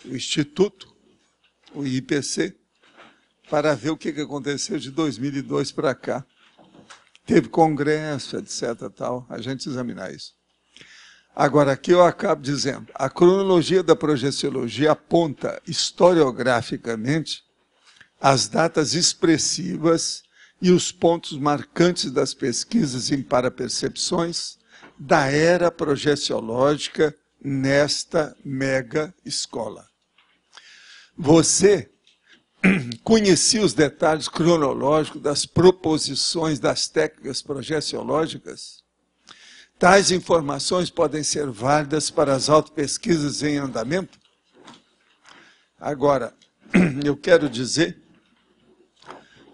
o Instituto, o IPC, para ver o que aconteceu de 2002 para cá. Teve congresso, etc. Tal, a gente examinar isso. Agora, aqui eu acabo dizendo, a cronologia da projeciologia aponta historiograficamente as datas expressivas e os pontos marcantes das pesquisas em parapercepções da era projeciológica nesta mega escola. Você conhecia os detalhes cronológicos das proposições das técnicas projeciológicas? Tais informações podem ser válidas para as autopesquisas em andamento? Agora, eu quero dizer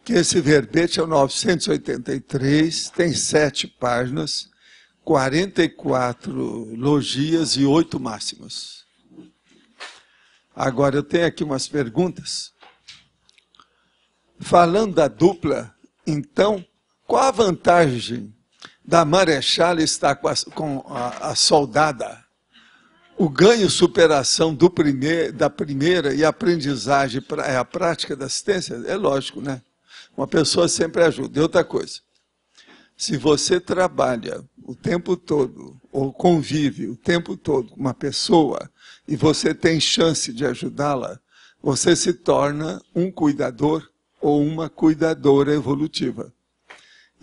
que esse verbete é o 983, tem 7 páginas, 44 logias e 8 máximas. Agora, eu tenho aqui umas perguntas. Falando da dupla, então, qual a vantagem da Marechal estar com a soldada? O ganho superação da primeira e a aprendizagem, a prática da assistência? É lógico, né? Uma pessoa sempre ajuda. E outra coisa, se você trabalha o tempo todo, ou convive o tempo todo com uma pessoa, e você tem chance de ajudá-la, você se torna um cuidador ou uma cuidadora evolutiva.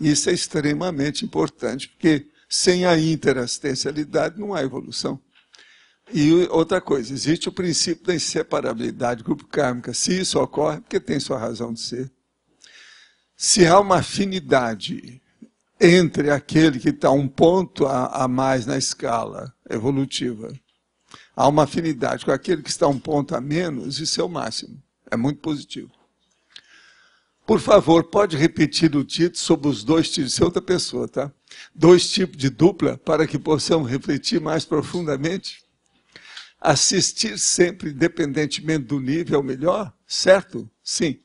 Isso é extremamente importante, porque sem a interassistencialidade não há evolução. E outra coisa, existe o princípio da inseparabilidade grupo kármica. Se isso ocorre, porque tem sua razão de ser. Se há uma afinidade entre aquele que está um ponto a mais na escala evolutiva, há uma afinidade com aquele que está um ponto a menos, isso é o máximo. É muito positivo. Por favor, pode repetir o título sobre os 2 tipos, isso é outra pessoa, tá? 2 tipos de dupla, para que possamos refletir mais profundamente? Assistir sempre, independentemente do nível, é o melhor? Certo? Sim.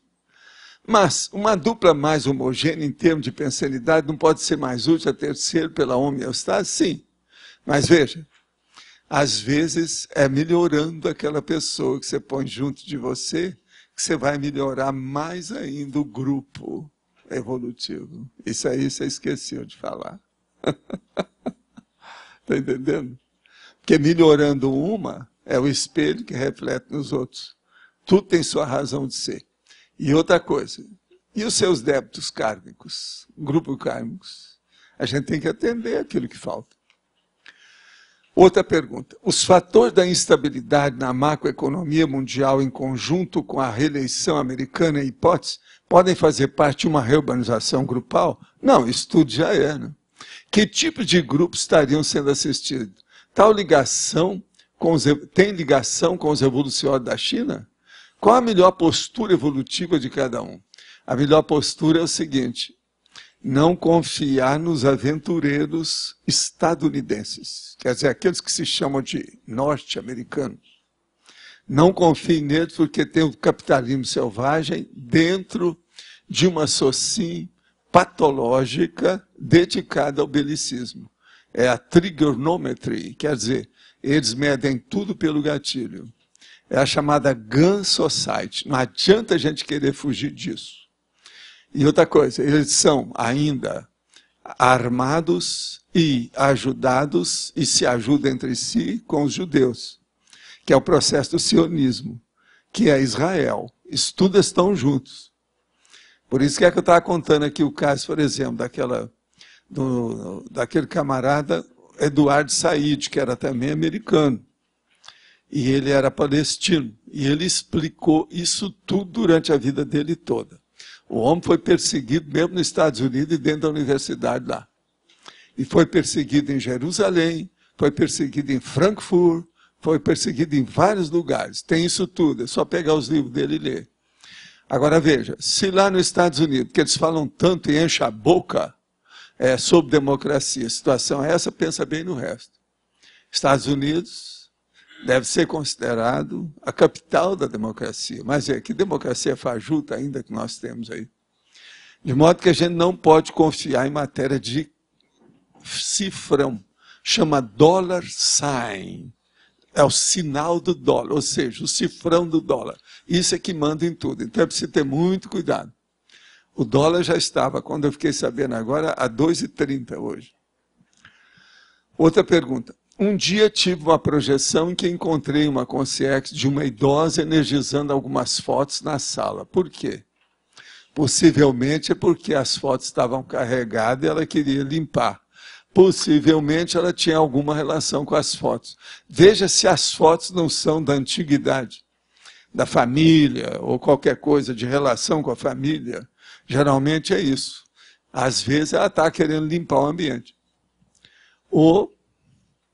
Mas uma dupla mais homogênea em termos de pensanidade não pode ser mais útil a terceiro pela homeostase? Sim. Mas veja, às vezes é melhorando aquela pessoa que você põe junto de você, que você vai melhorar mais ainda o grupo evolutivo. Isso aí você esqueceu de falar. Está entendendo? Porque melhorando uma, é o espelho que reflete nos outros. Tudo tem sua razão de ser. E outra coisa, e os seus débitos kármicos, grupo kármicos? A gente tem que atender aquilo que falta. Outra pergunta. Os fatores da instabilidade na macroeconomia mundial em conjunto com a reeleição americana e hipótese podem fazer parte de uma reurbanização grupal? Não, isso tudo já é, né? Que tipo de grupos estariam sendo assistidos? Tal ligação tem ligação com os revolucionários da China? Qual a melhor postura evolutiva de cada um? A melhor postura é o seguinte: não confiar nos aventureiros estadunidenses, quer dizer, aqueles que se chamam de norte-americanos. Não confie neles porque tem o capitalismo selvagem dentro de uma sociedade patológica dedicada ao belicismo. É a trigonometry, quer dizer, eles medem tudo pelo gatilho. É a chamada Gun Society. Não adianta a gente querer fugir disso. E outra coisa, eles são ainda armados e ajudados e se ajudam entre si com os judeus, que é o processo do sionismo, que é Israel. Isso tudo estão juntos. Por isso que eu estava contando aqui o caso, por exemplo, daquele camarada Eduardo Said, que era também americano. E ele era palestino. E ele explicou isso tudo durante a vida dele toda. O homem foi perseguido mesmo nos Estados Unidos e dentro da universidade lá. E foi perseguido em Jerusalém, foi perseguido em Frankfurt, foi perseguido em vários lugares. Tem isso tudo, é só pegar os livros dele e ler. Agora veja, se lá nos Estados Unidos, que eles falam tanto e enchem a boca sobre democracia, a situação é essa, pensa bem no resto. Estados Unidos deve ser considerado a capital da democracia. Mas que democracia fajuta ainda que nós temos aí. De modo que a gente não pode confiar em matéria de cifrão. Chama dollar sign. É o sinal do dólar, ou seja, o cifrão do dólar. Isso é que manda em tudo. Então é preciso ter muito cuidado. O dólar já estava, quando eu fiquei sabendo agora, a 2,30 hoje. Outra pergunta. Um dia tive uma projeção em que encontrei uma concierge de uma idosa energizando algumas fotos na sala. Por quê? Possivelmente é porque as fotos estavam carregadas e ela queria limpar. Possivelmente ela tinha alguma relação com as fotos. Veja se as fotos não são da antiguidade, da família, ou qualquer coisa de relação com a família. Geralmente é isso. Às vezes ela está querendo limpar o ambiente. Ou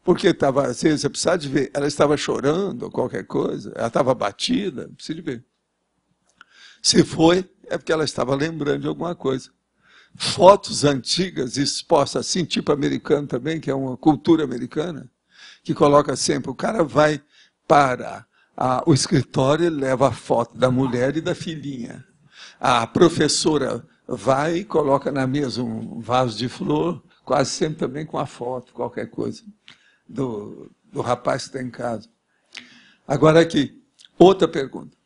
porque estava, às vezes, você precisa de ver, ela estava chorando ou qualquer coisa, ela estava batida, precisa de ver. Se foi, é porque ela estava lembrando de alguma coisa. Fotos antigas expostas assim, tipo americano também, que é uma cultura americana, que coloca sempre, o cara vai para o escritório e leva a foto da mulher e da filhinha. A professora vai e coloca na mesa um vaso de flor, quase sempre também com a foto, qualquer coisa, do rapaz que está em casa. Agora aqui, outra pergunta.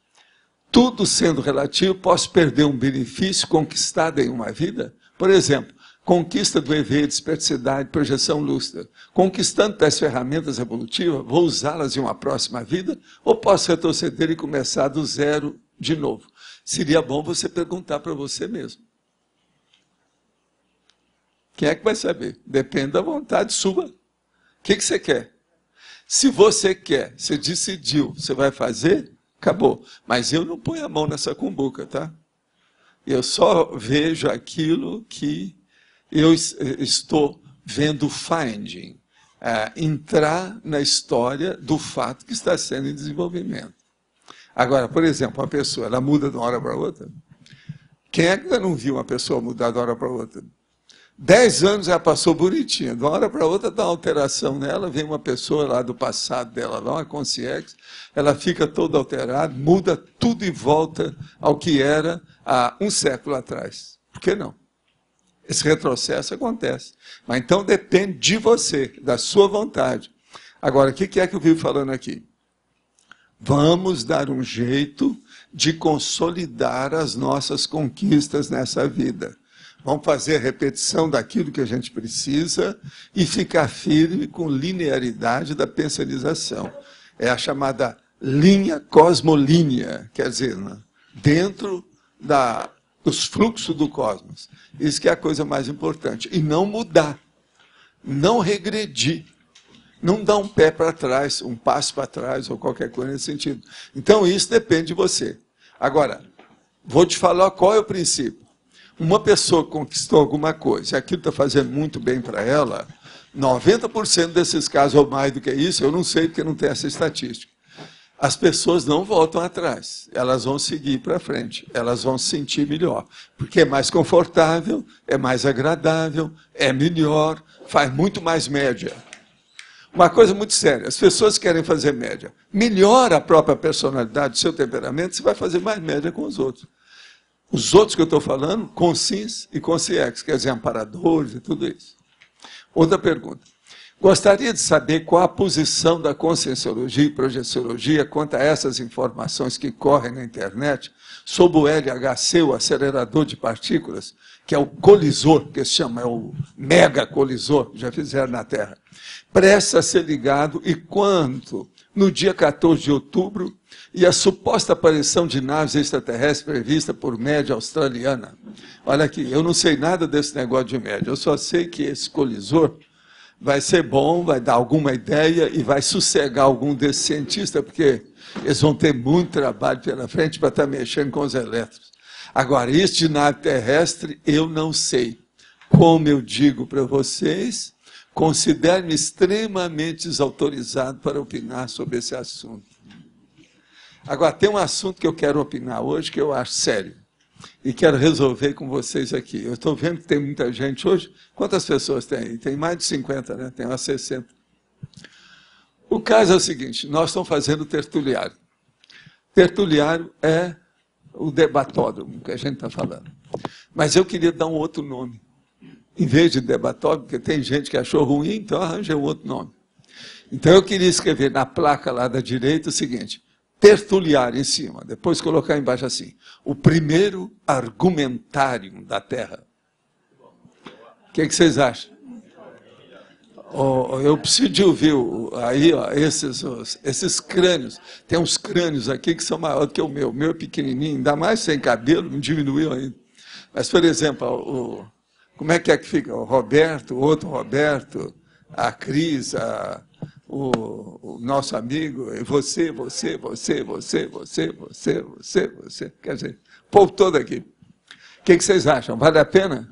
Tudo sendo relativo, posso perder um benefício conquistado em uma vida? Por exemplo, conquista do EV, dispersidade, projeção lúcida. Conquistando tais ferramentas evolutivas, vou usá-las em uma próxima vida? Ou posso retroceder e começar do zero de novo? Seria bom você perguntar para você mesmo. Quem é que vai saber? Depende da vontade sua. O que você quer? Se você quer, você decidiu, você vai fazer, acabou. Mas eu não ponho a mão nessa cumbuca, tá? Eu só vejo aquilo que eu estou vendo finding. Entrar na história do fato que está sendo em desenvolvimento. Agora, por exemplo, uma pessoa, ela muda de uma hora para outra. Quem é que ainda não viu uma pessoa mudar de uma hora para outra? 10 anos já passou bonitinha, de uma hora para outra dá uma alteração nela, vem uma pessoa lá do passado dela, lá, uma consciência, ela fica toda alterada, muda tudo e volta ao que era há um século atrás. Por que não? Esse retrocesso acontece. Mas então depende de você, da sua vontade. Agora, o que é que eu vivo falando aqui? Vamos dar um jeito de consolidar as nossas conquistas nessa vida. Vamos fazer a repetição daquilo que a gente precisa e ficar firme com linearidade da pensalização. É a chamada linha cosmolínea, quer dizer, né? Dentro dos fluxos do cosmos. Isso que é a coisa mais importante. E não mudar, não regredir, não dar um pé para trás, um passo para trás ou qualquer coisa nesse sentido. Então isso depende de você. Agora, vou te falar qual é o princípio. Uma pessoa que conquistou alguma coisa, e aquilo está fazendo muito bem para ela, 90% desses casos, ou mais do que isso, eu não sei porque não tem essa estatística. As pessoas não voltam atrás, elas vão seguir para frente, elas vão se sentir melhor, porque é mais confortável, é mais agradável, é melhor, faz muito mais média. Uma coisa muito séria, as pessoas querem fazer média. Melhora a própria personalidade, o seu temperamento, você vai fazer mais média com os outros. Os outros que eu estou falando, consciência e consciência, quer dizer, amparadores e tudo isso. Outra pergunta. Gostaria de saber qual a posição da conscienciologia e projeciologia quanto a essas informações que correm na internet sobre o LHC, o acelerador de partículas, que é o colisor, que se chama, é o mega colisor, já fizeram na Terra. Presta a ser ligado e quanto, no dia 14 de outubro, e a suposta aparição de naves extraterrestres prevista por média australiana. Olha aqui, eu não sei nada desse negócio de média, eu só sei que esse colisor vai ser bom, vai dar alguma ideia e vai sossegar algum desses cientistas, porque eles vão ter muito trabalho pela frente para estar mexendo com os elétrons. Agora, isso de nave terrestre, eu não sei. Como eu digo para vocês, considero-me extremamente desautorizado para opinar sobre esse assunto. Agora, tem um assunto que eu quero opinar hoje, que eu acho sério, e quero resolver com vocês aqui. Eu estou vendo que tem muita gente hoje. Quantas pessoas tem aí? Tem mais de 50, né? Tem umas 60. O caso é o seguinte, nós estamos fazendo tertuliário. Tertuliário é o debatódromo que a gente está falando. Mas eu queria dar um outro nome. Em vez de debatódromo, porque tem gente que achou ruim, então arranja um outro nome. Então eu queria escrever na placa lá da direita o seguinte, tertuliário em cima, depois colocar embaixo assim, o primeiro argumentário da Terra. O que vocês acham? Eu preciso de ouvir aí, ó, esses crânios. Tem uns crânios aqui que são maiores do que o meu. O meu é pequenininho, ainda mais sem cabelo, não diminuiu ainda. Mas, por exemplo, como é que fica? O Roberto, o outro Roberto, a Cris, o nosso amigo, e você. Quer dizer, o povo todo aqui. O que vocês acham? Vale a pena?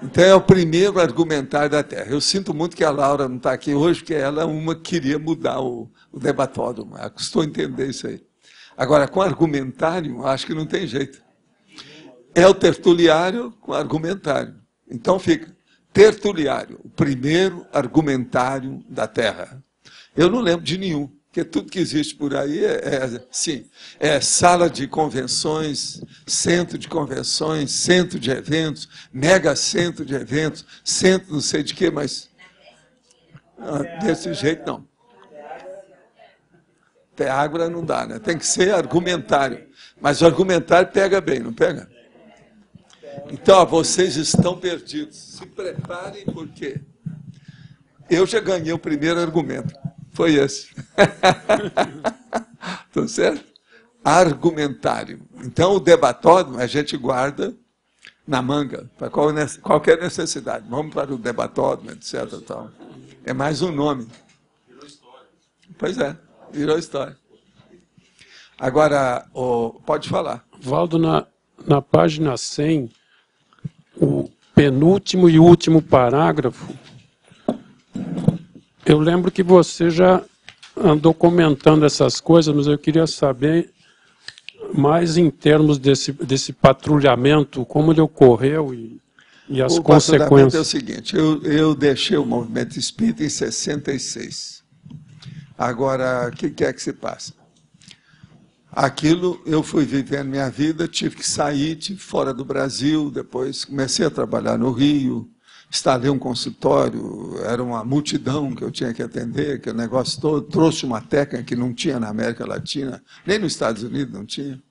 Então é o primeiro argumentário da Terra. Eu sinto muito que a Laura não está aqui hoje, porque ela é uma que queria mudar o debatódromo. Ela custou entender isso aí. Agora, com argumentário, acho que não tem jeito. É o tertuliário com argumentário. Então fica tertuliário, o primeiro argumentário da Terra. Eu não lembro de nenhum, porque tudo que existe por aí é sala de convenções, centro de eventos, mega centro de eventos, centro não sei de quê, mas desse jeito não. Até água não dá, né? Tem que ser argumentário. Mas o argumentário pega bem, não pega? Então, vocês estão perdidos. Se preparem, porque eu já ganhei o primeiro argumento. Foi esse. Tá certo? Argumentário. Então, o debatódromo a gente guarda na manga, para qualquer necessidade. Vamos para o debatódromo, etc. Tal. É mais um nome. Virou história. Pois é, virou história. Agora, pode falar. Valdo, na página 100, o penúltimo e último parágrafo, eu lembro que você já andou comentando essas coisas, mas eu queria saber mais em termos desse patrulhamento, como ele ocorreu e as consequências. O patrulhamento é o seguinte, eu deixei o movimento espírita em 66. Agora, o que é que se passa? Aquilo, eu fui vivendo minha vida, tive que sair, tive fora do Brasil, depois comecei a trabalhar no Rio, instalei um consultório, era uma multidão que eu tinha que atender, que o negócio todo, trouxe uma técnica que não tinha na América Latina, nem nos Estados Unidos não tinha,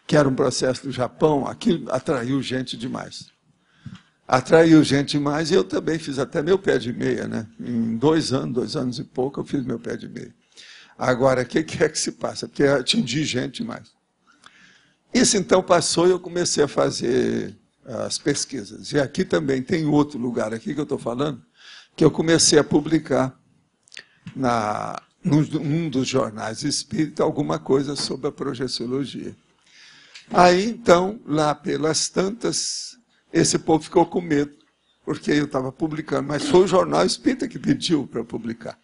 que era um processo do Japão, aquilo atraiu gente demais. Atraiu gente demais e eu também fiz até meu pé de meia, né? Em 2 anos e pouco, eu fiz meu pé de meia. Agora, o que é que se passa? Porque atingi gente demais. Isso então passou e eu comecei a fazer as pesquisas. E aqui também tem outro lugar aqui que eu estou falando, que eu comecei a publicar num dos jornais espírita alguma coisa sobre a projeciologia. Aí, então, lá pelas tantas, esse povo ficou com medo, porque eu estava publicando, mas foi o jornal espírita que pediu para publicar.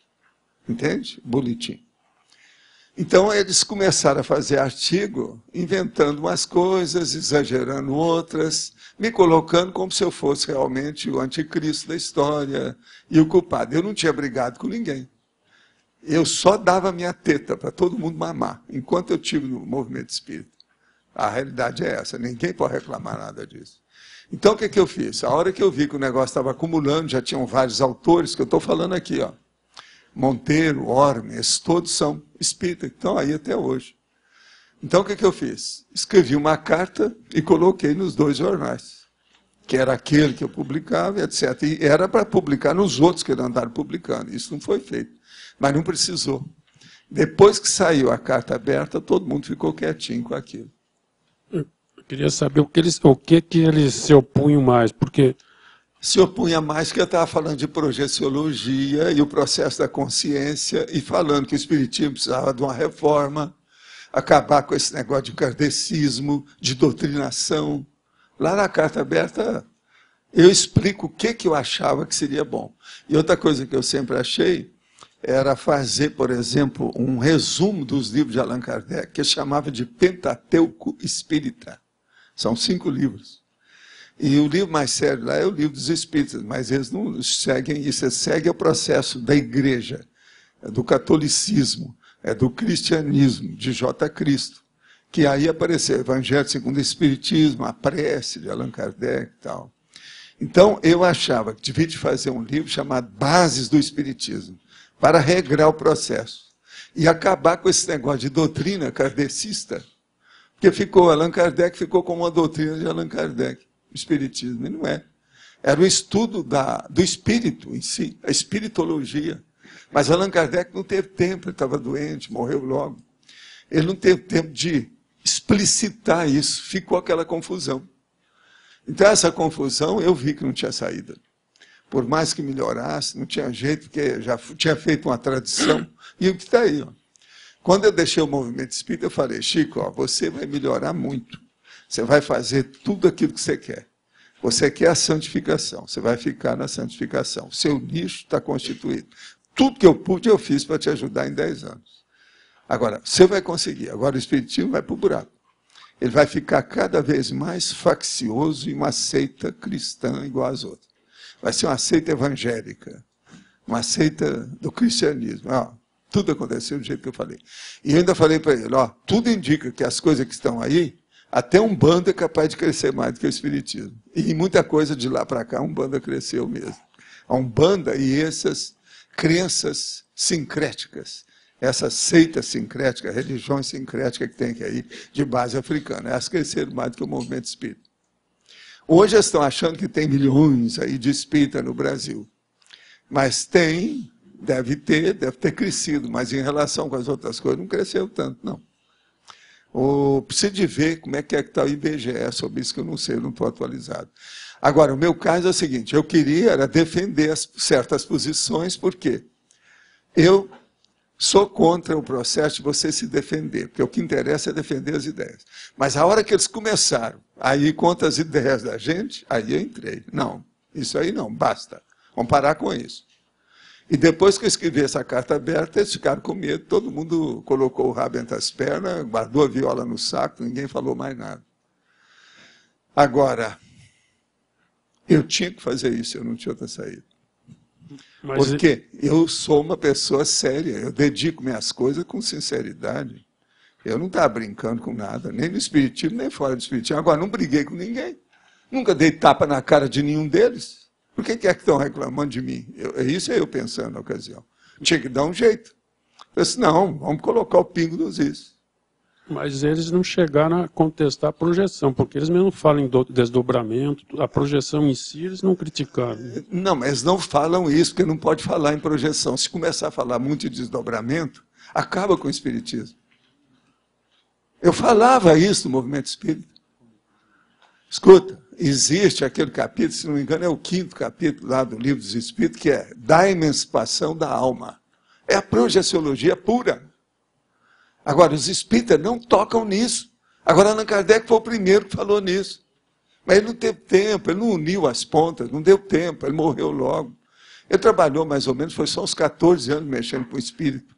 Entende? Boletim. Então, eles começaram a fazer artigo, inventando umas coisas, exagerando outras, me colocando como se eu fosse realmente o anticristo da história e o culpado. Eu não tinha brigado com ninguém. Eu só dava minha teta para todo mundo mamar, enquanto eu estive no movimento espírita. A realidade é essa, ninguém pode reclamar nada disso. Então, o que eu fiz? A hora que eu vi que o negócio estava acumulando, já tinham vários autores, que eu estou falando aqui, ó. Monteiro, Ormes, todos são espíritas, que estão aí até hoje. Então, o que eu fiz? Escrevi uma carta e coloquei nos 2 jornais, que era aquele que eu publicava, etc. E era para publicar nos outros que andaram publicando. Isso não foi feito, mas não precisou. Depois que saiu a carta aberta, todo mundo ficou quietinho com aquilo. Eu queria saber o que eles se opunham mais, porque... Se opunha mais que eu estava falando de projeciologia e o processo da consciência e falando que o espiritismo precisava de uma reforma, acabar com esse negócio de kardecismo, de doutrinação. Lá na carta aberta, eu explico o que eu achava que seria bom. E outra coisa que eu sempre achei era fazer, por exemplo, um resumo dos livros de Allan Kardec, que chamava de Pentateuco Espírita. São 5 livros. E o livro mais sério lá é o livro dos Espíritas, mas eles não seguem isso, eles seguem o processo da igreja, do catolicismo, do cristianismo, de J. Cristo, que aí apareceu o Evangelho segundo o Espiritismo, a prece de Allan Kardec e tal. Então, eu achava que devia fazer um livro chamado Bases do Espiritismo, para regrar o processo e acabar com esse negócio de doutrina kardecista, porque Allan Kardec ficou com uma doutrina de Allan Kardec, o espiritismo, e não é. Era o estudo do espírito em si, a espiritologia. Mas Allan Kardec não teve tempo, ele estava doente, morreu logo. Ele não teve tempo de explicitar isso, ficou aquela confusão. Então, essa confusão, eu vi que não tinha saída. Por mais que melhorasse, não tinha jeito, porque já tinha feito uma tradição. E o que está aí, ó. Quando eu deixei o movimento espírita, eu falei, Chico, ó, você vai melhorar muito. Você vai fazer tudo aquilo que você quer. Você quer a santificação, você vai ficar na santificação. O seu nicho está constituído. Tudo que eu pude, eu fiz para te ajudar em 10 anos. Agora, você vai conseguir. Agora o espiritismo vai para o buraco. Ele vai ficar cada vez mais faccioso e uma seita cristã igual às outras. Vai ser uma seita evangélica, uma seita do cristianismo. Ó, tudo aconteceu do jeito que eu falei. E eu ainda falei para ele, ó, tudo indica que as coisas que estão aí, até Umbanda é capaz de crescer mais do que o espiritismo. E muita coisa de lá para cá, a Umbanda cresceu mesmo. A Umbanda e essas crenças sincréticas, essa seita sincrética, religiões sincréticas que tem aí de base africana, elas cresceram mais do que o movimento espírita. Hoje eles estão achando que tem milhões aí de espírita no Brasil. Mas tem, deve ter crescido, mas em relação com as outras coisas não cresceu tanto, não. Preciso de ver como é que está o IBGE sobre isso, que eu não sei, eu não estou atualizado. Agora, o meu caso é o seguinte, eu queria era defender certas posições, porque eu sou contra o processo de você se defender, porque o que interessa é defender as ideias. Mas a hora que eles começaram a ir contra as ideias da gente, aí eu entrei. Não, isso aí não, basta. Vamos parar com isso. E depois que eu escrevi essa carta aberta, eles ficaram com medo, todo mundo colocou o rabo entre as pernas, guardou a viola no saco, ninguém falou mais nada. Agora, eu tinha que fazer isso, eu não tinha outra saída. Porque eu sou uma pessoa séria, eu dedico minhas coisas com sinceridade. Eu não estava brincando com nada, nem no espiritismo, nem fora do espiritismo. Agora, não briguei com ninguém. Nunca dei tapa na cara de nenhum deles. Por que é que estão reclamando de mim? Isso é eu pensando na ocasião. Tinha que dar um jeito. Eu disse, não, vamos colocar o pingo nos is. Mas eles não chegaram a contestar a projeção, porque eles mesmo falam em desdobramento, a projeção em si eles não criticaram. Não, mas eles não falam isso, porque não pode falar em projeção. Se começar a falar muito de desdobramento, acaba com o espiritismo. Eu falava isso no movimento espírita. Escuta, existe aquele capítulo, se não me engano, é o 5º capítulo lá do Livro dos Espíritos, que é da emancipação da alma. É a projeciologia pura. Agora, os espíritas não tocam nisso. Agora, Allan Kardec foi o primeiro que falou nisso. Mas ele não teve tempo, ele não uniu as pontas, não deu tempo, ele morreu logo. Ele trabalhou mais ou menos, foi só uns 14 anos mexendo com o espírito.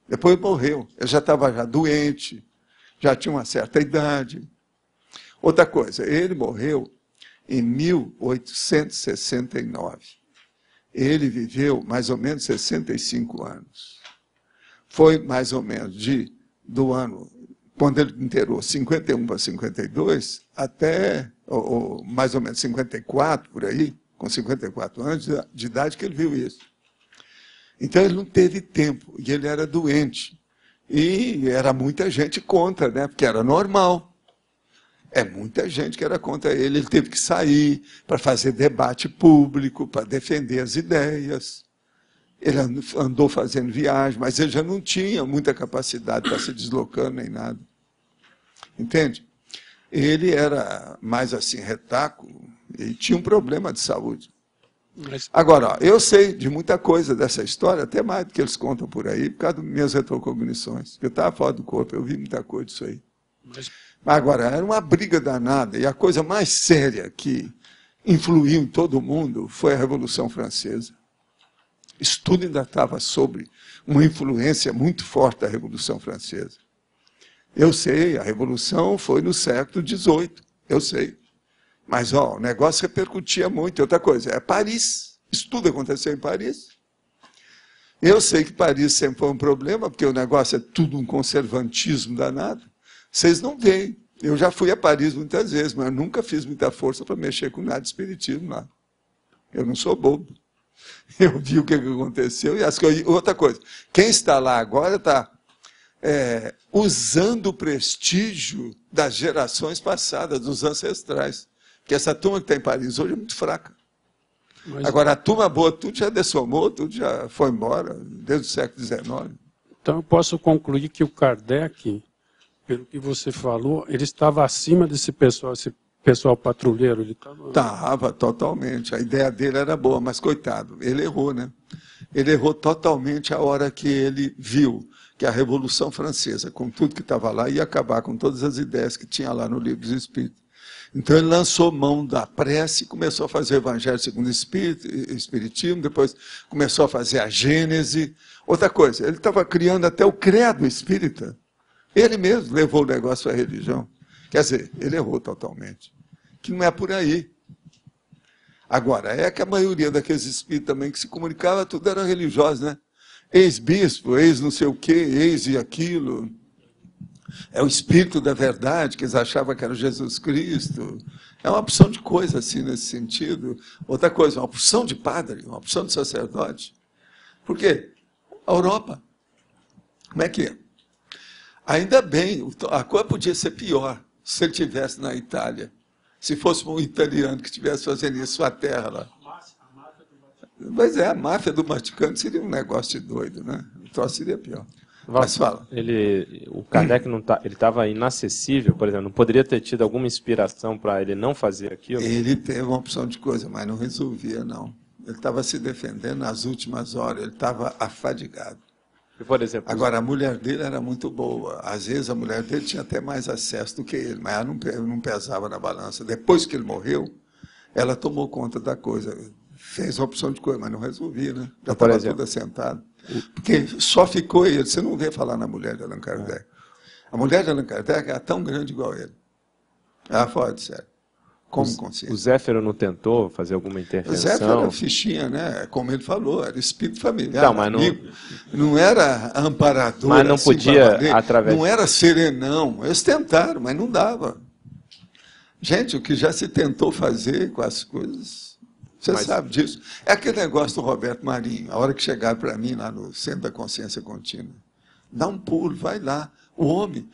Depois morreu. Ele já estava doente, já tinha uma certa idade. Outra coisa, ele morreu em 1869. Ele viveu mais ou menos 65 anos. Foi mais ou menos do ano, quando ele inteirou 51 para 52, até mais ou menos 54, por aí, com 54 anos de idade que ele viu isso. Então ele não teve tempo, e ele era doente. E era muita gente contra, né? Porque era normal. É muita gente que era contra ele. Ele teve que sair para fazer debate público, para defender as ideias. Ele andou fazendo viagem, mas ele já não tinha muita capacidade para se deslocando nem nada. Entende? Ele era mais assim, retaco, e tinha um problema de saúde. Agora, ó, eu sei de muita coisa dessa história, até mais do que eles contam por aí, por causa das minhas retrocognições. Eu estava fora do corpo, eu vi muita coisa disso aí. Mas agora, era uma briga danada, e a coisa mais séria que influiu em todo mundo foi a Revolução Francesa. Isso tudo ainda estava sobre uma influência muito forte da Revolução Francesa. Eu sei, a Revolução foi no século XVIII, eu sei. Mas ó, o negócio repercutia muito. Outra coisa, é Paris. Isso tudo aconteceu em Paris. Eu sei que Paris sempre foi um problema, porque o negócio é tudo um conservantismo danado. Vocês não veem. Eu já fui a Paris muitas vezes, mas eu nunca fiz muita força para mexer com nada de espiritismo lá. Eu não sou bobo. Eu vi o que aconteceu. E outra coisa, quem está lá agora está usando o prestígio das gerações passadas, dos ancestrais. Porque essa turma que está em Paris hoje é muito fraca. Mas, agora, a turma boa, tudo já dessomou, tudo já foi embora, desde o século XIX. então, eu posso concluir que o Kardec, pelo que você falou, ele estava acima desse pessoal patrulheiro? Ele Estava totalmente. A ideia dele era boa, mas coitado, ele errou, né? Ele errou totalmente a hora que ele viu que a Revolução Francesa, com tudo que estava lá, ia acabar com todas as ideias que tinha lá no Livro dos Espíritos. Então ele lançou mão da prece, começou a fazer o Evangelho segundo o Espiritismo, depois começou a fazer a Gênese. Outra coisa, ele estava criando até o credo espírita. Ele mesmo levou o negócio para a religião. Quer dizer, ele errou totalmente. Que não é por aí. Agora, é que a maioria daqueles espíritos também que se comunicava, tudo era religioso, né? Ex-bispo, ex-não sei o quê, ex e aquilo. É o espírito da verdade, que eles achavam que era Jesus Cristo. É uma opção de coisa, assim, nesse sentido. Outra coisa, uma opção de padre, uma opção de sacerdote. Por quê? A Europa. Como é que é? Ainda bem, a coisa podia ser pior se ele estivesse na Itália. Se fosse um italiano que estivesse fazendo isso, sua terra lá. Mas a máfia do Vaticano seria um negócio de doido, né? Então seria pior. Mas fala. O Kardec ele estava inacessível, por exemplo, não poderia ter tido alguma inspiração para ele não fazer aquilo? Ele teve uma opção de coisa, mas não resolvia, não. Ele estava se defendendo nas últimas horas, ele estava afadigado. E, por exemplo, agora, a mulher dele era muito boa. Às vezes a mulher dele tinha até mais acesso do que ele, mas ela não pesava na balança. Depois que ele morreu, ela tomou conta da coisa. Fez a opção de coisa, mas não resolvia, né? Já estava tudo assentado. Porque só ficou ele. Você não vê falar na mulher de Allan Kardec. A mulher de Allan Kardec era tão grande igual ele. Ela fora de sério. Como consciência. O Zéfiro não tentou fazer alguma intervenção? O Zéfiro era fichinha, né? Como ele falou, era espírito familiar. Não, mas não era amparador. Mas não assim, podia, através... Não era serenão. Eles tentaram, mas não dava. Gente, o que já se tentou fazer com as coisas... Você sabe disso. É aquele negócio do Roberto Marinho, a hora que chegaram para mim lá no Centro da Consciência Contínua. Dá um pulo, vai lá. O homem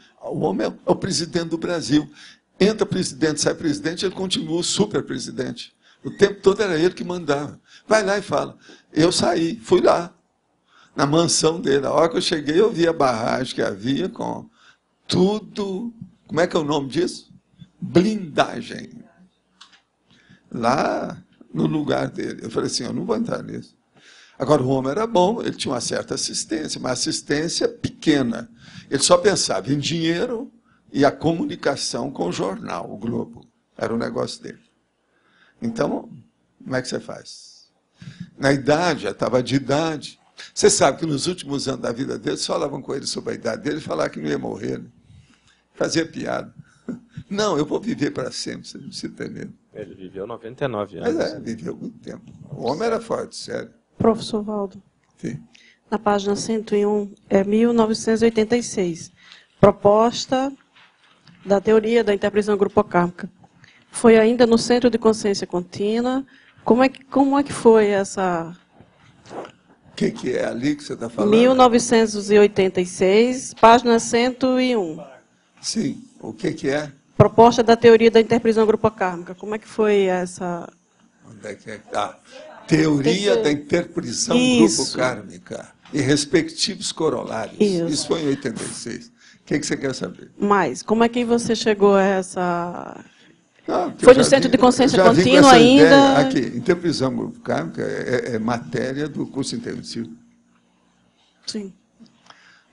é o presidente do Brasil. Entra presidente, sai presidente, ele continua super presidente. O tempo todo era ele que mandava. Vai lá e fala. Eu saí, fui lá, na mansão dele. A hora que eu cheguei, eu vi a barragem que havia com tudo... Como é que é o nome disso? Blindagem. Lá... no lugar dele. Eu falei assim, eu não vou entrar nisso. Agora, o homem era bom, ele tinha uma certa assistência, mas assistência pequena. Ele só pensava em dinheiro e a comunicação com o jornal, o Globo. Era o negócio dele. Então, como é que você faz? Na idade, já estava de idade. Você sabe que nos últimos anos da vida dele, falavam com ele sobre a idade dele e falavam que não ia morrer. Né? Fazia piada. Não, eu vou viver para sempre, você não precisa ter medo. Ele viveu 99 anos. Mas viveu muito tempo. O homem era forte, sério. Professor Valdo. Sim. Na página 101, é 1986. Proposta da teoria da interpretação grupocármica. Foi ainda no Centro de Consciência Contínua. Como é que foi essa... O que é ali que você está falando? 1986, página 101. Sim. O que é? Proposta da teoria da interprisão grupocármica. Como é que foi essa... Onde é que é? Teoria da interprisão grupocármica e respectivos corolários. Isso foi em 86. O que você quer saber? Mas, como é que você chegou a essa... Foi no Centro de Consciência Contínua ainda? Ideia. Aqui, interprisão grupocármica é matéria do curso intensivo. Sim.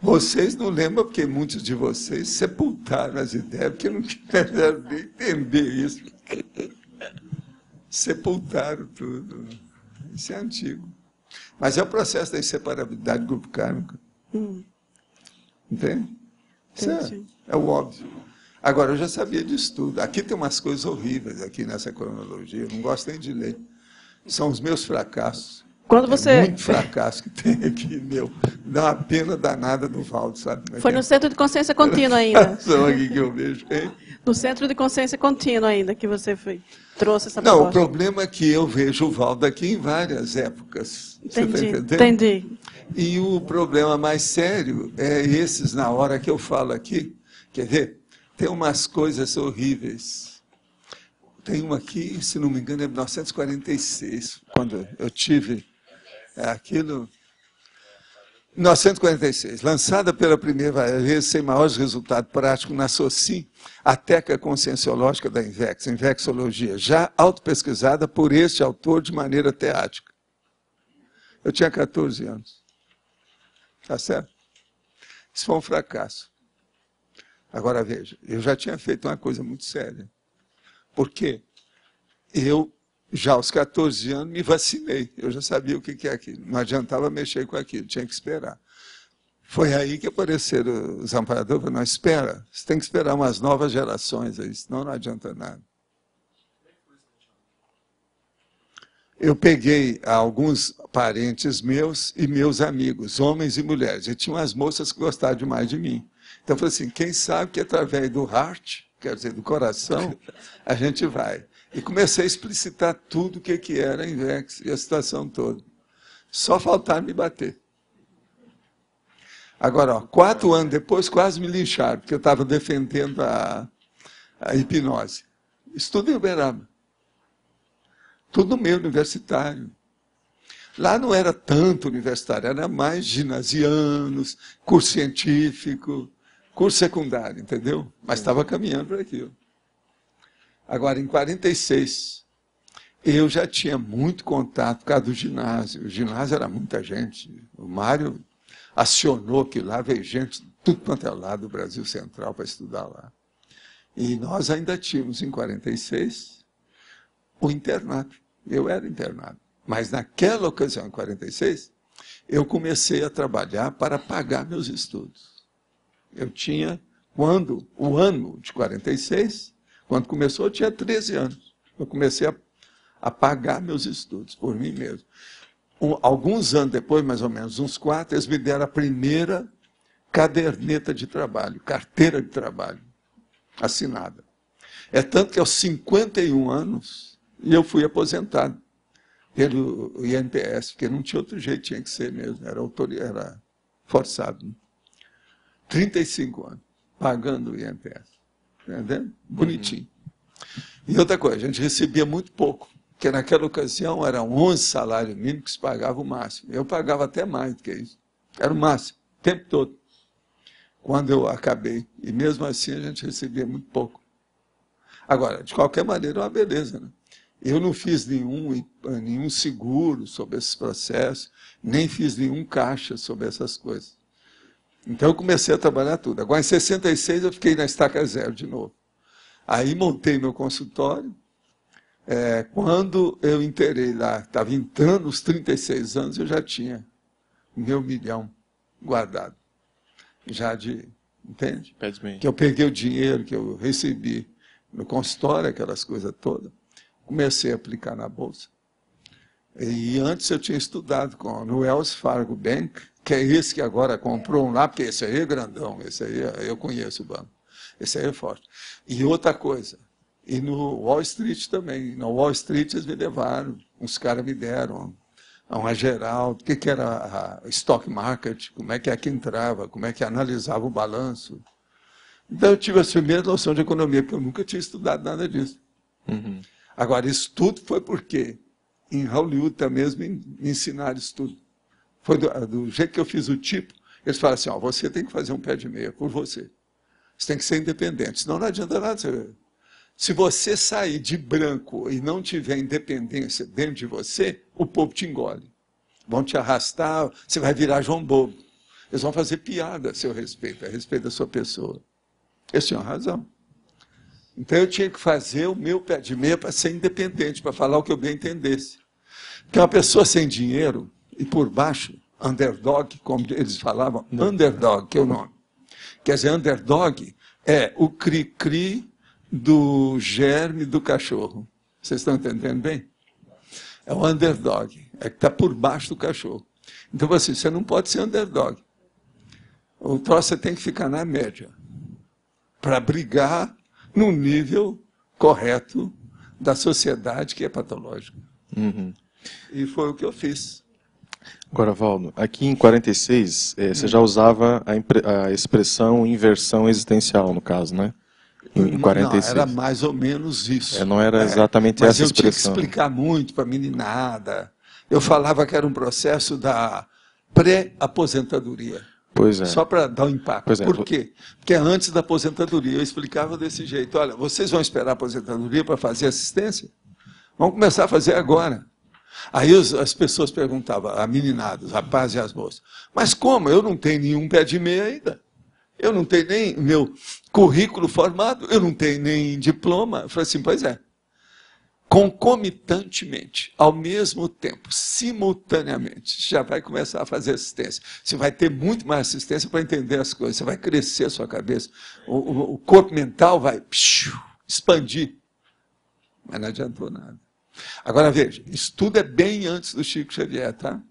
Vocês não lembram, porque muitos de vocês sepultaram as ideias, porque não quiseram nem entender isso. Sepultaram tudo. Isso é antigo. Mas é o processo da inseparabilidade grupocármica. Entende? Isso é o óbvio. Agora, eu já sabia disso tudo. Aqui tem umas coisas horríveis, aqui nessa cronologia. Eu não gosto nem de ler. São os meus fracassos. Quando você... É muito fracasso que tem aqui, meu. Dá uma pena danada do Valdo, sabe? Foi no Centro de Consciência Contínua ainda. Aqui que eu vejo, hein? No Centro de Consciência Contínua ainda, que você trouxe essa Não, o proposta. problema é que eu vejo o Valdo aqui em várias épocas. Você está entendendo? Entendi. E o problema mais sério é esses, na hora que eu falo aqui. Quer ver? Tem umas coisas horríveis. Tem uma aqui, se não me engano, é 1946, quando eu tive aquilo... 1946, lançada pela primeira vez, sem maiores resultados práticos, na SOCIM, a Teca Conscienciológica da INVEX, Invexologia, já autopesquisada por este autor de maneira teática. Eu tinha 14 anos. Tá certo? Isso foi um fracasso. Agora, veja, eu já tinha feito uma coisa muito séria. Porque eu, já aos 14 anos, me vacinei. Eu já sabia o que é aquilo. Não adiantava mexer com aquilo, tinha que esperar. Foi aí que apareceram os amparadores. Não, espera, você tem que esperar umas novas gerações aí, senão não adianta nada. Eu peguei alguns parentes meus e meus amigos, homens e mulheres. E tinha umas moças que gostavam demais de mim. Então eu falei assim, quem sabe que através do heart, quer dizer, do coração, a gente vai. E comecei a explicitar tudo o que era a INVEX e a situação toda. Só faltava me bater. Agora, 4 anos depois, quase me lincharam, porque eu estava defendendo a hipnose. Isso tudo em Uberaba. Tudo meio universitário. Lá não era tanto universitário, era mais ginasianos, curso científico, curso secundário, entendeu? Mas estava caminhando para aquilo. Agora, em 46, eu já tinha muito contato por causa do ginásio. O ginásio era muita gente. O Mário acionou que lá veio gente de tudo quanto é lado do Brasil Central para estudar lá. E nós ainda tínhamos, em 46, o internato. Eu era internado. Mas naquela ocasião, em 46, eu comecei a trabalhar para pagar meus estudos. Eu tinha, o ano de 46, quando começou, eu tinha 13 anos. Eu comecei a pagar meus estudos por mim mesmo. Alguns anos depois, mais ou menos, uns 4, eles me deram a primeira caderneta de trabalho, carteira de trabalho, assinada. É tanto que aos 51 anos, eu fui aposentado pelo INPS, porque não tinha outro jeito, tinha que ser mesmo, era forçado. 35 anos, pagando o INPS. Entendeu? Bonitinho. E outra coisa, a gente recebia muito pouco, porque naquela ocasião eram 11 salários mínimos que se pagava o máximo. Eu pagava até mais do que isso. Era o máximo, o tempo todo. Quando eu acabei. E mesmo assim a gente recebia muito pouco. Agora, de qualquer maneira, é uma beleza, né? Eu não fiz nenhum seguro sobre esses processos, nem fiz nenhum caixa sobre essas coisas. Então eu comecei a trabalhar tudo. Agora, em 66, eu fiquei na estaca zero de novo. Aí montei meu consultório. Quando eu inteirei lá, estava entrando os 36 anos, eu já tinha meu $1 milhão guardado. Já entende? Que eu peguei o dinheiro que eu recebi no consultório, aquelas coisas todas. Comecei a aplicar na Bolsa. E antes eu tinha estudado no Wells Fargo Bank, que é esse que agora comprou um lá, porque esse aí é grandão, esse aí eu conheço o banco. Esse aí é forte. E outra coisa, e no Wall Street também. No Wall Street eles me levaram, uns caras me deram uma geral, o que era a stock market, como é que entrava, como é que analisava o balanço. Então eu tive a primeira noção de economia, porque eu nunca tinha estudado nada disso. Uhum. Agora, isso tudo foi porque em Hollywood também me ensinaram isso tudo. Foi do jeito que eu fiz o tipo, eles falaram assim, você tem que fazer um pé de meia por você. Você tem que ser independente, senão não adianta nada. Se você sair de branco e não tiver independência dentro de você, o povo te engole. Vão te arrastar, você vai virar João Bobo. Eles vão fazer piada a seu respeito, a respeito da sua pessoa. Eles tinham razão. Então eu tinha que fazer o meu pé de meia para ser independente, para falar o que eu bem entendesse. Porque uma pessoa sem dinheiro e por baixo, underdog, como eles falavam, underdog, que é o nome. Quer dizer, underdog é o cri-cri do germe do cachorro. Vocês estão entendendo bem? É o underdog, é que está por baixo do cachorro. Então, assim, você não pode ser underdog. O troço você tem que ficar na média, para brigar no nível correto da sociedade que é patológica. Uhum. E foi o que eu fiz. Agora, Valdo, aqui em 46, você já usava a expressão inversão existencial, no caso, né? Em 46. Não, era mais ou menos isso. Não era exatamente mas essa expressão. Mas eu tinha que explicar muito para a meninada. Eu falava que era um processo da pré-aposentadoria. Pois é. Só para dar um impacto. Pois é. Por quê? Porque antes da aposentadoria, eu explicava desse jeito. Olha, vocês vão esperar a aposentadoria para fazer assistência? Vamos começar a fazer agora. Aí as pessoas perguntavam, a meninada, os rapazes e as moças, mas como? Eu não tenho nenhum pé de meia ainda. Eu não tenho nem meu currículo formado, eu não tenho nem diploma. Eu falei assim, pois é. Concomitantemente, ao mesmo tempo, simultaneamente, já vai começar a fazer assistência. Você vai ter muito mais assistência para entender as coisas, você vai crescer a sua cabeça, o corpo mental vai expandir. Mas não adiantou nada. Agora, veja, isso tudo é bem antes do Chico Xavier, tá?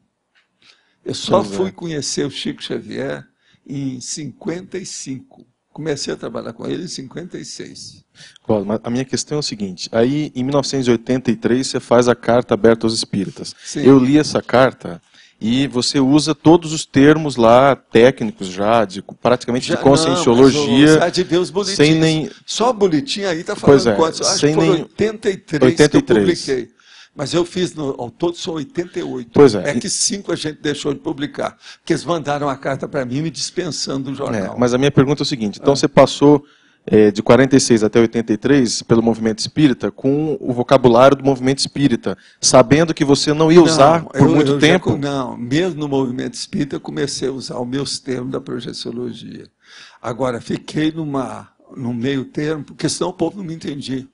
Eu só fui conhecer o Chico Xavier em 55. Comecei a trabalhar com ele em 56. Bom, mas a minha questão é o seguinte, aí em 1983 você faz a Carta Aberta aos Espíritas. Sim. Eu li essa carta e você usa todos os termos lá técnicos já, praticamente de conscienciologia. Não, de ver os boletins. Sem nem... Só o boletim aí está falando quantos? Acho que foram 83 que eu publiquei. Mas eu fiz, ao todo, são 88. Pois é. É que 5 a gente deixou de publicar. Porque eles mandaram a carta para mim me dispensando do jornal. Mas a minha pergunta é o seguinte, então você passou de 46 até 83 pelo movimento espírita com o vocabulário do movimento espírita, sabendo que você não ia usar por muito tempo? Não, mesmo no movimento espírita eu comecei a usar os meus termos da projeciologia. Agora, fiquei num meio termo, porque senão o povo não me entendia.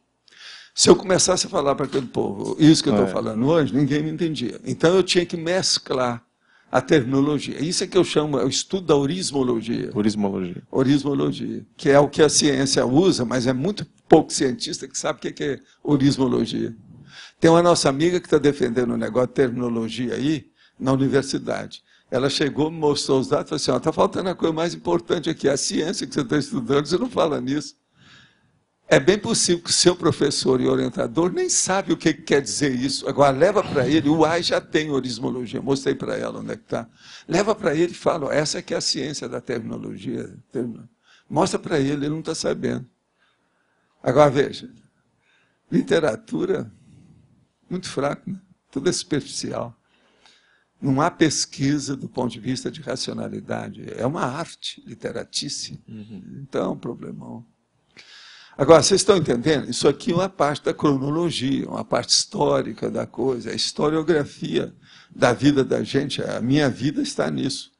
Se eu começasse a falar para aquele povo isso que eu estou falando hoje, ninguém me entendia. Então eu tinha que mesclar a terminologia. Isso é que eu chamo, o estudo da orismologia. Orismologia, que é o que a ciência usa, mas é muito pouco cientista que sabe o que é orismologia. Tem uma nossa amiga que está defendendo um negócio de terminologia aí, na universidade. Ela chegou, me mostrou os dados e falou assim, está faltando a coisa mais importante aqui, a ciência que você está estudando, você não fala nisso. É bem possível que o seu professor e orientador nem sabe o que quer dizer isso. Agora, leva para ele, o AI já tem orismologia, mostrei para ela onde é que está. Leva para ele e fala, essa aqui é a ciência da terminologia. Mostra para ele, ele não está sabendo. Agora, veja, literatura, muito fraco, né? Tudo é superficial. Não há pesquisa do ponto de vista de racionalidade. É uma arte literatice. Então, é um problemão. Agora, vocês estão entendendo? Isso aqui é uma parte da cronologia, uma parte histórica da coisa, a historiografia da vida da gente, a minha vida está nisso.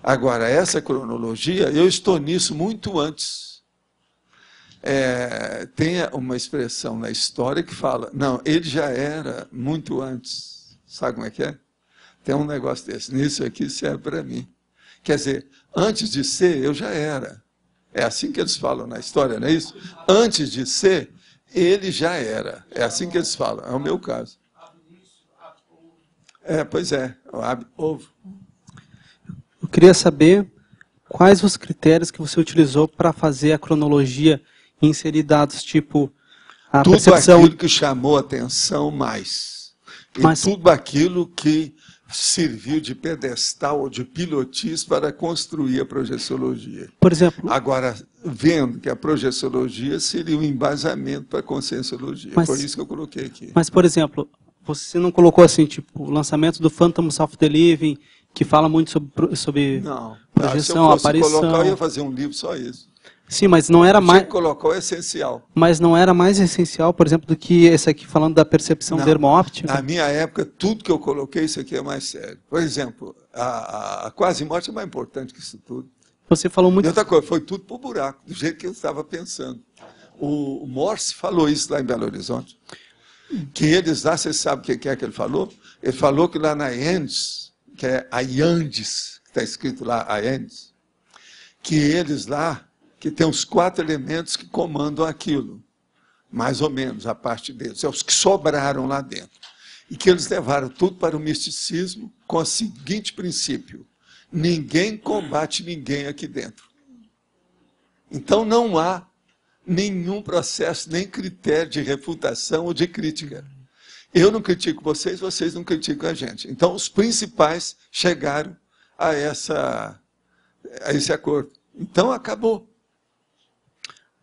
Agora, essa cronologia, eu estou nisso muito antes. Tem uma expressão na história que fala, não, ele já era muito antes. Sabe como é que é? Tem um negócio desse, nisso aqui serve para mim. Quer dizer, antes de ser, eu já era. É assim que eles falam na história, não é isso? Antes de ser, ele já era. É assim que eles falam, é o meu caso. Pois é, o ovo. Eu queria saber quais os critérios que você utilizou para fazer a cronologia e inserir dados tipo a tudo percepção... aquilo que chamou atenção mais. E tudo aquilo que serviu de pedestal ou de pilotis para construir a projeciologia. Por exemplo... Agora, vendo que a projeciologia seria um embasamento para a conscienciologia. Foi isso que eu coloquei aqui. Mas, por exemplo, você não colocou assim, tipo, o lançamento do Phantoms of the Living, que fala muito sobre não, projeção, aparição... Colocar, eu ia fazer um livro só isso. Sim, mas não era mais... Colocou o essencial. Mas não era mais essencial, por exemplo, do que esse aqui falando da percepção dermo-óptica? Na minha época, tudo que eu coloquei, isso aqui é mais sério. Por exemplo, a quase-morte é mais importante que isso tudo. Você falou muito... E outra coisa, foi tudo para o buraco, do jeito que eu estava pensando. O Morse falou isso lá em Belo Horizonte. Que eles lá, você sabe o que é que ele falou? Ele falou que lá na Andes, que é a Yandes, que está escrito lá, a Andes, que eles lá, que tem os 4 elementos que comandam aquilo, mais ou menos, a parte deles, é os que sobraram lá dentro. e que eles levaram tudo para o misticismo com o seguinte princípio: ninguém combate ninguém aqui dentro. Então não há nenhum processo, nem critério de refutação ou de crítica. Eu não critico vocês, vocês não criticam a gente. Então os principais chegaram a esse acordo. Então acabou.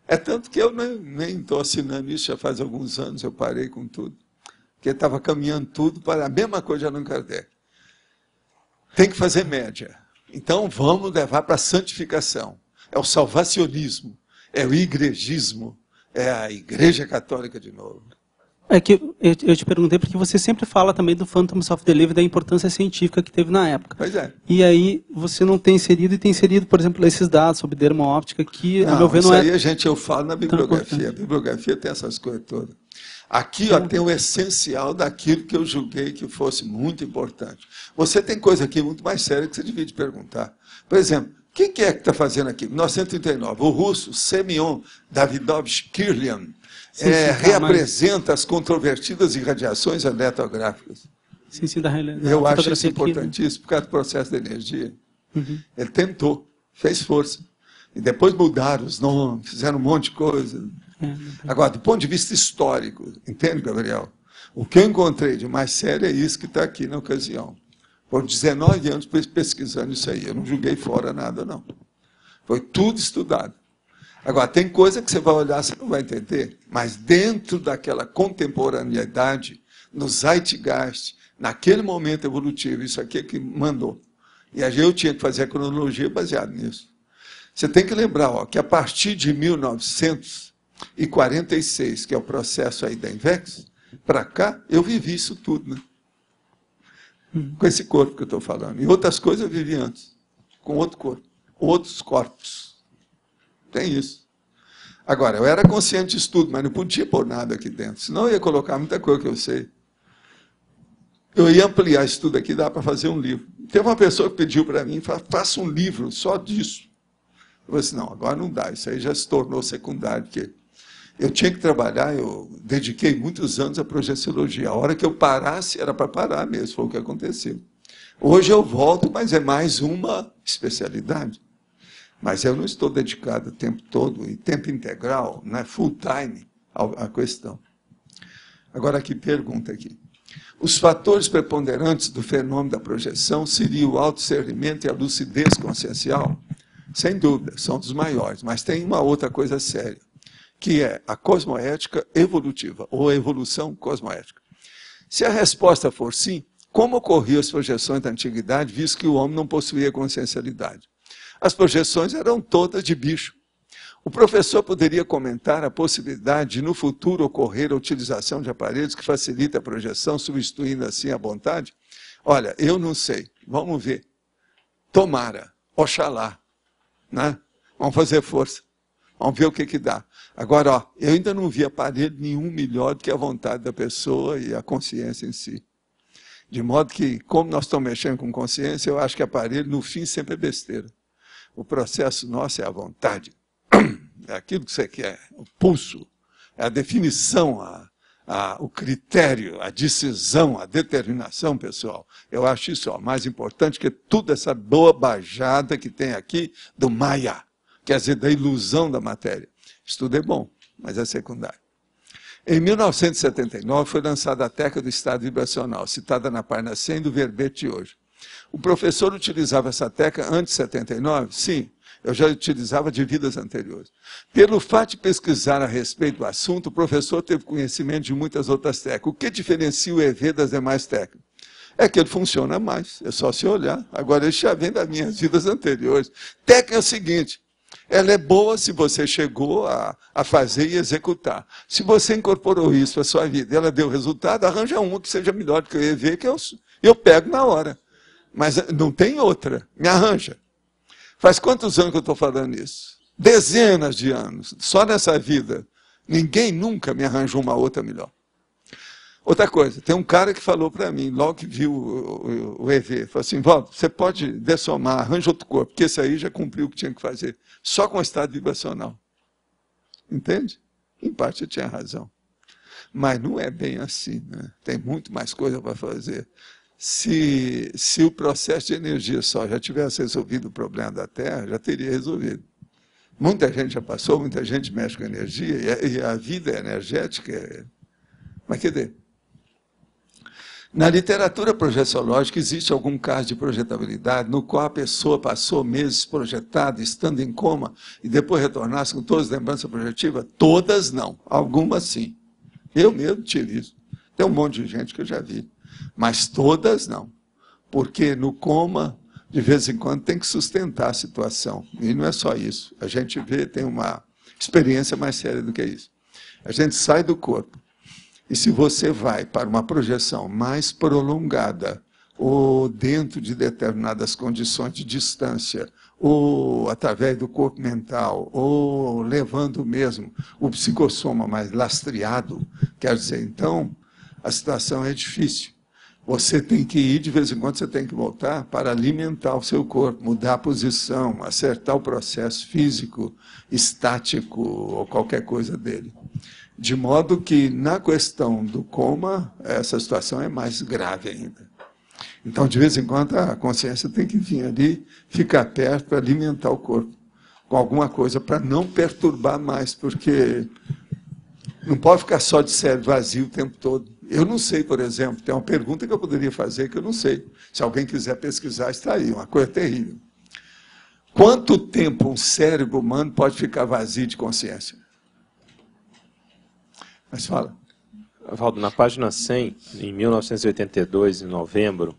É tanto que eu nem estou assinando isso já faz alguns anos, eu parei com tudo. Porque estava caminhando tudo para a mesma coisa de Allan Kardec. Tem que fazer média. Então vamos levar para a santificação. É o salvacionismo, é o igrejismo, é a Igreja Católica de novo. É que eu te perguntei porque você sempre fala também do Phantoms of the Living, da importância científica que teve na época. Pois é. E aí você não tem inserido, e tem inserido, por exemplo, esses dados sobre dermo-óptica que, não, a meu ver, não é... Isso aí, eu falo na bibliografia. A bibliografia tem essas coisas todas. Aqui ó, tem o essencial daquilo que eu julguei que fosse muito importante. Você tem coisa aqui muito mais séria que você devia te perguntar. Por exemplo, quem que é que está fazendo aqui? 1939, o russo Semyon Davidovich Kirlian reapresenta as controvertidas irradiações eletrográficas. Eu acho isso importantíssimo por causa do processo da energia. Uhum. Ele tentou, fez força. E depois mudaram os nomes, fizeram um monte de coisa. Agora, do ponto de vista histórico, entende, Gabriel? O que eu encontrei de mais sério é isso que está aqui na ocasião. Por 19 anos pesquisando isso aí. Eu não julguei fora nada, não. Foi tudo estudado. Agora, tem coisa que você vai olhar, você não vai entender, mas dentro daquela contemporaneidade, no Zeitgeist, naquele momento evolutivo, isso aqui é que mandou. E aí eu tinha que fazer a cronologia baseada nisso. Você tem que lembrar ó, que a partir de 1946, que é o processo aí da Invex, para cá, eu vivi isso tudo, né? Com esse corpo que eu estou falando. E outras coisas eu vivi antes, com outro corpo, outros corpos. Tem isso. Agora, eu era consciente disso tudo, mas não podia pôr nada aqui dentro, senão eu ia colocar muita coisa que eu sei. Eu ia ampliar isso tudo aqui, dá para fazer um livro. Teve uma pessoa que pediu para mim, faça um livro só disso. Eu falei assim, não, agora não dá, isso aí já se tornou secundário, porque eu tinha que trabalhar, eu dediquei muitos anos à projeciologia. A hora que eu parasse, era para parar mesmo, foi o que aconteceu. Hoje eu volto, mas é mais uma especialidade. Mas eu não estou dedicado o tempo todo, em tempo integral, né, full time, à questão. Agora, aqui, pergunta aqui. Os fatores preponderantes do fenômeno da projeção seriam o autodiscernimento e a lucidez consciencial? Sem dúvida, são dos maiores. Mas tem uma outra coisa séria, que é a cosmoética evolutiva, ou a evolução cosmoética. Se a resposta for sim, como ocorriam as projeções da antiguidade, visto que o homem não possuía consciencialidade? As projeções eram todas de bicho. O professor poderia comentar a possibilidade de, no futuro, ocorrer a utilização de aparelhos que facilitem a projeção, substituindo assim a vontade? Olha, eu não sei. Vamos ver. Tomara. Oxalá. Né? Vamos fazer força. Vamos ver o que dá. Agora, ó, eu ainda não vi aparelho nenhum melhor do que a vontade da pessoa e a consciência em si. De modo que, como nós estamos mexendo com consciência, eu acho que aparelho, no fim, sempre é besteira. O processo nosso é a vontade, é aquilo que você quer, o pulso, é a definição, o critério, a decisão, a determinação, pessoal. Eu acho isso mais importante que toda essa bobajada que tem aqui do Maya, quer dizer, da ilusão da matéria. Isso tudo é bom, mas é secundário. Em 1979 foi lançada a técnica do estado vibracional, citada na página 100 do verbete de hoje. O professor utilizava essa técnica antes de 79? Sim, eu já utilizava de vidas anteriores. Pelo fato de pesquisar a respeito do assunto, o professor teve conhecimento de muitas outras técnicas. O que diferencia o EV das demais técnicas? É que ele funciona mais, é só se olhar. Agora, ele já vem das minhas vidas anteriores. Técnica é o seguinte, ela é boa se você chegou a fazer e executar. Se você incorporou isso à sua vida e ela deu resultado, arranja uma que seja melhor do que o EV, que eu pego na hora. Mas não tem outra, me arranja. Faz quantos anos que eu estou falando isso? Dezenas de anos, só nessa vida. Ninguém nunca me arranjou uma outra melhor. Outra coisa, tem um cara que falou para mim, logo que viu o EV, falou assim, Valdo, você pode dessomar, arranja outro corpo, porque esse aí já cumpriu o que tinha que fazer, só com estado vibracional. Entende? Em parte eu tinha razão. Mas não é bem assim, né? Tem muito mais coisa para fazer. Se o processo de energia só já tivesse resolvido o problema da Terra, já teria resolvido. Muita gente já passou, muita gente mexe com energia, e a vida energética. Mas quer dizer, na literatura projeciológica existe algum caso de projetabilidade no qual a pessoa passou meses projetada, estando em coma, e depois retornasse com todas as lembranças projetivas? Todas não, algumas sim. Eu mesmo tive isso. Tem um monte de gente que eu já vi. Mas todas não. Porque no coma, de vez em quando, tem que sustentar a situação. E não é só isso. A gente vê, tem uma experiência mais séria do que isso. A gente sai do corpo. E se você vai para uma projeção mais prolongada, ou dentro de determinadas condições de distância, ou através do corpo mental, ou levando mesmo o psicossoma mais lastreado, quer dizer, então, a situação é difícil. Você tem que ir, de vez em quando, você tem que voltar para alimentar o seu corpo, mudar a posição, acertar o processo físico, estático, ou qualquer coisa dele. De modo que, na questão do coma, essa situação é mais grave ainda. Então, de vez em quando, a consciência tem que vir ali, ficar perto para alimentar o corpo com alguma coisa para não perturbar mais, porque não pode ficar só de cérebro vazio o tempo todo. Eu não sei, por exemplo, tem uma pergunta que eu poderia fazer que eu não sei. Se alguém quiser pesquisar, está aí, uma coisa terrível. Quanto tempo um cérebro humano pode ficar vazio de consciência? Mas fala. Valdo, na página 100, em 1982, em novembro,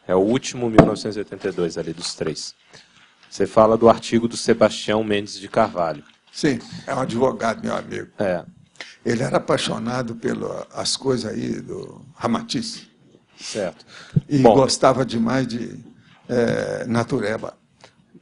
é o último 1982 ali dos 3. Você fala do artigo do Sebastião Mendes de Carvalho. Sim, é um advogado, meu amigo. É. Ele era apaixonado pelas coisas aí do Ramatiz. Certo. E Bom, gostava demais de natureba.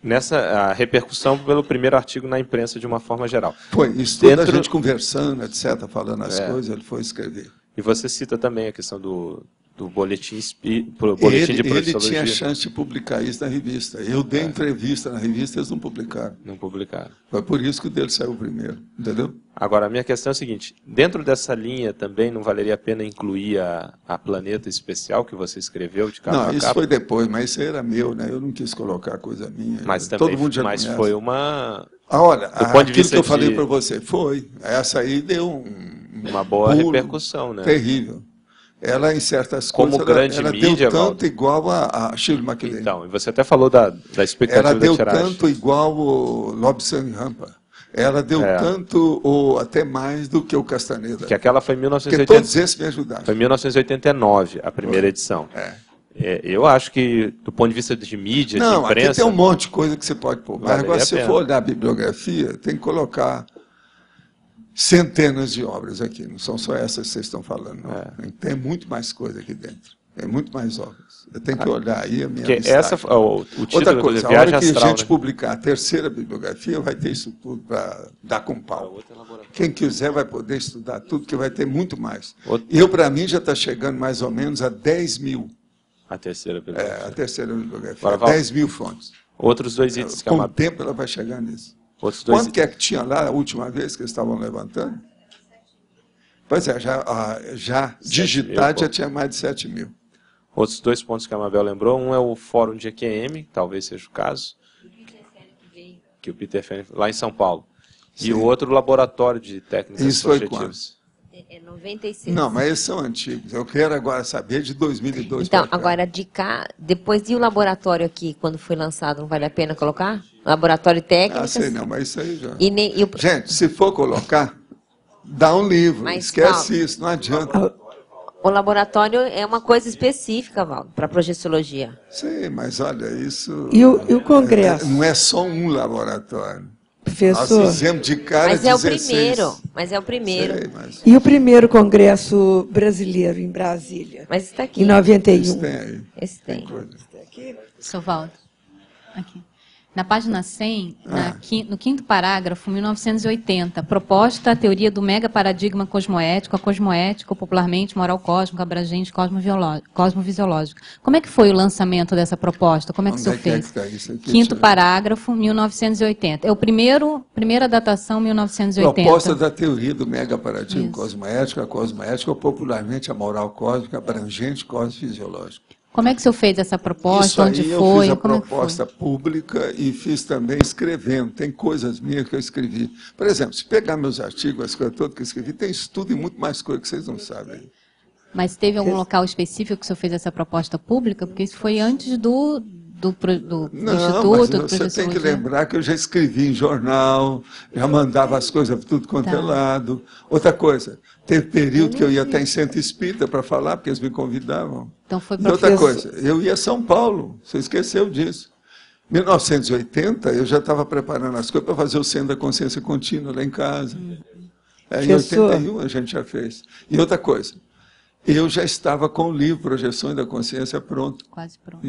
Nessa a repercussão pelo primeiro artigo na imprensa de uma forma geral. Foi isso, toda a gente conversando, etc., falando as coisas, ele foi escrever. E você cita também a questão do boletim de projeciologia. Ele tinha chance de publicar isso na revista. Eu dei entrevista na revista, eles não publicaram. Não publicaram. Foi por isso que o dele saiu primeiro, entendeu? Agora, a minha questão é a seguinte, dentro dessa linha também não valeria a pena incluir a Planeta Especial que você escreveu de capa a capa? Não, isso foi depois, mas isso era meu, né? Eu não quis colocar coisa minha. Mas Todo também, mundo já mas conhece. foi uma... Olha, aquilo que eu falei de... para você, foi. Essa aí deu uma boa pulo repercussão, né? Terrível. Ela, em certas Como coisas, grande ela mídia, deu tanto Valdo. igual a Shirley MacLaine. Então, e você até falou da expectativa Ela deu da tiragem. tanto igual o Lobsang Rampa. Ela deu tanto, ou até mais, do que o Castaneda. Que aquela foi em Porque 1980. todos esses me ajudaram. Foi em 1989, a primeira edição. Eu acho que, do ponto de vista de mídia, Não, de imprensa... aqui tem um monte de coisa que você pode pôr. Mas agora, se a pena. for olhar a bibliografia, tem que colocar centenas de obras aqui. Não são só essas que vocês estão falando, não. Tem muito mais coisa aqui dentro. Tem muito mais obras. Eu tenho que olhar aí a minha listagem. Essa, o título Outra coisa, a Viagem hora que Astral, a gente né? publicar a terceira bibliografia, vai ter isso tudo para dar com pau. Quem quiser vai poder estudar tudo, que vai ter muito mais. Eu, para mim, já está chegando mais ou menos a 10 mil. A terceira bibliografia. A terceira bibliografia. Agora, Valdo, 10 mil fontes. Outros dois itens que é Com uma... o tempo ela vai chegar nisso. Outros dois Quanto que é que tinha lá a última vez que eles estavam levantando? Pois é, já digitado já tinha mais de 7 mil. Outros dois pontos que a Mabel lembrou, um é o Fórum de EQM, talvez seja o caso, que o Peter Fenner, lá em São Paulo. Sim. E o outro, o Laboratório de Técnicas Isso foi Projetivas. É 96. Não, mas esses são antigos. Eu quero agora saber de 2002 Então, pra cá. agora de cá, depois e o laboratório aqui, quando foi lançado, não vale a pena colocar? Laboratório técnico. sei não, mas isso aí já... E o... Gente, se for colocar, dá um livro. Mas, Esquece Valdo, isso, não adianta. O laboratório é uma coisa específica, Valdo, para projeciologia. Sei, mas olha, isso... E o Congresso? Não é só um laboratório. Professor. Nós fizemos de cara Mas é 16. o primeiro. Mas é o primeiro. Sei, mas... E o primeiro Congresso Brasileiro em Brasília? Mas está aqui. Em 91. Isso tem aí. Esse tem. Coisa. Sou Valdo. Aqui. Na página 100, no quinto parágrafo, 1980, proposta a teoria do megaparadigma cosmoético, a cosmoética, popularmente moral cósmica, abrangente, cosmovisiológica. Como é que foi o lançamento dessa proposta? Como é que o senhor fez? Quinto parágrafo, 1980. É primeira datação, 1980. Proposta da teoria do megaparadigma cosmoético, a cosmoética, ou popularmente a moral cósmica, abrangente, cosmovisiológica. Como é que o senhor fez essa proposta? Isso aí onde eu foi? fiz a Como proposta pública e fiz também escrevendo. Tem coisas minhas que eu escrevi. Por exemplo, se pegar meus artigos, as coisas todas que eu escrevi, tem estudo e muito mais coisa que vocês não sabem. Mas teve algum local específico que o senhor fez essa proposta pública? Porque isso foi antes do Instituto, mas você tem que lembrar que eu já escrevi em jornal, já mandava as coisas para tudo quanto é lado. Outra coisa, teve período que eu ia até em centro espírita para falar, porque eles me convidavam. Então foi e outra coisa, eu ia a São Paulo, você esqueceu disso. Em 1980, eu já estava preparando as coisas para fazer o Centro da Consciência Contínua lá em casa. Em 81 a gente já fez. E outra coisa, eu já estava com o livro Projeções da Consciência pronto. Quase pronto.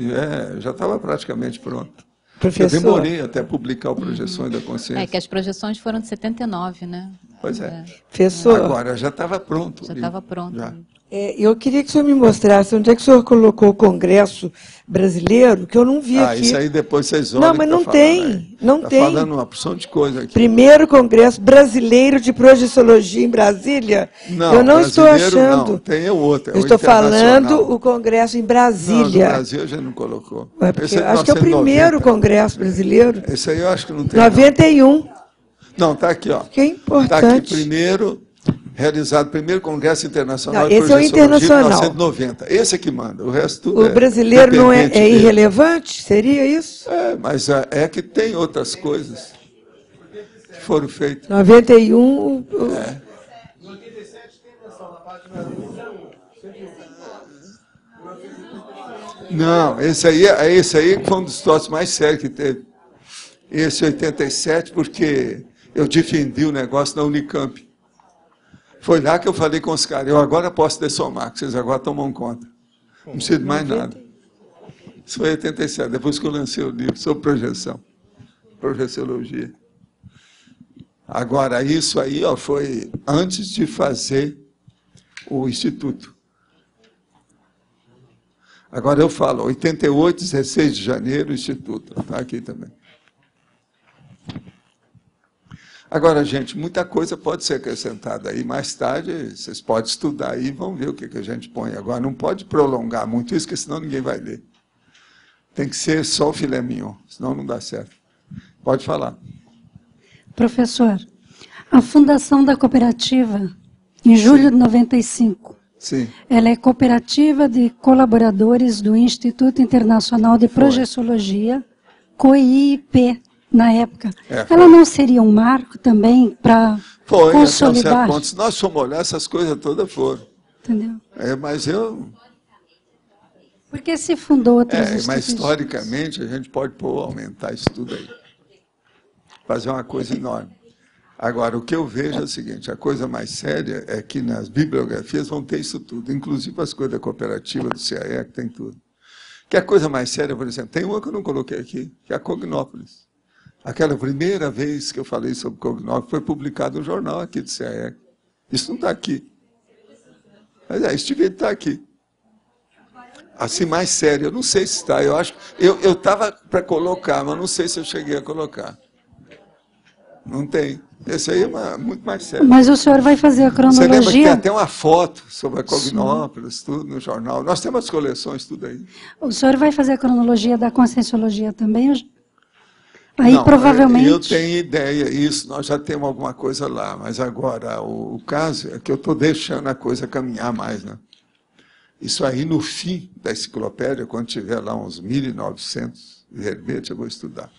Já estava praticamente pronto. Professor. Eu demorei até publicar o Projeções da Consciência. É que as projeções foram de 79, né? Pois é. Professor. Agora já estava pronto. Já estava pronto. Já. Eu queria que o senhor me mostrasse onde é que o senhor colocou o Congresso Brasileiro, que eu não vi aqui. Isso aí depois vocês olham. Não, mas não tem. Não tem. Está falando uma porção de coisa aqui. Primeiro Congresso Brasileiro de Projeciologia em Brasília? Não, eu não estou achando. Não, tem outro. Eu estou falando o Congresso em Brasília. Não, no Brasil a gente não colocou. Acho que é o primeiro Congresso brasileiro. Esse aí eu acho que não tem. 91. Não, está aqui, ó. Que é importante. Está aqui primeiro. Realizado o primeiro Congresso Internacional de Projeciologia em 1990. Esse é que manda, o resto tudo o brasileiro não é irrelevante? Seria isso? Mas é que tem outras coisas que foram feitas. 91... Em 87 tem menção na página 101. Não, esse aí foi um dos troços mais sérios que teve. Esse 87, porque eu defendi o negócio na Unicamp. Foi lá que eu falei com os caras, eu agora posso dessomar, que vocês agora tomam conta. Não preciso de mais nada. Isso foi em 87, depois que eu lancei o livro sobre projeciologia. Agora, isso aí foi antes de fazer o Instituto. Agora eu falo, 88, 16 de janeiro, o Instituto. Está aqui também. Agora, gente, muita coisa pode ser acrescentada aí. Mais tarde, vocês podem estudar aí e vão ver o que a gente põe. Agora, não pode prolongar muito isso, porque senão ninguém vai ler. Tem que ser só o filé mignon, senão não dá certo. Pode falar. Professor, a fundação da cooperativa, em julho de 95, sim. Ela é cooperativa de colaboradores do Instituto Internacional de Projeciologia, COIP, na época. Ela não seria um marco também para consolidar? Foi, se nós formos olhar, essas coisas todas foram. Entendeu? Mas eu... Porque se fundou outras instituições. Mas historicamente a gente pode aumentar isso tudo aí. Fazer uma coisa enorme. Agora, o que eu vejo é o seguinte, a coisa mais séria é que nas bibliografias vão ter isso tudo, inclusive as coisas da cooperativa, do CAE, que tem tudo. Que a coisa mais séria, por exemplo, tem uma que eu não coloquei aqui, que é a Cognópolis. Aquela primeira vez que eu falei sobre Cognópolis foi publicado no jornal aqui do CAE. Isso não está aqui. Mas isso devia estar aqui. Assim, mais sério, eu não sei se está. Eu acho, eu estava para colocar, mas não sei se eu cheguei a colocar. Não tem. Esse aí é muito mais sério. Mas o senhor vai fazer a cronologia... Você lembra que tem até uma foto sobre a Cognópolis, tudo no jornal. Nós temos as coleções, tudo aí. O senhor vai fazer a cronologia da Conscienciologia também? Aí, não, provavelmente... Eu tenho ideia, isso, nós já temos alguma coisa lá, mas agora o caso é que eu estou deixando a coisa caminhar mais, né? Isso aí, no fim da enciclopédia, quando tiver lá uns 1.900 verbetes, eu vou estudar.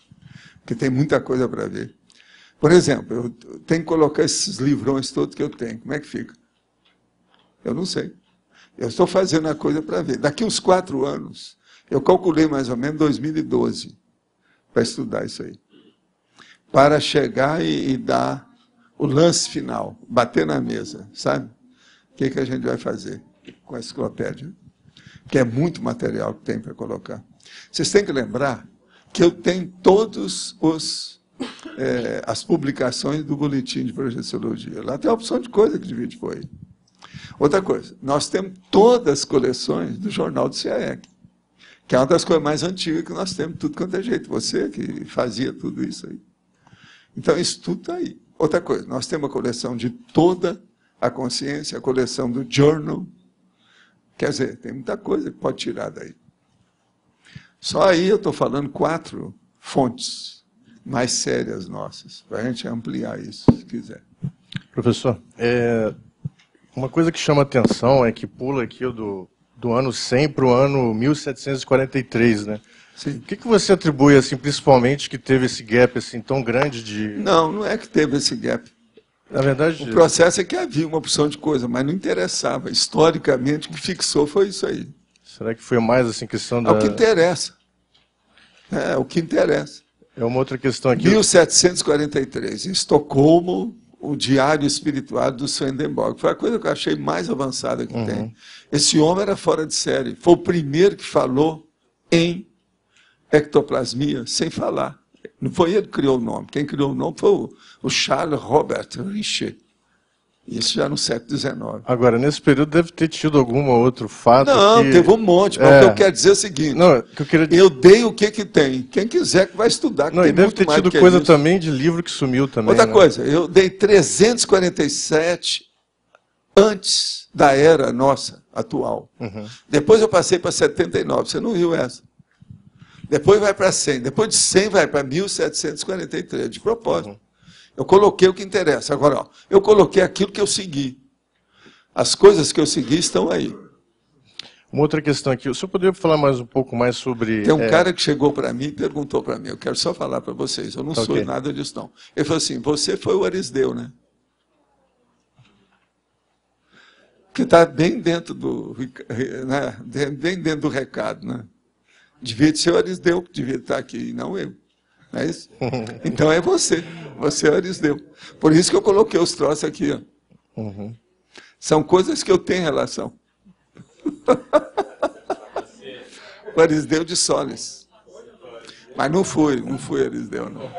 Porque tem muita coisa para ver. Por exemplo, eu tenho que colocar esses livrões todos que eu tenho. Como é que fica? Eu não sei. Eu estou fazendo a coisa para ver. Daqui uns 4 anos, eu calculei mais ou menos 2012 para estudar isso aí. Para chegar e dar o lance final, bater na mesa, sabe? O que a gente vai fazer com a enciclopédia? Que é muito material que tem para colocar. Vocês têm que lembrar que eu tenho todos as publicações do Boletim de Projeciologia. Lá tem a opção de coisa que divide foi. Outra coisa, nós temos todas as coleções do Jornal do CIAEC, que é uma das coisas mais antigas que nós temos, tudo quanto é jeito. Você que fazia tudo isso aí. Então, isso tudo está aí. Outra coisa, nós temos a coleção de toda a consciência, a coleção do Journal. Quer dizer, tem muita coisa que pode tirar daí. Só aí eu estou falando 4 fontes mais sérias nossas, para a gente ampliar isso, se quiser. Professor, uma coisa que chama atenção é que pula aqui do ano 100 para o ano 1743, né? Sim. O que você atribui, assim, principalmente, que teve esse gap assim, tão grande de... Não é que teve esse gap. Na verdade... O processo é que havia uma opção de coisa, mas não interessava. Historicamente, o que fixou foi isso aí. Será que foi mais, assim, questão da... É o que interessa. É o que interessa. É uma outra questão aqui. 1743, em Estocolmo, o Diário Espiritual do Swedenborg. Foi a coisa que eu achei mais avançada que tem. Esse homem era fora de série. Foi o primeiro que falou em ectoplasmia sem falar. Não foi ele que criou o nome. Quem criou o nome foi o Charles Robert Richer. Isso já no século XIX. Agora, nesse período deve ter tido algum outro fato Não, que... teve um monte. Mas o que eu quero dizer é o seguinte. Não, que eu queria... Eu dei o que tem. Quem quiser que vai estudar. Que não, tem e deve muito ter mais tido do que coisa isso. também de livro que sumiu também. Outra né? coisa, eu dei 347 antes da era nossa atual. Depois eu passei para 79. Você não viu essa? Depois vai para 100. Depois de 100 vai para 1743, de propósito. Eu coloquei o que interessa. Agora, ó, eu coloquei aquilo que eu segui. As coisas que eu segui estão aí. Uma outra questão aqui. O senhor poderia falar mais um pouco mais sobre... Tem um cara que chegou para mim e perguntou para mim, eu quero só falar para vocês, eu não sou nada disso, não. Ele falou assim, você foi o Arisdeu, né? Que está bem dentro do, né? Bem dentro do recado, né? Devia ser o Arisdeu que devia estar aqui, e não eu. Não é isso? Então é você. Você é o Arisdeu. Por isso que eu coloquei os troços aqui. Ó. São coisas que eu tenho relação. O Arisdeu de Solis. Mas não fui Arisdeu, não.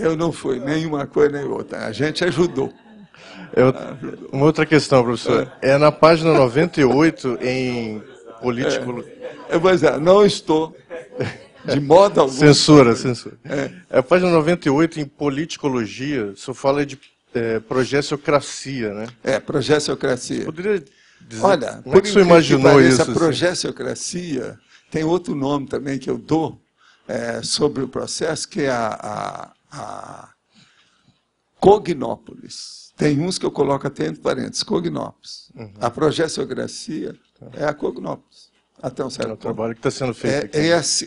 Eu não fui, nenhuma coisa nem outra. A gente ajudou. Uma outra questão, professor. É na página 98, em político... Eu vou dizer, não estou, de modo algum... Censura. A página 98, em politicologia, o senhor fala de progestiocracia, né? Progestiocracia. Poderia dizer, olha, como é que o senhor imaginou isso? Essa progestiocracia tem outro nome também que eu dou sobre o processo, que é a cognópolis. Tem uns que eu coloco até entre parênteses, cognópolis. A progestiocracia é a cognópolis. Até um certo ponto. É o trabalho que está sendo feito aqui.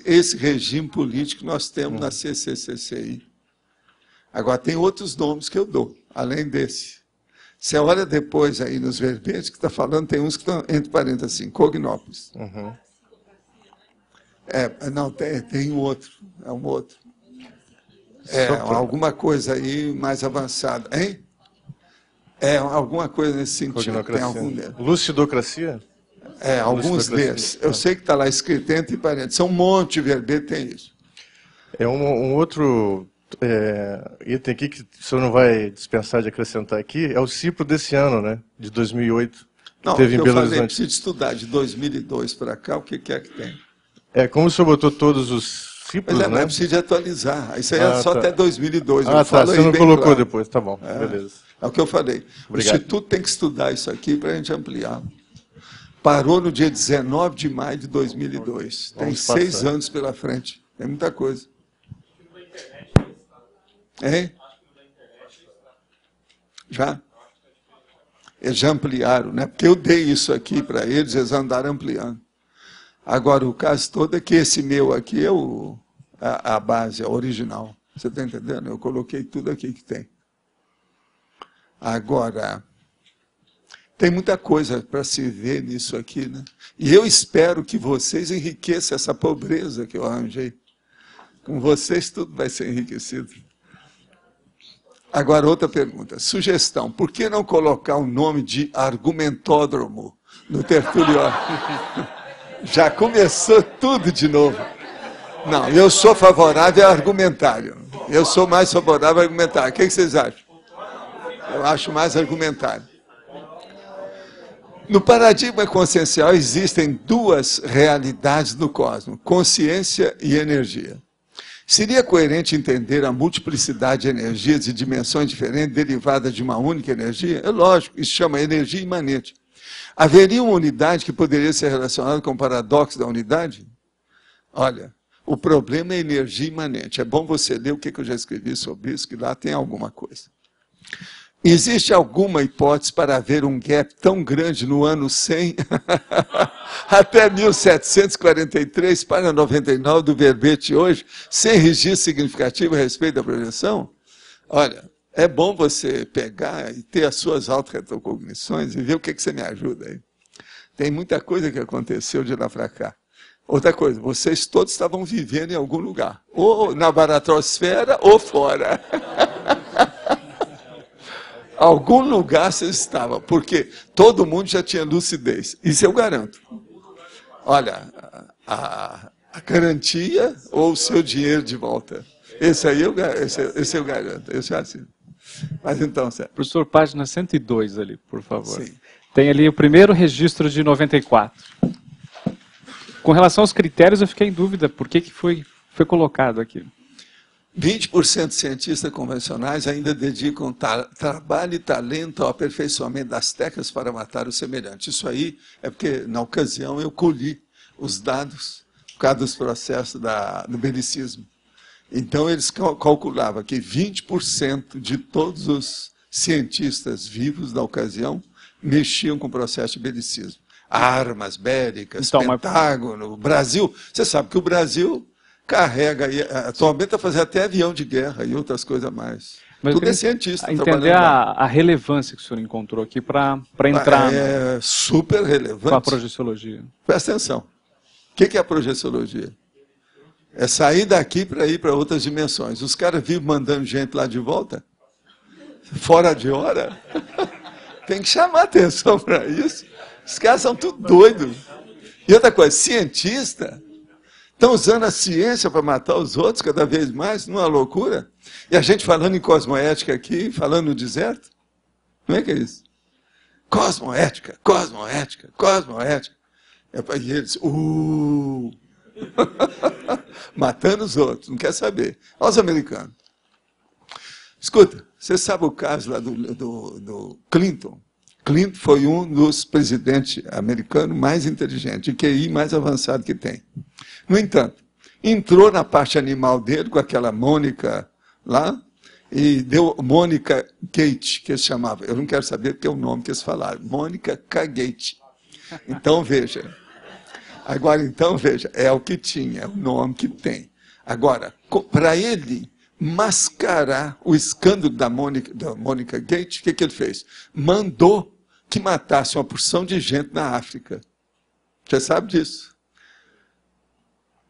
Esse regime político que nós temos na CCCCI. Agora, tem outros nomes que eu dou, além desse. Você olha depois aí nos verbetes que está falando, tem uns que estão entre parênteses assim, cognópolis. Não, tem um outro. É um outro. Alguma coisa aí mais avançada. Hein? Alguma coisa nesse sentido. Tem algum deles. Lucidocracia? Alguns desses. Eu sei que está lá escrito entre parênteses. São um monte de verbete, tem isso. Um outro item aqui que o senhor não vai dispensar de acrescentar aqui é o CIPRO desse ano, né? De 2008. Não, teve em Belo Horizonte. Horizonte. Preciso estudar de 2002 para cá, o que é que tem. Como o senhor botou todos os CIPROs, Mas né? mas precisa de atualizar. Isso aí é só até 2002. Você não colocou claro. Depois, tá bom, beleza. É o que eu falei. Obrigado. O Instituto tem que estudar isso aqui para a gente ampliar. Parou no dia 19 de maio de 2002. Tem 6 anos pela frente. Tem muita coisa. Hein? Já? Eles já ampliaram, né? Porque eu dei isso aqui para eles, eles andaram ampliando. Agora, o caso todo é que esse meu aqui é a base, a original. Você está entendendo? Eu coloquei tudo aqui que tem. Agora... Tem muita coisa para se ver nisso aqui, né? E eu espero que vocês enriqueçam essa pobreza que eu arranjei. Com vocês tudo vai ser enriquecido. Agora, outra pergunta. Sugestão. Por que não colocar o nome de argumentódromo no Tertuliório? Já começou tudo de novo. Não, eu sou favorável ao argumentário. Eu sou mais favorável ao argumentário. O que vocês acham? Eu acho mais argumentário. No paradigma consciencial existem duas realidades no cosmos, consciência e energia. Seria coerente entender a multiplicidade de energias e dimensões diferentes derivadas de uma única energia? É lógico, isso chama energia imanente. Haveria uma unidade que poderia ser relacionada com o paradoxo da unidade? Olha, o problema é energia imanente. É bom você ler o que eu já escrevi sobre isso, que lá tem alguma coisa. Existe alguma hipótese para haver um gap tão grande no ano 100 até 1743 para 99 do verbete hoje, sem registro significativo a respeito da projeção? Olha, é bom você pegar e ter as suas auto-retrocognições e ver o que você me ajuda aí. Tem muita coisa que aconteceu de lá para cá. Outra coisa, vocês todos estavam vivendo em algum lugar, ou na baratrosfera ou fora. Algum lugar vocês estavam, porque todo mundo já tinha lucidez. Isso eu garanto. Olha, a garantia ou o seu dinheiro de volta. Esse aí eu garanto. Esse eu assino. Mas então, Sérgio. Professor, página 102 ali, por favor. Sim. Tem ali o primeiro registro de 94. Com relação aos critérios, eu fiquei em dúvida por que foi colocado aqui. 20% de cientistas convencionais ainda dedicam trabalho e talento ao aperfeiçoamento das técnicas para matar o semelhante. Isso aí é porque, na ocasião, eu colhi os dados por causa dos processos do belicismo. Então, eles calculavam que 20% de todos os cientistas vivos da ocasião mexiam com o processo de belicismo. Armas bélicas, então, Pentágono, o Brasil. Você sabe que o Brasil carrega, atualmente está fazendo até avião de guerra e outras coisas mais. Mas tudo é cientista. Entender a relevância que o senhor encontrou aqui para entrar super relevante com a projeciologia. Presta atenção. O que é a projeciologia? É sair daqui para ir para outras dimensões. Os caras vivem mandando gente lá de volta, fora de hora. Tem que chamar atenção para isso. Os caras são tudo doidos. E outra coisa, cientista estão usando a ciência para matar os outros cada vez mais, não é uma loucura? E a gente falando em cosmoética aqui, falando no deserto? Como é que é isso? Cosmoética, cosmoética, cosmoética. E eles, matando os outros, não quer saber. Olha os americanos. Escuta, você sabe o caso lá do Clinton? Clinton foi um dos presidentes americanos mais inteligentes, de QI mais avançado que tem. No entanto, entrou na parte animal dele com aquela Mônica lá, e deu Mônica Gate, que eles chamavam. Eu não quero saber porque é o nome que eles falaram. Mônica K. Gate. Então, veja. Agora, então, veja, é o que tinha, é o nome que tem. Agora, para ele mascarar o escândalo da Mônica Gate, o que ele fez? Mandou que matasse uma porção de gente na África. Você sabe disso?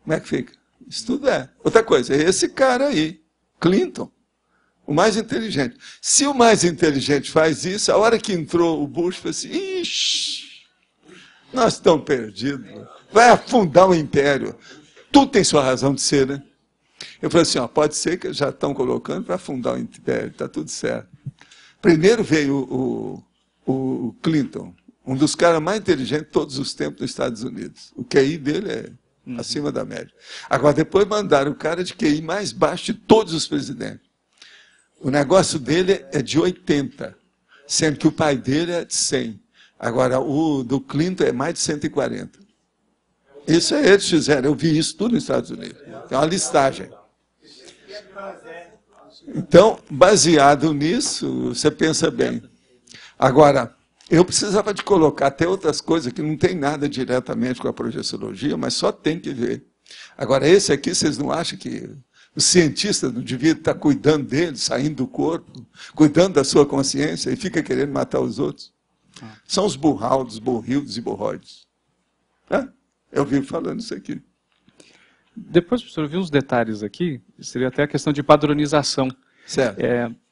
Como é que fica? Isso tudo é. Outra coisa, é esse cara aí, Clinton, o mais inteligente. Se o mais inteligente faz isso, a hora que entrou o Bush, falou assim, ixi, nós estamos perdidos. Vai afundar o império. Tudo tem sua razão de ser, né? Eu falei assim, ó, pode ser que já estão colocando para afundar o império, está tudo certo. Primeiro veio o Clinton, um dos caras mais inteligentes de todos os tempos dos Estados Unidos. O QI dele é acima da média. Agora, depois mandaram o cara de QI mais baixo de todos os presidentes. O negócio dele é de 80, sendo que o pai dele é de 100. Agora, o do Clinton é mais de 140. Isso é eles fizeram, eu vi isso tudo nos Estados Unidos. Tem uma listagem. Então, baseado nisso, você pensa bem. Agora, eu precisava de colocar até outras coisas que não tem nada diretamente com a projeciologia, mas só tem que ver. Agora, esse aqui, vocês não acham que o cientista não devia estar cuidando dele, saindo do corpo, cuidando da sua consciência e fica querendo matar os outros? São os burraldos, burrildos e burroides. Eu vivo falando isso aqui. Depois, professor, eu vi uns detalhes aqui, seria até a questão de padronização. Certo.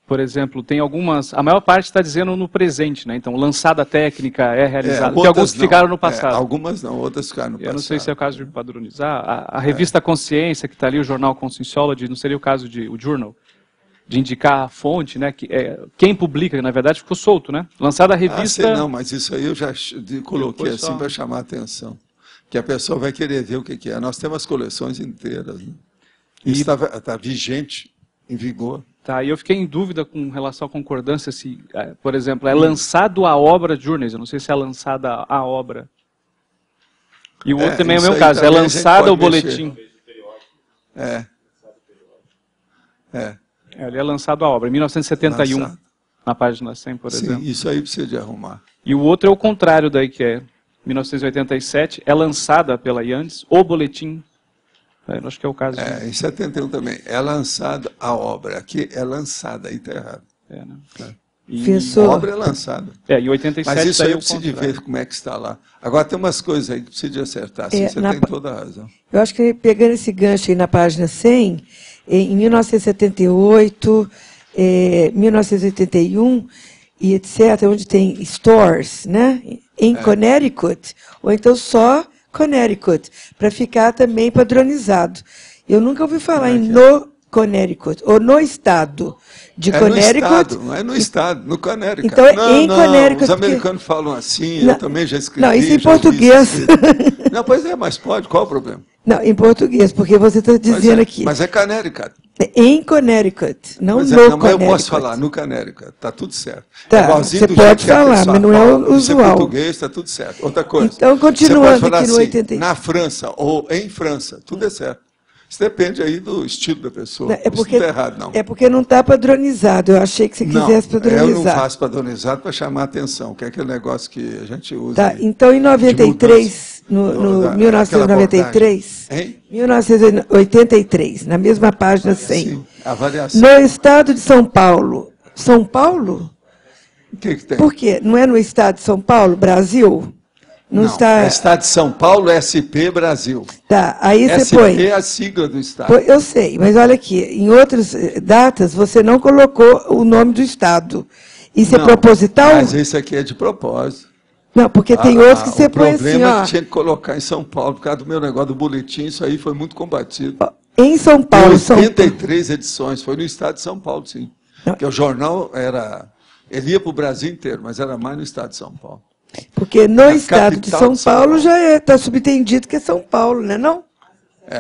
por exemplo, tem algumas... A maior parte está dizendo no presente, né? Então, lançada técnica é realizada. Tem alguns que ficaram no passado. Algumas não, outras ficaram no passado. Eu não sei se é o caso de padronizar. A revista Consciência, que está ali, o jornal Conscienciology, não seria o caso de o Journal, de indicar a fonte, né? Quem publica, na verdade, ficou solto, né? Lançada a revista... sei não, mas isso aí eu já coloquei assim para chamar a atenção. Que a pessoa vai querer ver o que é. Nós temos coleções inteiras, né? Isso está vigente, em vigor. Tá, e eu fiquei em dúvida com relação à concordância, se, por exemplo, é lançado a obra Journeys, eu não sei se é lançada a obra. E o outro também é o meu caso, é lançado o boletim. Ele é lançado a obra, em 1971, na página 100, por exemplo. Sim, isso aí precisa de arrumar. E o outro é o contrário daí, que é 1987, é lançada pela Yandes o boletim. Acho que é o caso. Em 71 também. É lançada a obra. Aqui é lançada, aí está errado. Né? A obra é lançada. Em 87 mas isso aí eu preciso de ver como é que está lá. Agora tem umas coisas aí que precisa de acertar. Assim, você tem toda a razão. Eu acho que pegando esse gancho aí na página 100, em 1978, 1981 e etc., onde tem stores, né? Em Connecticut, ou então só Connecticut, para ficar também padronizado. Eu nunca ouvi falar em no Connecticut, ou no estado de Connecticut. No estado, não é no estado, no Connecticut. Então é em Connecticut. Os americanos falam assim, eu também já escrevi. Não, isso em português. Não, pois mas pode, qual o problema? Não, em português, porque você está dizendo aqui. Mas é Connecticut. Em Connecticut, não no Connecticut. Mas eu posso falar no Connecticut, está tudo certo. Tá, você pode falar, mas não é o usual. Em português está tudo certo. Outra coisa. Então, continuando aqui no 80. Na França ou em França, tudo é certo. Isso depende aí do estilo da pessoa. É porque, isso não está errado, não. É porque não está padronizado. Eu achei que você quisesse padronizar. Eu não faço padronizado para chamar a atenção, que é aquele negócio que a gente usa. Tá, então, em 93, no 1993, 1983, na mesma página 100, sim, avaliação. No estado de São Paulo. São Paulo? O que tem? Por quê? Não é no estado de São Paulo, Brasil? Não, está... é Estado de São Paulo, SP Brasil. Tá, aí você SP põe... SP é a sigla do Estado. Eu sei, mas olha aqui, em outras datas você não colocou o nome do Estado. Isso é proposital? Mas esse aqui é de propósito. Não, porque tem outros que você põe assim, ó... O problema é que tinha que colocar em São Paulo, por causa do meu negócio do boletim, isso aí foi muito combatido. Em São Paulo... 83 edições, foi no Estado de São Paulo, sim. Porque o jornal era... Ele ia para o Brasil inteiro, mas era mais no Estado de São Paulo. Porque no estado de São Paulo já está subentendido que é São Paulo, né, não?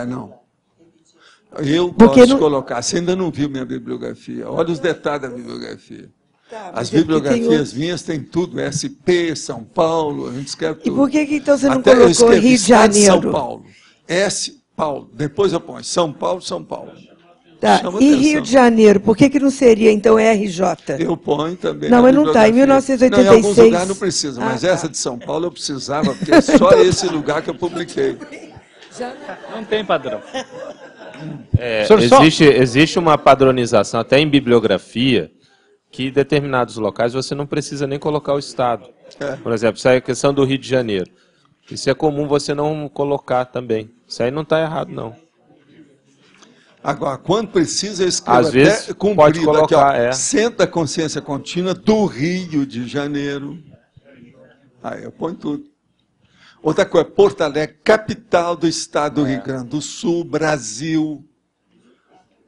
Não. Eu posso colocar, você ainda não viu minha bibliografia, olha os detalhes da bibliografia. Tá, as bibliografias minhas têm tudo, SP, São Paulo, a gente escreve tudo. E por que então você não colocou Rio de Janeiro? São Paulo, Paulo, depois eu ponho São Paulo, São Paulo. Tá. E Rio de Janeiro, por que não seria, então, RJ? Eu ponho também. Não, mas não está. Em 1986... Não, em alguns lugares não precisa, mas essa de São Paulo eu precisava, porque é só esse lugar que eu publiquei. Não tem padrão. Existe uma padronização, até em bibliografia, que em determinados locais você não precisa nem colocar o estado. Por exemplo, isso aí é a questão do Rio de Janeiro. Isso é comum você não colocar também. Isso aí não está errado, não. Agora, quando precisa, eu escrevo às vezes pode colocar, aqui, Centro da Consciência Contínua do Rio de Janeiro. Aí eu ponho tudo. Outra coisa, Porto Alegre, capital do estado do Rio Grande do Sul, Brasil.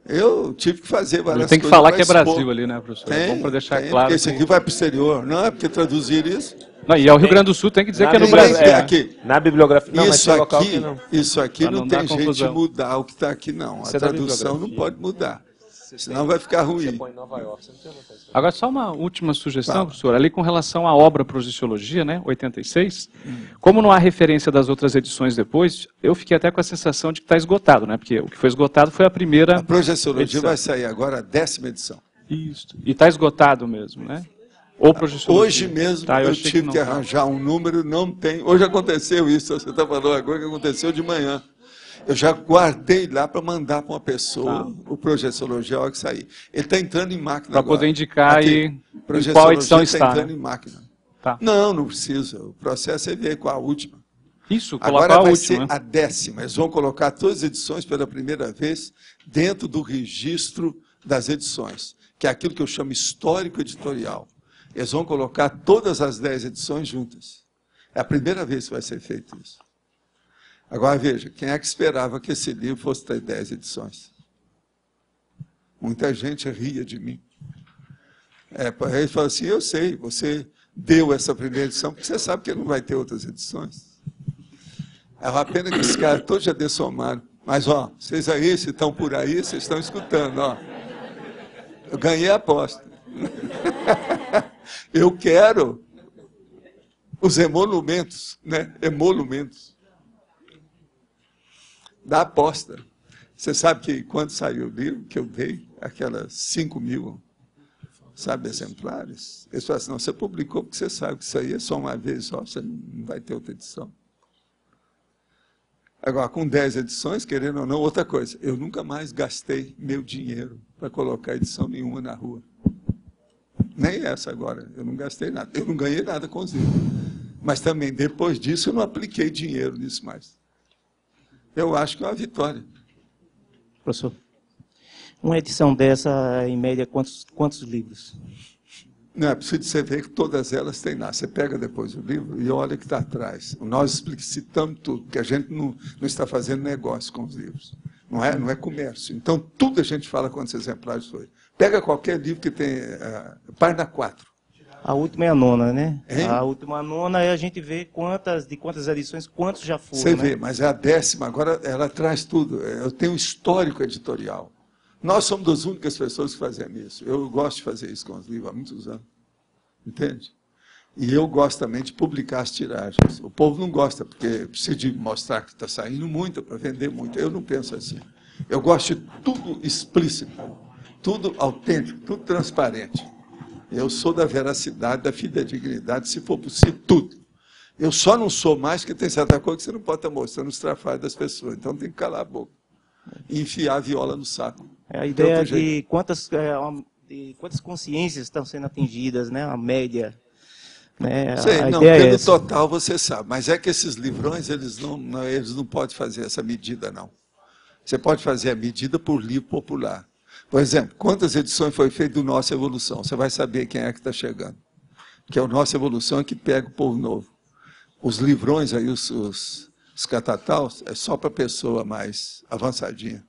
Eu tive que fazer várias coisas. Tem que falar que é Brasil ali, né, professor? É bom para deixar claro. Porque esse aqui vai para o exterior. Não é porque traduzir isso. Não, e ao Rio Grande do Sul tem que dizer que é no Brasil. Aqui. Na bibliografia, não, isso, mas aqui, não. Isso aqui não tem jeito de mudar o que está aqui, não. Isso a tradução não pode mudar. Senão vai ficar ruim. Agora, só uma última sugestão, professor. Ali com relação à obra Projeciologia, né, 86, como não há referência das outras edições depois, eu fiquei até com a sensação de que está esgotado, né? Porque o que foi esgotado foi a primeira. A Projeciologia vai sair agora a 10ª edição. Isso. E está esgotado mesmo, né? Ou Projeciologia. Hoje mesmo eu tive que arranjar um número, não tem. Hoje aconteceu isso, você está falando agora que aconteceu de manhã. Eu já guardei lá para mandar para uma pessoa o Projeciologia a hora que sair. Ele está entrando em máquina agora. Para poder indicar em qual edição está. Está entrando em máquina. Tá. Não precisa. O processo é ver com a última. Isso, agora vai ser né? a 10ª. Eles vão colocar todas as edições pela primeira vez dentro do registro das edições, que é aquilo que eu chamo histórico editorial. Eles vão colocar todas as 10 edições juntas. É a primeira vez que vai ser feito isso. Agora, veja, quem é que esperava que esse livro fosse ter 10 edições? Muita gente ria de mim. Ele fala assim, eu sei, você deu essa primeira edição, porque você sabe que não vai ter outras edições. É uma pena que os caras todos já dessomaram. Mas, ó, vocês aí, se estão por aí, vocês estão escutando, ó. Eu ganhei a aposta. Eu quero os emolumentos, né? Emolumentos da aposta. Você sabe que quando saiu o livro, que eu dei, aquelas 5.000, sabe, exemplares, eles falaram assim, não, você publicou porque você sabe que isso aí é só uma vez só, você não vai ter outra edição. Agora, com 10 edições, querendo ou não, outra coisa, eu nunca mais gastei meu dinheiro para colocar edição nenhuma na rua. Nem essa agora, eu não gastei nada, eu não ganhei nada com os livros. Mas também, depois disso, eu não apliquei dinheiro nisso mais. Eu acho que é uma vitória. Professor, uma edição dessa, em média, quantos livros? Não, é preciso você ver que todas elas têm lá. Você pega depois o livro e olha o que está atrás. Nós explicitamos tudo, porque a gente não está fazendo negócio com os livros. Não é comércio. Então, tudo a gente fala quantos exemplares foi. Pega qualquer livro que tem página 4. A última é a nona, né? Hein? A última a nona, aí a gente vê de quantas edições, quantos já foram. Você né? vê, mas é a 10ª, agora ela traz tudo. Eu tenho um histórico editorial. Nós somos das únicas pessoas que fazemos isso. Eu gosto de fazer isso com os livros há muitos anos. Entende? E eu gosto também de publicar as tiragens. O povo não gosta, porque precisa de mostrar que está saindo muito para vender muito. Eu não penso assim. Eu gosto de tudo explícito, tudo autêntico, tudo transparente. Eu sou da veracidade, da fidedignidade, se for possível, tudo. Eu só não sou mais porque tem certa coisa que você não pode estar mostrando os trafalhos das pessoas. Então tem que calar a boca e enfiar a viola no saco. A ideia de quantas consciências estão sendo atingidas, né? A média. Né? Sei, não, pelo total você sabe. Mas é que esses livrões, eles não podem fazer essa medida, não. Você pode fazer a medida por livro popular. Por exemplo, quantas edições foi feito do Nossa Evolução? Você vai saber quem é que está chegando. Que é o Nossa Evolução é que pega o povo novo. Os livrões aí, os catataus, é só para a pessoa mais avançadinha.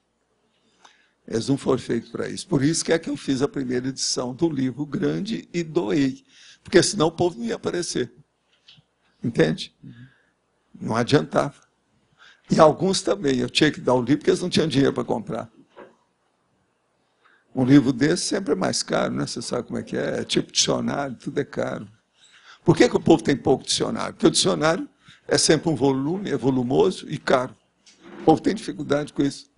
Eles não foram feitos para isso. Por isso que é que eu fiz a primeira edição do livro grande e doei. Porque senão o povo não ia aparecer. Entende? Não adiantava. E alguns também. Eu tinha que dar o livro porque eles não tinham dinheiro para comprar. Um livro desse sempre é mais caro, né? Você sabe como é que é? É tipo dicionário, tudo é caro. Por que o povo tem pouco dicionário? Porque o dicionário é sempre um volume, é volumoso e caro. O povo tem dificuldade com isso.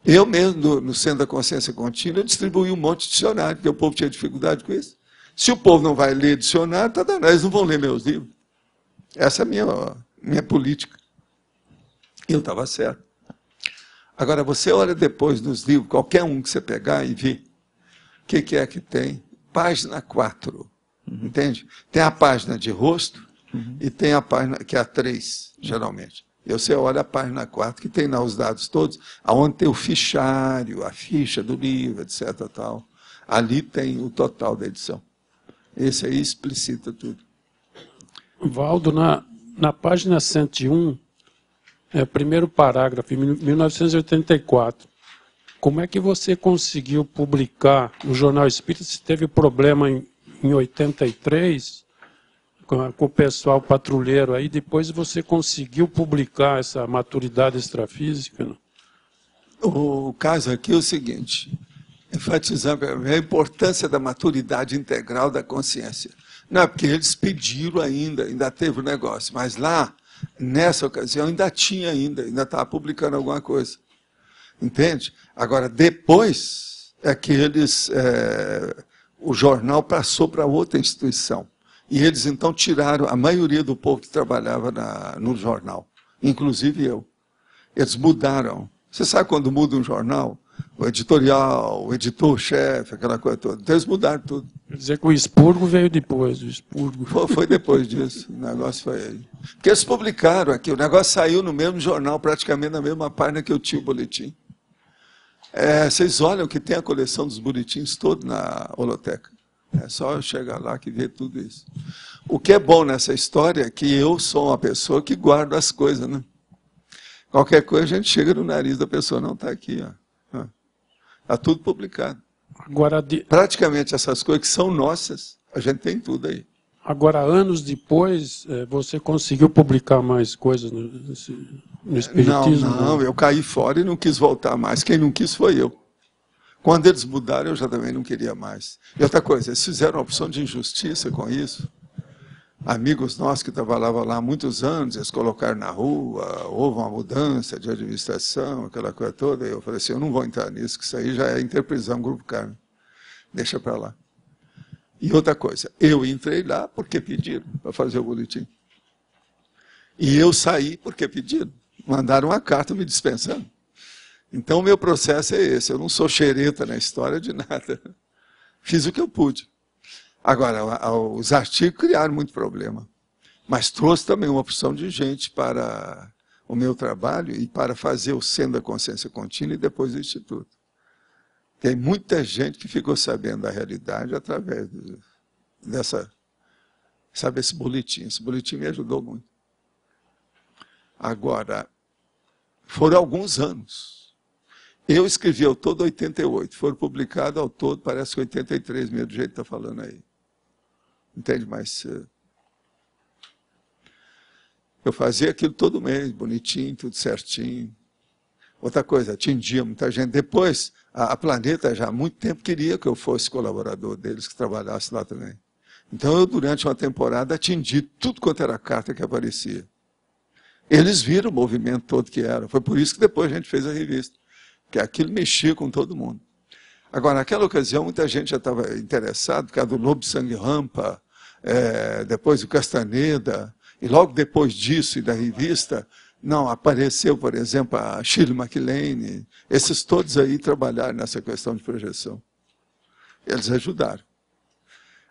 Eu mesmo, no Centro da Consciência Contínua, distribuí um monte de dicionário, porque o povo tinha dificuldade com isso. Se o povo não vai ler dicionário, tá danado, eles não vão ler meus livros. Essa é a minha política. E eu estava certo. Agora, você olha depois nos livros, qualquer um que você pegar e ver o que é que tem. Página 4, entende? Tem a página de rosto e tem a página, que é a 3, geralmente. E você olha a página 4, que tem lá os dados todos, aonde tem o fichário, a ficha do livro, etc. Tal. Ali tem o total da edição. Esse aí explicita tudo. Valdo, na página 101, primeiro parágrafo, em 1984, como é que você conseguiu publicar no Jornal Espírita, se teve problema em 83, com o pessoal patrulheiro aí, depois você conseguiu publicar essa maturidade extrafísica? Não? O caso aqui é o seguinte, enfatizando a importância da maturidade integral da consciência. Não é porque eles pediram ainda teve o negócio, mas lá, nessa ocasião, ainda estava publicando alguma coisa. Entende? Agora, depois é que o jornal passou para outra instituição. E eles, então, tiraram a maioria do povo que trabalhava no jornal, inclusive eu. Eles mudaram. Você sabe quando muda um jornal? O editorial, o editor-chefe, aquela coisa toda. Então, eles mudaram tudo. Quer dizer que o expurgo veio depois. O expurgo. Foi depois disso. O negócio foi aí. Porque eles publicaram aqui. O negócio saiu no mesmo jornal, praticamente na mesma página que eu tinha o boletim. Vocês olham que tem a coleção dos boletins todo na holoteca. É só chegar lá que vê tudo isso. O que é bom nessa história é que eu sou uma pessoa que guarda as coisas, né? Qualquer coisa a gente chega no nariz da pessoa, não está aqui, ó. Está tudo publicado. Agora, praticamente essas coisas que são nossas, a gente tem tudo aí. Agora, anos depois, você conseguiu publicar mais coisas no Espiritismo? Não, eu caí fora e não quis voltar mais. Quem não quis foi eu. Quando eles mudaram, eu já também não queria mais. E outra coisa, eles fizeram uma opção de injustiça com isso. Amigos nossos que trabalhavam lá há muitos anos, eles colocaram na rua, houve uma mudança de administração, aquela coisa toda. E eu falei assim, eu não vou entrar nisso, que isso aí já é interprisão, Grupo Carmo. Deixa para lá. E outra coisa, eu entrei lá porque pediram para fazer o boletim. E eu saí porque pediram. Mandaram uma carta me dispensando. Então, o meu processo é esse. Eu não sou xereta na história de nada. Fiz o que eu pude. Agora, os artigos criaram muito problema. Mas trouxe também uma opção de gente para o meu trabalho e para fazer o Centro da Consciência Contínua e depois o Instituto. Tem muita gente que ficou sabendo da realidade através esse boletim. Esse boletim me ajudou muito. Agora, foram alguns anos. Eu escrevi ao todo 88. Foram publicados ao todo, parece que 83 mesmo, do jeito que está falando aí. Entende? Mas eu fazia aquilo todo mês, bonitinho, tudo certinho. Outra coisa, atingia muita gente. Depois, a Planeta já há muito tempo queria que eu fosse colaborador deles, que trabalhasse lá também. Então, eu, durante uma temporada, atingi tudo quanto era carta que aparecia. Eles viram o movimento todo que era. Foi por isso que depois a gente fez a revista. Porque aquilo mexia com todo mundo. Agora, naquela ocasião, muita gente já estava interessada, por causa do Lobo Sangue Rampa, depois o Castaneda, e logo depois disso e da revista, não, apareceu, por exemplo, a Shirley MacLaine, esses todos aí trabalharam nessa questão de projeção. Eles ajudaram.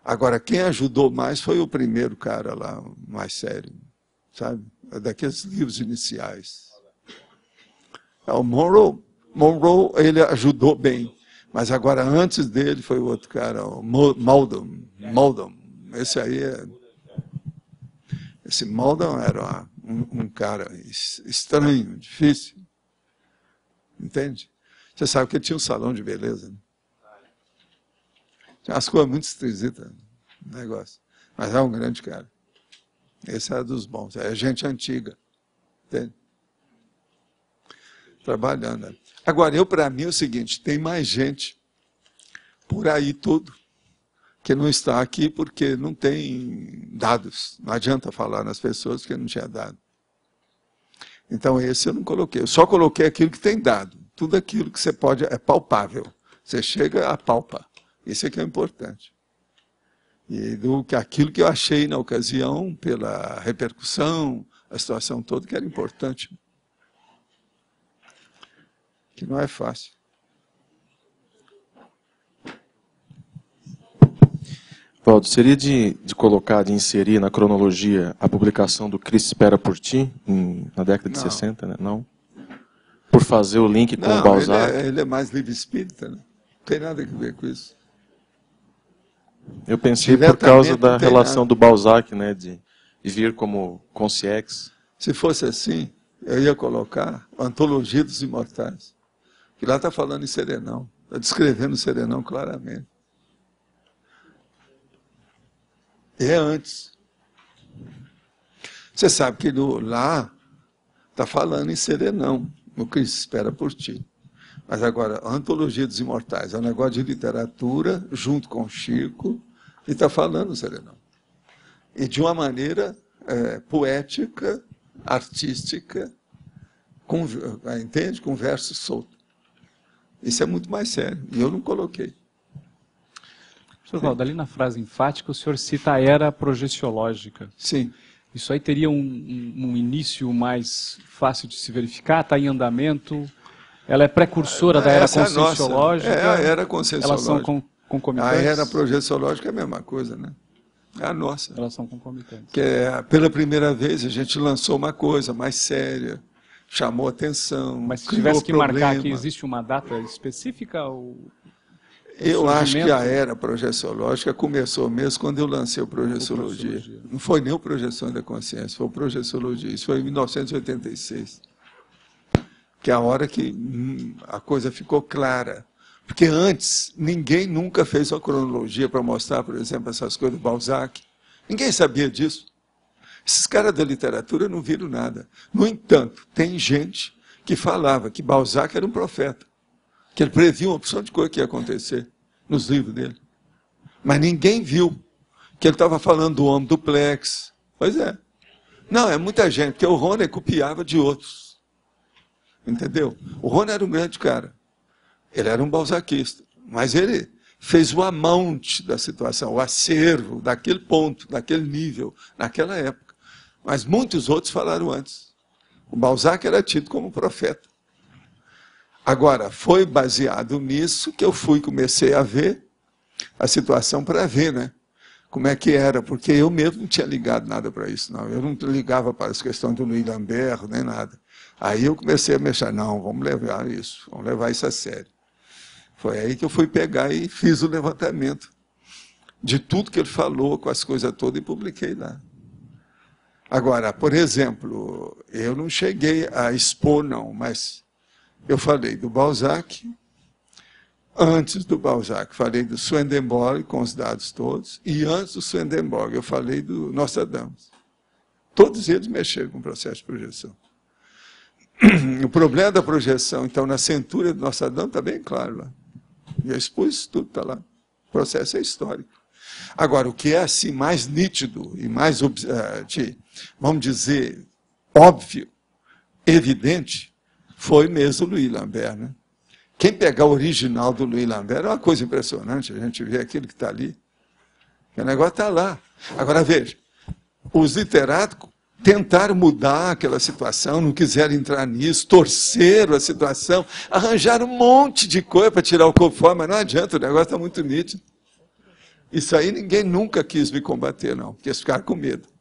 Agora, quem ajudou mais foi o primeiro cara lá, mais sério, sabe? Daqueles livros iniciais. O Monroe, ele ajudou bem, mas agora antes dele foi o outro cara, o Maldon. Esse aí esse Maldon era um cara estranho, difícil. Entende? Você sabe que ele tinha um salão de beleza, né? Tinha umas coisas muito esquisitas no negócio. Mas é um grande cara. Esse era dos bons. É gente antiga. Entende? Trabalhando. Agora, para mim, é o seguinte, tem mais gente por aí tudo que não está aqui porque não tem dados. Não adianta falar nas pessoas porque não tinha dado. Então, esse eu não coloquei. Eu só coloquei aquilo que tem dado. Tudo aquilo que você pode... É palpável. Você chega a palpa. Isso é que é importante. E aquilo que eu achei na ocasião, pela repercussão, a situação toda, que era importante. Que não é fácil. Valdo, seria de colocar, de inserir na cronologia a publicação do Cristo Espera por Ti, na década de 60, né? Não? Por fazer o link com o Balzac? Ele é mais livre espírita, né? Não tem nada a ver com isso. Eu pensei por causa da relação do Balzac, né? De vir como consciex. Se fosse assim, eu ia colocar a Antologia dos Imortais. Que lá está falando em Serenão. Está descrevendo o Serenão claramente. É antes. Você sabe que lá está falando em Serenão, no Cristo Espera por Ti. Mas agora, a Antologia dos Imortais é um negócio de literatura, junto com o Chico, e está falando Serenão. E de uma maneira poética, artística, entende? Com verso solto. Isso é muito mais sério, e eu não coloquei. Professor Valdo, ali na frase enfática, o senhor cita a era projeciológica. Sim. Isso aí teria um início mais fácil de se verificar? Está em andamento? Ela é precursora da era conscienciológica? É a era conscienciológica. Elas são concomitantes? A era projeciológica é a mesma coisa, né? É a nossa. Elas são concomitantes. Que pela primeira vez a gente lançou uma coisa mais séria, chamou atenção. Mas se tivesse que problema. marcar que existe uma data específica? Eu acho que a era projeciológica começou mesmo quando eu lancei o Projeciologia. Não foi nem o Projeções da Consciência, foi o Projeciologia. Isso foi em 1986. Que é a hora que a coisa ficou clara. Porque antes, ninguém nunca fez uma cronologia para mostrar, por exemplo, essas coisas do Balzac. Ninguém sabia disso. Esses caras da literatura não viram nada. No entanto, tem gente que falava que Balzac era um profeta, que ele previa uma opção de coisa que ia acontecer nos livros dele. Mas ninguém viu que ele estava falando do homem duplex. Pois é. Não, é muita gente, porque o Rony copiava de outros. Entendeu? O Rony era um grande cara. Ele era um balzaquista. Mas ele fez o amount da situação, o acervo daquele ponto, daquele nível, naquela época. Mas muitos outros falaram antes. O Balzac era tido como profeta. Agora, foi baseado nisso que eu comecei a ver a situação para ver, né? Como é que era, porque eu mesmo não tinha ligado nada para isso, não. Eu não ligava para as questões do Louis Lambert, nem nada. Aí eu comecei a mexer, não, vamos levar isso a sério. Foi aí que eu fui pegar e fiz o levantamento de tudo que ele falou, com as coisas todas, e publiquei lá. Agora, por exemplo, eu não cheguei a expor, não, mas eu falei do Balzac, antes do Balzac, falei do Swedenborg, com os dados todos, e antes do Swedenborg, eu falei do Nostradamus. Todos eles mexeram com o processo de projeção. O problema da projeção, então, na cintura do Nostradamus, está bem claro lá. Eu expus isso tudo, está lá. O processo é histórico. Agora, o que é assim mais nítido e mais, vamos dizer, óbvio, evidente, foi mesmo o Louis Lambert, né? Quem pegar o original do Louis Lambert é uma coisa impressionante, a gente vê aquilo que está ali. O negócio está lá. Agora, veja, os literatos tentaram mudar aquela situação, não quiseram entrar nisso, torceram a situação, arranjaram um monte de coisa para tirar o corpo fora, mas não adianta, o negócio está muito nítido. Isso aí ninguém nunca quis me combater, não, porque eles ficaram com medo.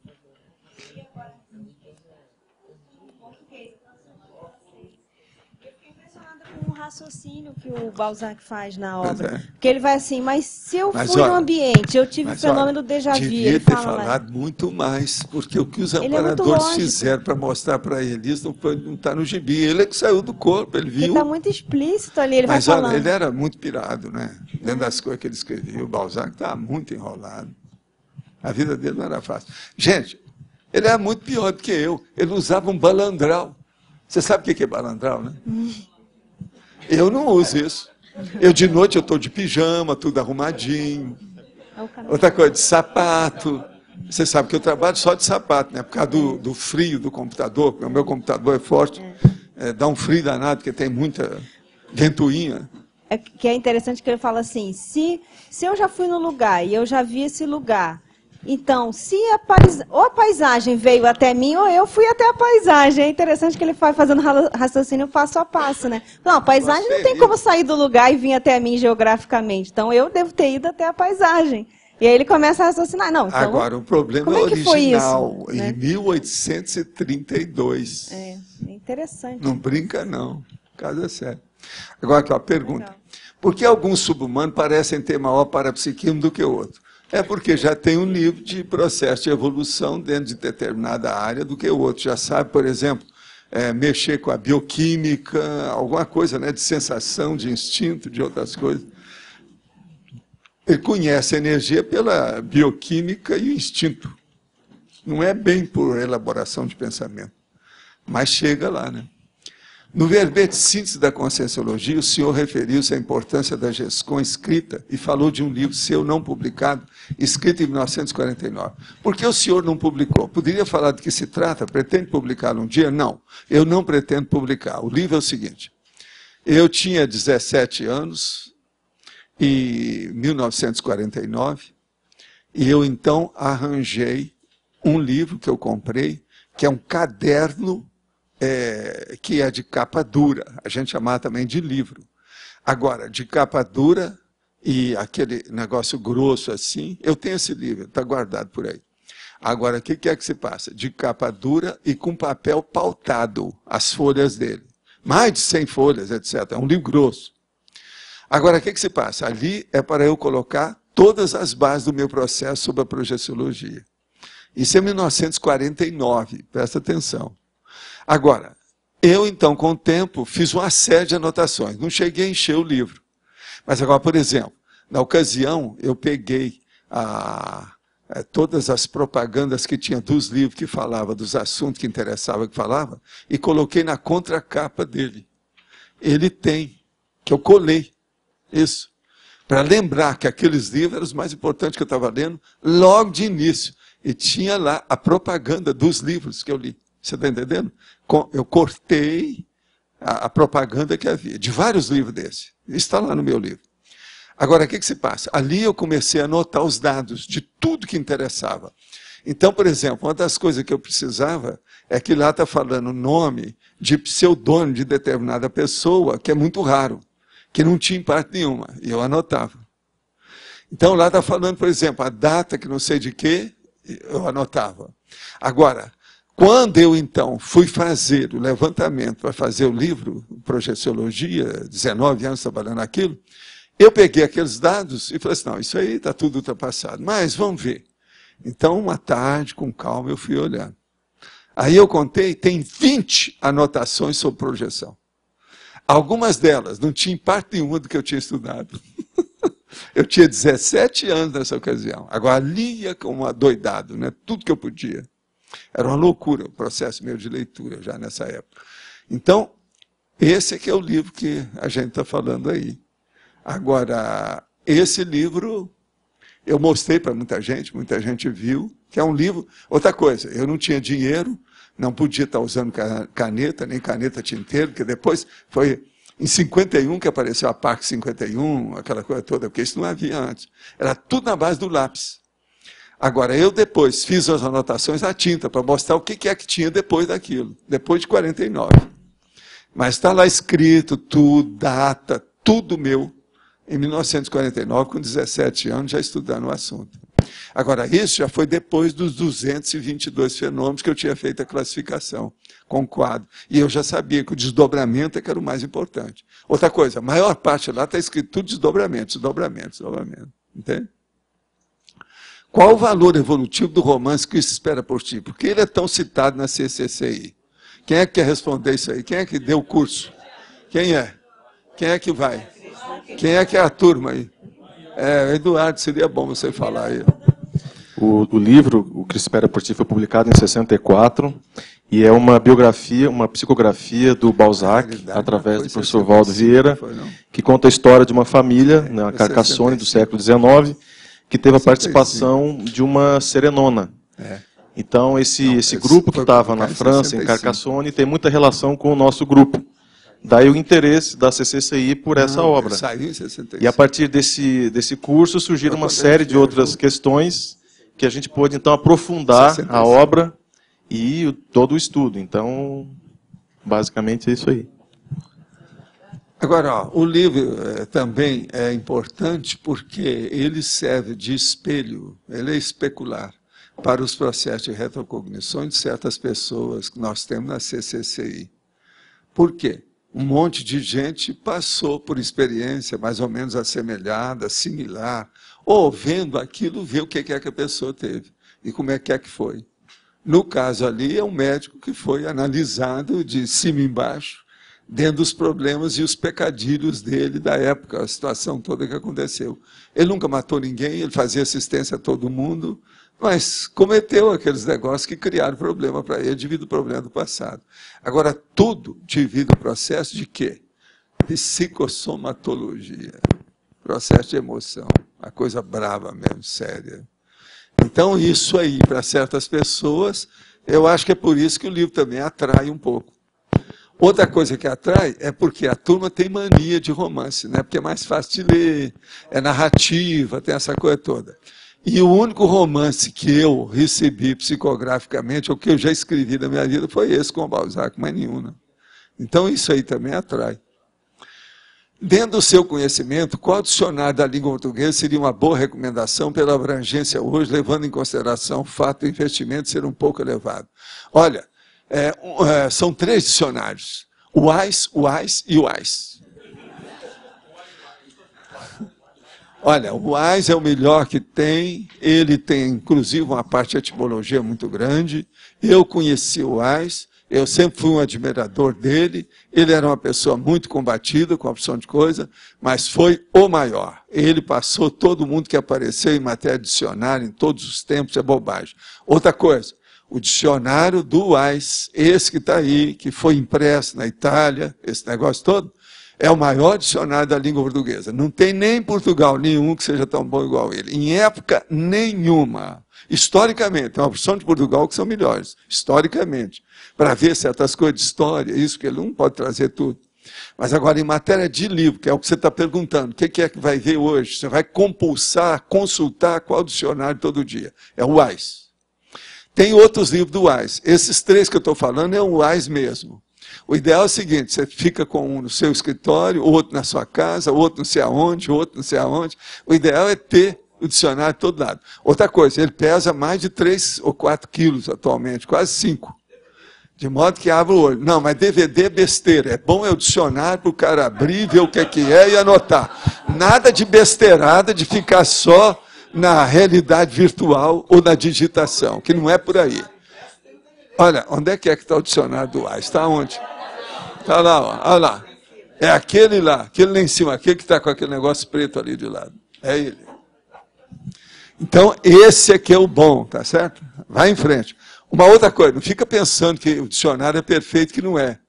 O raciocínio que o Balzac faz na obra. Porque ele vai assim, mas se eu fui no ambiente, eu tive o fenômeno do déjà vu. Devia ter falado muito mais, porque o que os amparadores fizeram para mostrar para ele, isso não está no gibi. Ele é que saiu do corpo, ele viu. Está muito explícito ali, ele vai falando. Mas ele era muito pirado, né? Dentro das coisas que ele escrevia. O Balzac estava muito enrolado. A vida dele não era fácil. Gente, ele era muito pior do que eu. Ele usava um balandral. Você sabe o que é balandral, né? Eu não uso isso. Eu, de noite, eu estou de pijama, tudo arrumadinho. Outra coisa, de sapato. Você sabe que eu trabalho só de sapato, né? Por causa do frio do computador, porque o meu computador é forte. Dá um frio danado, porque tem muita ventoinha. É que é interessante que ele fala assim, se eu já fui no lugar e eu já vi esse lugar, então, se ou a paisagem veio até mim, ou eu fui até a paisagem. É interessante que ele vai fazendo raciocínio passo a passo, né? Não, a paisagem não tem como sair do lugar e vir até mim geograficamente. Então, eu devo ter ido até a paisagem. E aí ele começa a raciocinar. Não, então, agora, o problema é original, isso, né? Em 1832. É interessante. Não brinca, não. Caso é sério. Agora, aqui, ó, pergunta. Legal. Por que alguns subhumanos parecem ter maior parapsiquismo do que o outro? É porque já tem um nível de processo de evolução dentro de determinada área do que o outro. Já sabe, por exemplo, mexer com a bioquímica, alguma coisa, né, de sensação, de instinto, de outras coisas. Ele conhece a energia pela bioquímica e o instinto. Não é bem por elaboração de pensamento, mas chega lá, né? No verbete síntese da Conscienciologia, o senhor referiu-se à importância da GESCOM escrita e falou de um livro seu não publicado, escrito em 1949. Por que o senhor não publicou? Poderia falar de que se trata? Pretende publicá-lo um dia? Não, eu não pretendo publicar. O livro é o seguinte, eu tinha 17 anos, em 1949, e eu então arranjei um livro que eu comprei, que é um caderno que é de capa dura, a gente chamava também de livro. Agora, de capa dura e aquele negócio grosso assim, eu tenho esse livro, está guardado por aí. Agora, o que é que se passa? De capa dura e com papel pautado, as folhas dele. Mais de 100 folhas, etc. É um livro grosso. Agora, o que se passa? Ali é para eu colocar todas as bases do meu processo sobre a projeciologia. Isso é 1949, presta atenção. Agora, eu, então, com o tempo, fiz uma série de anotações. Não cheguei a encher o livro. Mas agora, por exemplo, na ocasião, eu peguei todas as propagandas que tinha dos livros que falava, dos assuntos que interessavam que falava, e coloquei na contracapa dele. Ele tem, que eu colei isso, para lembrar que aqueles livros eram os mais importantes que eu estava lendo, logo de início. E tinha lá a propaganda dos livros que eu li. Você está entendendo? Eu cortei a propaganda que havia, de vários livros desses. Isso está lá no meu livro. Agora, o que se passa? Ali eu comecei a anotar os dados de tudo que interessava. Então, por exemplo, uma das coisas que eu precisava é que lá está falando o nome de pseudônimo de determinada pessoa, que é muito raro, que não tinha parte nenhuma, e eu anotava. Então, lá está falando, por exemplo, a data que não sei de quê, eu anotava. Agora, quando eu, então, fui fazer o levantamento para fazer o livro, Projeciologia, 19 anos trabalhando naquilo, eu peguei aqueles dados e falei assim, não, isso aí está tudo ultrapassado, mas vamos ver. Então, uma tarde, com calma, eu fui olhando. Aí eu contei, tem 20 anotações sobre projeção. Algumas delas não tinham parte nenhuma do que eu tinha estudado. Eu tinha 17 anos nessa ocasião. Agora, lia como um adoidado, né? Tudo que eu podia. Era uma loucura o processo meu de leitura já nessa época. Então, esse é que é o livro que a gente está falando aí. Agora, esse livro eu mostrei para muita gente viu, que é um livro... Outra coisa, eu não tinha dinheiro, não podia estar usando caneta, nem caneta tinteiro, porque depois foi em 51 que apareceu a PAC 51, aquela coisa toda, porque isso não havia antes. Era tudo na base do lápis. Agora, eu depois fiz as anotações à tinta, para mostrar o que é que tinha depois daquilo, depois de 49. Mas está lá escrito tudo, data, tudo meu, em 1949, com 17 anos, já estudando o assunto. Agora, isso já foi depois dos 222 fenômenos que eu tinha feito a classificação com quadro. E eu já sabia que o desdobramento é que era o mais importante. Outra coisa, a maior parte lá está escrito tudo desdobramento. Entende? Qual o valor evolutivo do romance que se espera por ti? Por que ele é tão citado na CCCI? Quem é que quer responder isso aí? Quem é que deu o curso? Quem é? Quem é que vai? Quem é que é a turma aí? Eduardo, seria bom você falar aí. O livro, O que se espera por ti, foi publicado em 64 e é uma biografia, uma psicografia do Balzac, através do professor Valdo Vieira, que conta a história de uma família, na Carcassonne do século XIX, que teve a participação de uma serenona. Então, esse grupo que estava na França, em Carcassonne, tem muita relação com o nosso grupo. Daí o interesse da CCCI por essa obra. Saiu em 65. E a partir desse curso surgiram uma série de outras questões que a gente pôde, então, aprofundar 65. A obra e todo o estudo. Então, basicamente é isso aí. Agora, o livro também é importante porque ele serve de espelho, ele é especular para os processos de retrocognição de certas pessoas que nós temos na CCCI. Por quê? Um monte de gente passou por experiência mais ou menos assemelhada, similar, ou vendo aquilo, vê o que é que a pessoa teve e como é que foi. No caso ali, é um médico que foi analisado de cima e embaixo, dentro dos problemas e os pecadilhos dele da época, a situação toda que aconteceu. Ele nunca matou ninguém, ele fazia assistência a todo mundo, mas cometeu aqueles negócios que criaram problema para ele devido ao problema do passado. Agora, tudo devido ao processo de quê? Psicossomatologia. Processo de emoção. Uma coisa brava mesmo, séria. Então, isso aí, para certas pessoas, eu acho que é por isso que o livro também atrai um pouco. Outra coisa que atrai é porque a turma tem mania de romance, né? Porque é mais fácil de ler, é narrativa, tem essa coisa toda. E o único romance que eu recebi psicograficamente, ou que eu já escrevi na minha vida, foi esse com o Balzac, mais nenhum. Né? Então isso aí também atrai. Dentro do seu conhecimento, qual dicionário da língua portuguesa seria uma boa recomendação pela abrangência hoje, levando em consideração o fato do investimento ser um pouco elevado? Olha, são 3 dicionários. O AIS e o AIS. Olha, o AIS é o melhor que tem, ele tem inclusive uma parte de etimologia muito grande. Eu conheci o AIS, eu sempre fui um admirador dele, ele era uma pessoa muito combatida com a opção de coisa, mas foi o maior. Ele passou todo mundo que apareceu em matéria de dicionário em todos os tempos, é bobagem. Outra coisa, o dicionário do AIS, esse que está aí, que foi impresso na Itália, esse negócio todo, é o maior dicionário da língua portuguesa. Não tem nem em Portugal nenhum que seja tão bom igual ele. Em época nenhuma. Historicamente, tem uma porção de Portugal que são melhores. Historicamente. Para ver certas coisas de história, isso que ele não pode trazer tudo. Mas agora, em matéria de livro, que é o que você está perguntando, o que é que vai ver hoje? Você vai compulsar, consultar qual dicionário todo dia? É o AIS. Tem outros livros do AIS. Esses 3 que eu estou falando é o AIS mesmo. O ideal é o seguinte, você fica com um no seu escritório, outro na sua casa, outro não sei aonde, outro não sei aonde. O ideal é ter o dicionário de todo lado. Outra coisa, ele pesa mais de 3 ou 4 quilos atualmente, quase 5. De modo que abre o olho. Não, mas DVD é besteira. É bom o dicionário para o cara abrir, ver o que é e anotar. Nada de besteirada de ficar só na realidade virtual ou na digitação, que não é por aí. Olha, onde é que está o dicionário do AIS? Está onde? Está lá, ó, olha lá. É aquele lá em cima, aquele que está com aquele negócio preto ali de lado. É ele. Então, esse aqui é o bom, tá certo? Vai em frente. Uma outra coisa, não fica pensando que o dicionário é perfeito, que não é.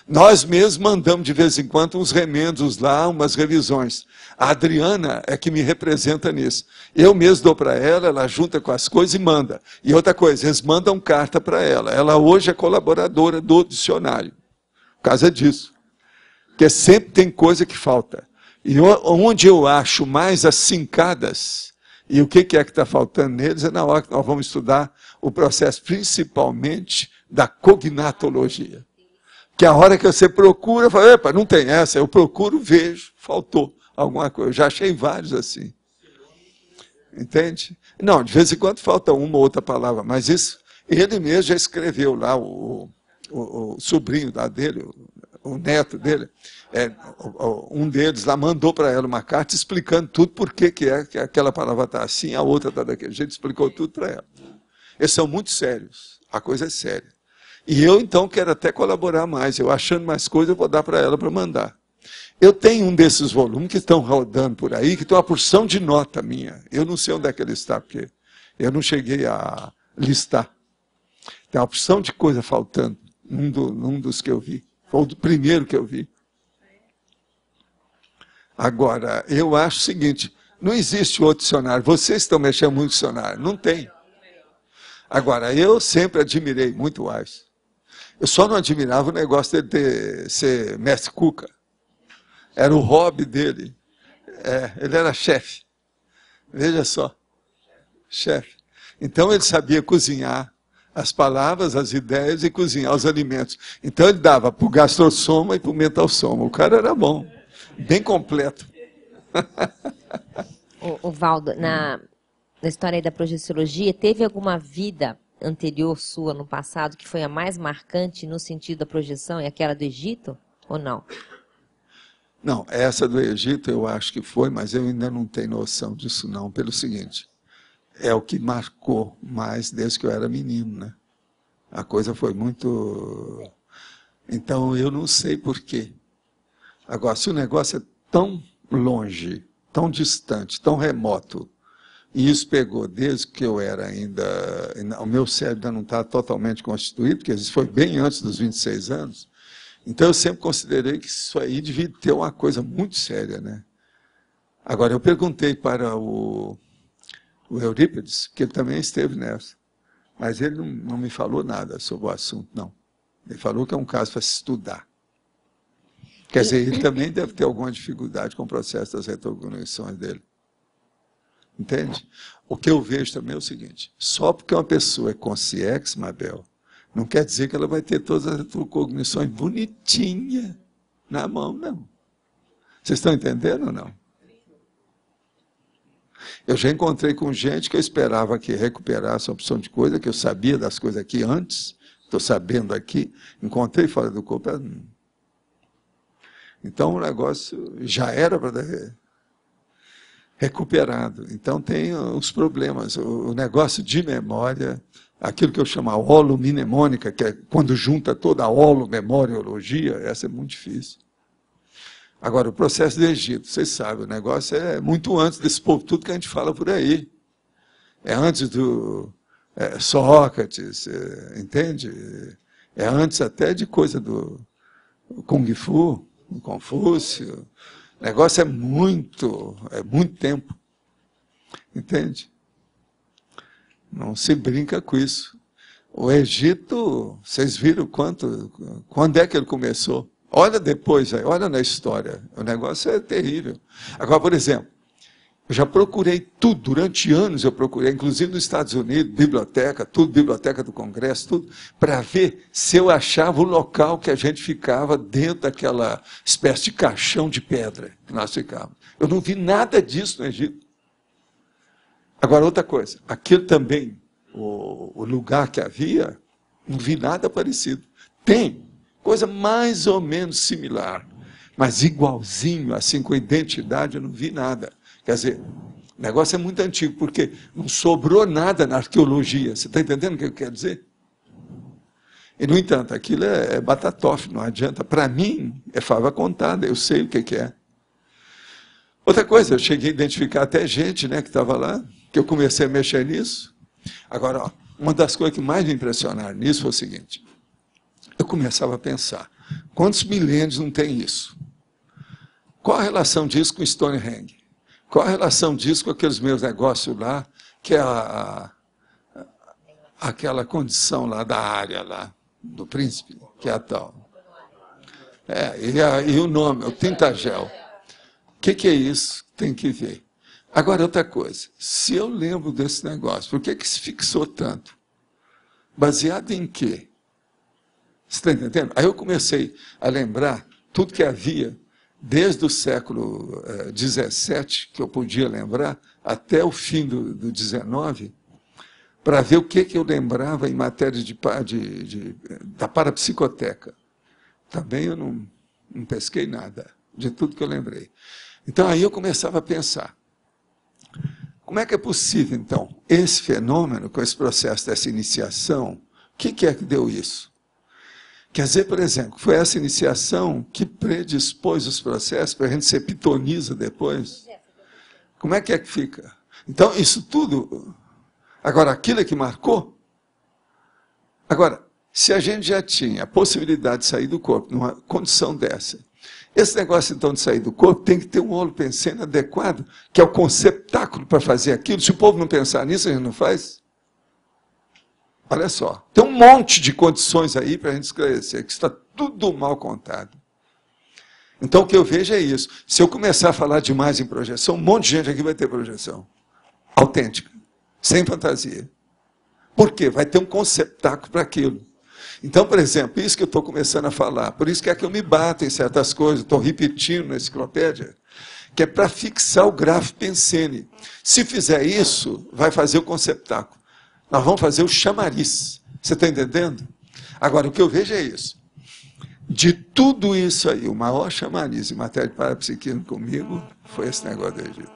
Nós mesmos mandamos de vez em quando uns remendos lá, umas revisões. A Adriana é que me representa nisso. Eu mesmo dou para ela, ela junta com as coisas e manda. E outra coisa, eles mandam carta para ela. Ela hoje é colaboradora do dicionário. Por causa disso. Porque sempre tem coisa que falta. E onde eu acho mais as cincadas, e o que é que está faltando neles, é na hora que nós vamos estudar o processo, principalmente, da cognatologia. Que a hora que você procura, fala, epa, não tem essa, eu procuro, vejo, faltou alguma coisa. Eu já achei vários assim. Entende? Não, de vez em quando falta uma ou outra palavra, mas isso, ele mesmo já escreveu lá, o sobrinho lá dele, o neto dele, um deles lá mandou para ela uma carta explicando tudo por que aquela palavra está assim, a outra está daquele jeito, explicou tudo para ela. Eles são muito sérios, a coisa é séria. E eu, então, quero até colaborar mais. Eu achando mais coisas, eu vou dar para ela para mandar. Eu tenho um desses volumes que estão rodando por aí, que tem uma porção de nota minha. Eu não sei onde é que ele está, porque eu não cheguei a listar. Tem uma porção de coisa faltando, num dos que eu vi. Foi o primeiro que eu vi. Agora, eu acho o seguinte, não existe outro dicionário. Vocês estão mexendo muito no dicionário. Não tem. Agora, eu sempre admirei muito o AIS. Eu só não admirava o negócio dele ser mestre cuca. Era o hobby dele. Ele era chefe. Veja só. Chefe. Então ele sabia cozinhar as palavras, as ideias e cozinhar os alimentos. Então ele dava para o gastrosoma e para o mentalsoma. O cara era bom. Bem completo. O Valdo, na história aí da projeciologia, teve alguma vida anterior sua no passado que foi a mais marcante no sentido da projeção, é aquela do Egito, ou não? Não, essa do Egito eu acho que foi, mas eu ainda não tenho noção disso não, pelo seguinte, é o que marcou mais desde que eu era menino, né? A coisa foi muito... Então eu não sei por quê. Agora, se o negócio é tão longe, tão distante, tão remoto, e isso pegou desde que eu era ainda... O meu cérebro ainda não está totalmente constituído, porque isso foi bem antes dos 26 anos. Então eu sempre considerei que isso aí devia ter uma coisa muito séria, né? Agora, eu perguntei para o Eurípides, que ele também esteve nessa, mas ele não me falou nada sobre o assunto, não. Ele falou que é um caso para se estudar. Quer dizer, ele também deve ter alguma dificuldade com o processo das retrocognições dele. Entende? O que eu vejo também é o seguinte, só porque uma pessoa é consciex, Mabel, não quer dizer que ela vai ter todas as retrocognições bonitinhas na mão, não. Vocês estão entendendo ou não? Eu já encontrei com gente que eu esperava que recuperasse uma opção de coisa, que eu sabia das coisas aqui antes, estou sabendo aqui, encontrei fora do corpo. Então o negócio já era para ter recuperado. Então tem os problemas. O negócio de memória, aquilo que eu chamo a holomnemônica, que é quando junta toda a holomemoriologia, essa é muito difícil. Agora, o processo do Egito, vocês sabem, o negócio é muito antes desse povo, tudo que a gente fala por aí. É antes do Sócrates, entende? É antes até de coisa do Kung Fu, do Confúcio. O negócio é muito tempo. Entende? Não se brinca com isso. O Egito, vocês viram quando é que ele começou? Olha depois, olha na história. O negócio é terrível. Agora, por exemplo, eu já procurei tudo, durante anos eu procurei, inclusive nos Estados Unidos, biblioteca, tudo, biblioteca do Congresso, tudo, para ver se eu achava o local que a gente ficava dentro daquela espécie de caixão de pedra que nós ficávamos. Eu não vi nada disso no Egito. Agora, outra coisa, aquilo também, o lugar que havia, não vi nada parecido. Tem coisa mais ou menos similar, mas igualzinho, assim, com identidade, eu não vi nada. Quer dizer, o negócio é muito antigo, porque não sobrou nada na arqueologia. Você está entendendo o que eu quero dizer? E, no entanto, aquilo é batatofe, não adianta. Para mim, é fava contada, eu sei o que é. Outra coisa, eu cheguei a identificar até gente, né, que estava lá, que eu comecei a mexer nisso. Agora, ó, uma das coisas que mais me impressionaram nisso foi o seguinte. Eu começava a pensar, quantos milênios não tem isso? Qual a relação disso com Stonehenge? Qual a relação disso com aqueles meus negócios lá, que é aquela condição lá da área lá, do príncipe, que é a tal. E o nome, o Tintagel. O que é isso? Tem que ver. Agora, outra coisa, se eu lembro desse negócio, por que se fixou tanto? Baseado em quê? Você está entendendo? Aí eu comecei a lembrar tudo que havia, desde o século XVII, que eu podia lembrar, até o fim do XIX, para ver o que eu lembrava em matéria da parapsicoteca. Também eu não pesquei nada de tudo que eu lembrei. Então aí eu começava a pensar, como é que é possível, então, esse fenômeno, com esse processo dessa iniciação, o que é que deu isso? Quer dizer, por exemplo, foi essa iniciação que predispôs os processos para a gente ser pitonisa depois? Como é que fica? Então, isso tudo... Agora, aquilo é que marcou? Agora, se a gente já tinha a possibilidade de sair do corpo numa condição dessa, esse negócio, então, de sair do corpo tem que ter um holopensene adequado, que é o conceptáculo para fazer aquilo. Se o povo não pensar nisso, a gente não faz. Olha só, tem um monte de condições aí para a gente esclarecer, que está tudo mal contado. Então, o que eu vejo é isso. Se eu começar a falar demais em projeção, um monte de gente aqui vai ter projeção. Autêntica, sem fantasia. Por quê? Vai ter um conceptáculo para aquilo. Então, por exemplo, isso que eu estou começando a falar, por isso que é que eu me bato em certas coisas, estou repetindo na enciclopédia, que é para fixar o grafo pensene. Se fizer isso, vai fazer o conceptáculo. Nós vamos fazer o chamariz. Você está entendendo? Agora, o que eu vejo é isso. De tudo isso aí, o maior chamariz em matéria de parapsiquismo comigo foi esse negócio do Egito.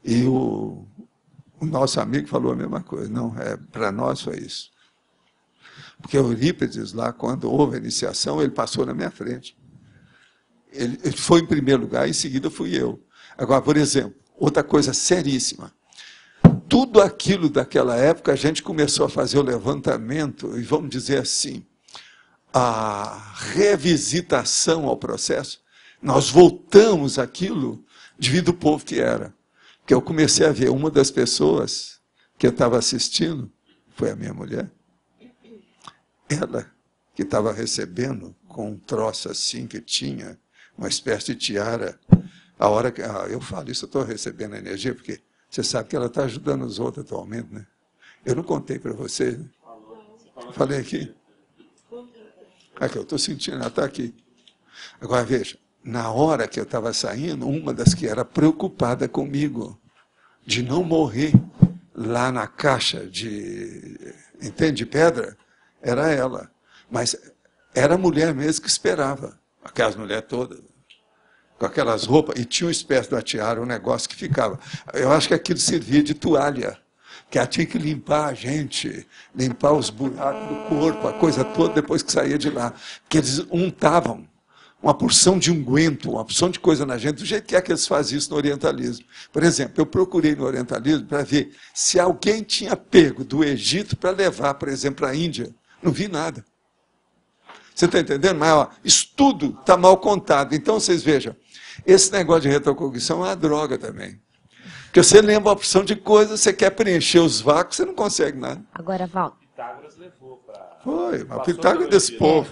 E o nosso amigo falou a mesma coisa. Não, para nós foi isso. Porque Eurípides, lá, quando houve a iniciação, ele passou na minha frente. Ele foi em primeiro lugar, em seguida fui eu. Agora, por exemplo, outra coisa seríssima. Tudo aquilo daquela época, a gente começou a fazer o levantamento, e vamos dizer assim, a revisitação ao processo. Nós voltamos aquilo devido ao povo que era. Porque eu comecei a ver uma das pessoas que eu estava assistindo, foi a minha mulher. Ela que estava recebendo com um troço assim, que tinha uma espécie de tiara. A hora que eu falo isso, eu estou recebendo a energia, porque você sabe que ela está ajudando os outros atualmente, né? Eu não contei para você, né? Falei aqui. Aqui, eu estou sentindo, ela está aqui. Agora, veja, na hora que eu estava saindo, uma das que era preocupada comigo, de não morrer lá na caixa de pedra, era ela. Mas era a mulher mesmo que esperava. Aquelas mulheres todas, com aquelas roupas, e tinha uma espécie de tiara, um negócio que ficava. Eu acho que aquilo servia de toalha, que ela tinha que limpar a gente, limpar os buracos do corpo, a coisa toda, depois que saía de lá. Porque eles untavam uma porção de unguento, uma porção de coisa na gente, do jeito que eles faziam isso no orientalismo. Por exemplo, eu procurei no orientalismo para ver se alguém tinha pego do Egito para levar, por exemplo, para a Índia. Não vi nada. Você está entendendo? Mas ó, isso tudo está mal contado. Então, vocês vejam, esse negócio de retrocognição é uma droga também. Porque você lembra uma porção de coisas, você quer preencher os vácuos, você não consegue nada. Agora, Val. Pitágoras levou para... Foi, mas o Pitágoras desse povo.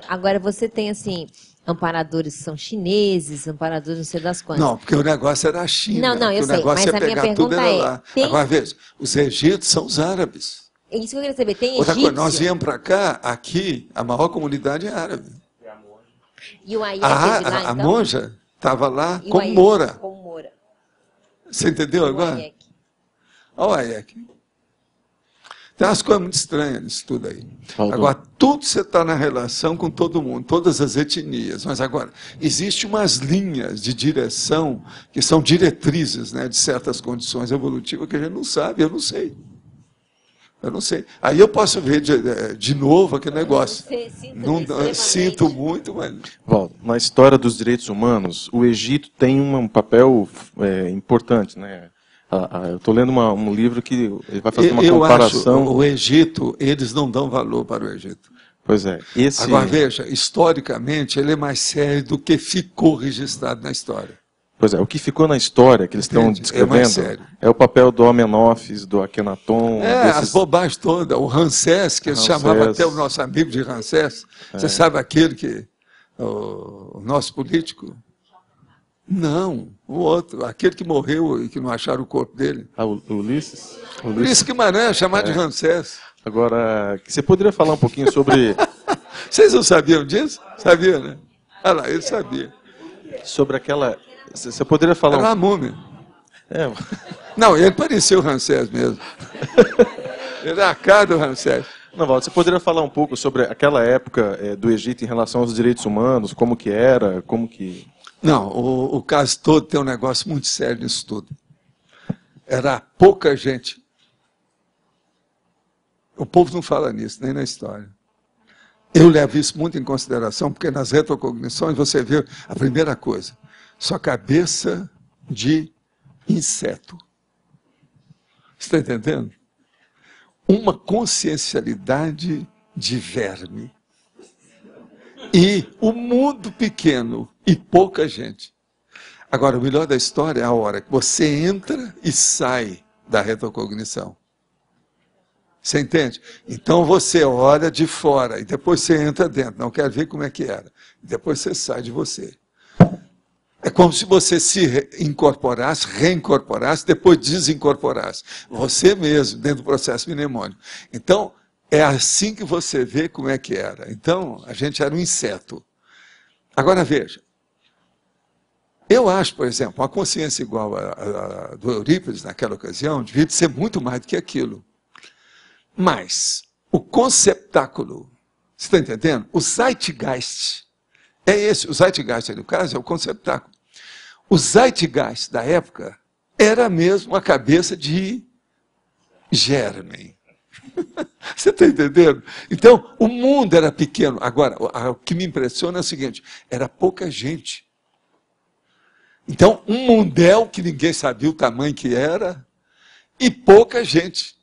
Agora, você tem, assim, amparadores que são chineses, amparadores não sei das quantas. Não, porque o negócio era a China. Não, eu sei, negócio mas a minha pergunta lá. Agora, veja, os egípcios são os árabes. É isso que eu queria saber. Tem outra egípcio? Coisa, nós viemos para cá, aqui, a maior comunidade é árabe. E o Aieque lá, então? A monja estava lá como moura. Como moura. Você entendeu agora? Olha o Aieque. Tem umas coisas muito estranhas nisso tudo aí. Agora, tudo você está na relação com todo mundo, todas as etnias. Mas agora, existem umas linhas de direção que são diretrizes, né, de certas condições evolutivas que a gente não sabe, eu não sei. Eu não sei. Aí eu posso ver de novo aquele negócio. Não sinto muito, mas... Valdo, na história dos direitos humanos, o Egito tem um papel importante, né? Eu estou lendo um livro que ele vai fazer uma comparação. Acho, o Egito, eles não dão valor para o Egito. Pois é. Agora, veja, historicamente, ele é mais sério do que ficou registrado na história. Pois é, o que ficou na história que eles estão descrevendo é o papel do Amenófis, do Akhenaton. As bobagens todas. O Ramsés, que eles chamavam até o nosso amigo de Ramsés. Você sabe aquele que... O nosso político... Não, o outro, aquele que morreu e que não acharam o corpo dele. O Ulisses? Ulisses Guimarães, chamado de Ramsés. Agora, você poderia falar um pouquinho sobre... Vocês não sabiam disso? Sabia, né? Olha lá, ele sabia. Sobre aquela... Você poderia falar... Era uma múmia. Não, ele parecia o Ramsés mesmo. Ele era a cara do Ramsés. Não, Valdo, você poderia falar um pouco sobre aquela época do Egito em relação aos direitos humanos, como que era, como que... Não, o caso todo tem um negócio muito sério nisso tudo. Era pouca gente. O povo não fala nisso, nem na história. Eu levo isso muito em consideração, porque nas retrocognições você vê a primeira coisa, sua cabeça de inseto. Você está entendendo? Uma consciencialidade de verme. E o mundo pequeno e pouca gente. Agora, o melhor da história é a hora que você entra e sai da retrocognição. Você entende? Então você olha de fora e depois você entra dentro. Não quer ver como é que era. Depois você sai de você. É como se você se incorporasse, reincorporasse, depois desincorporasse. Você mesmo, dentro do processo mnemônico. Então, é assim que você vê como é que era. Então, a gente era um inseto. Agora, veja. Eu acho, por exemplo, uma consciência igual a do Eurípides, naquela ocasião, devia ser muito mais do que aquilo. Mas, o conceptáculo, você está entendendo? O Zeitgeist, é esse. O Zeitgeist, no caso, é o conceptáculo. O Zeitgeist da época era mesmo a cabeça de germen. Você está entendendo? Então, o mundo era pequeno. Agora, o que me impressiona é o seguinte, era pouca gente. Então, um mundel que ninguém sabia o tamanho que era, e pouca gente.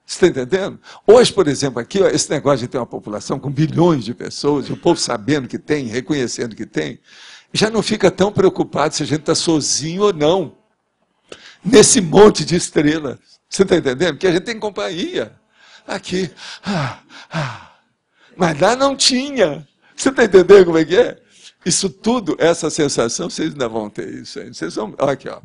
Você está entendendo? Hoje, por exemplo, aqui, ó, esse negócio de ter uma população com bilhões de pessoas, e o povo sabendo que tem, reconhecendo que tem, já não fica tão preocupado se a gente está sozinho ou não, nesse monte de estrelas. Você está entendendo? Porque a gente tem companhia. Aqui. Mas lá não tinha. Você está entendendo como é que é? Isso tudo, essa sensação, vocês ainda vão ter isso aí. Vocês vão, olha aqui, ó.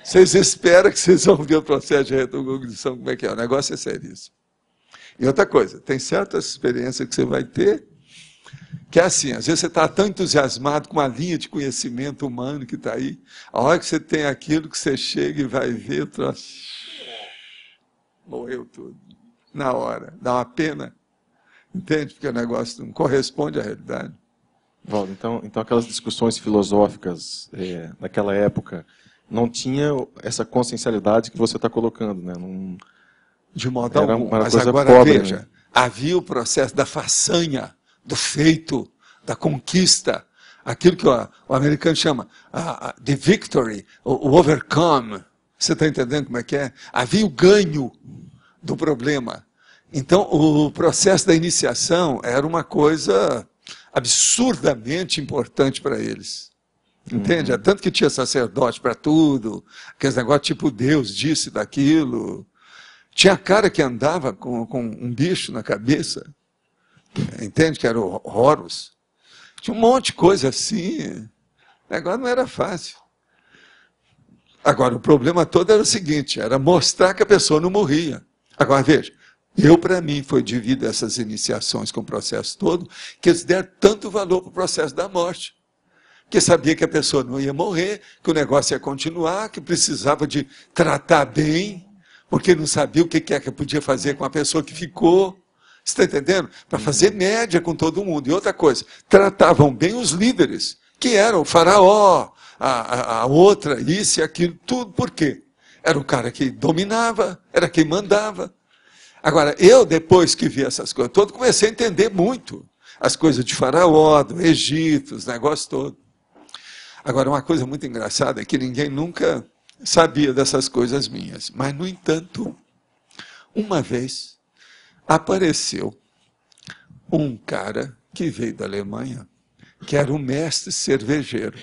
Vocês esperam que vocês vão ver o processo de retrocognição, como é que é. O negócio é seríssimo. E outra coisa, tem certas experiências que você vai ter Que é assim, às vezes você está tão entusiasmado com a linha de conhecimento humano que está aí, a hora que você tem aquilo que você chega e vai ver, morreu tudo. Na hora. Dá uma pena. Entende? Porque o negócio não corresponde à realidade. Valdo, então aquelas discussões filosóficas naquela época não tinha essa consciencialidade que você está colocando, né? Não, de modo algum. Mas coisa agora pobre, veja, né? Havia o processo da façanha, do feito, da conquista, aquilo que o americano chama the victory, o overcome. Você está entendendo como é que é? Havia o ganho do problema. Então, o processo da iniciação era uma coisa absurdamente importante para eles. Entende? É tanto que tinha sacerdote para tudo, aqueles negócios tipo Deus disse daquilo. Tinha cara que andava com um bicho na cabeça, entende? Que era o Horus. Tinha um monte de coisa assim. O negócio não era fácil. Agora, o problema todo era o seguinte, era mostrar que a pessoa não morria. Agora, veja, para mim, foi devido a essas iniciações com o processo todo, que eles deram tanto valor para o processo da morte. Porque sabia que a pessoa não ia morrer, que o negócio ia continuar, que precisava de tratar bem, porque não sabia o que é que podia fazer com a pessoa que ficou. Você está entendendo? Para fazer média com todo mundo. E outra coisa, tratavam bem os líderes, que eram o faraó, a outra, isso e aquilo, tudo. Por quê? Era o cara que dominava, era quem mandava. Agora, eu, depois que vi essas coisas todas, comecei a entender muito as coisas de faraó, do Egito, os negócios todos. Agora, uma coisa muito engraçada é que ninguém nunca sabia dessas coisas minhas. Mas, no entanto, uma vez apareceu um cara que veio da Alemanha, que era um mestre cervejeiro.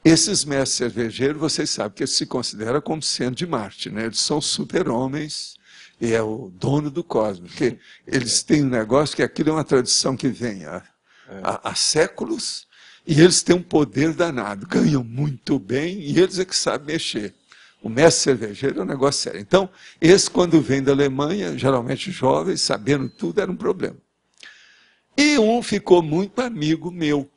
Esses mestres cervejeiros, vocês sabem que eles se consideram como sendo de Marte, né? Eles são super-homens e é o dono do cosmos. Porque eles têm um negócio que aquilo é uma tradição que vem há séculos, e eles têm um poder danado, ganham muito bem, e eles é que sabem mexer. O mestre cervejeiro é um negócio sério. Então, esse, quando vem da Alemanha, geralmente jovens, sabendo tudo, era um problema. E um ficou muito amigo meu.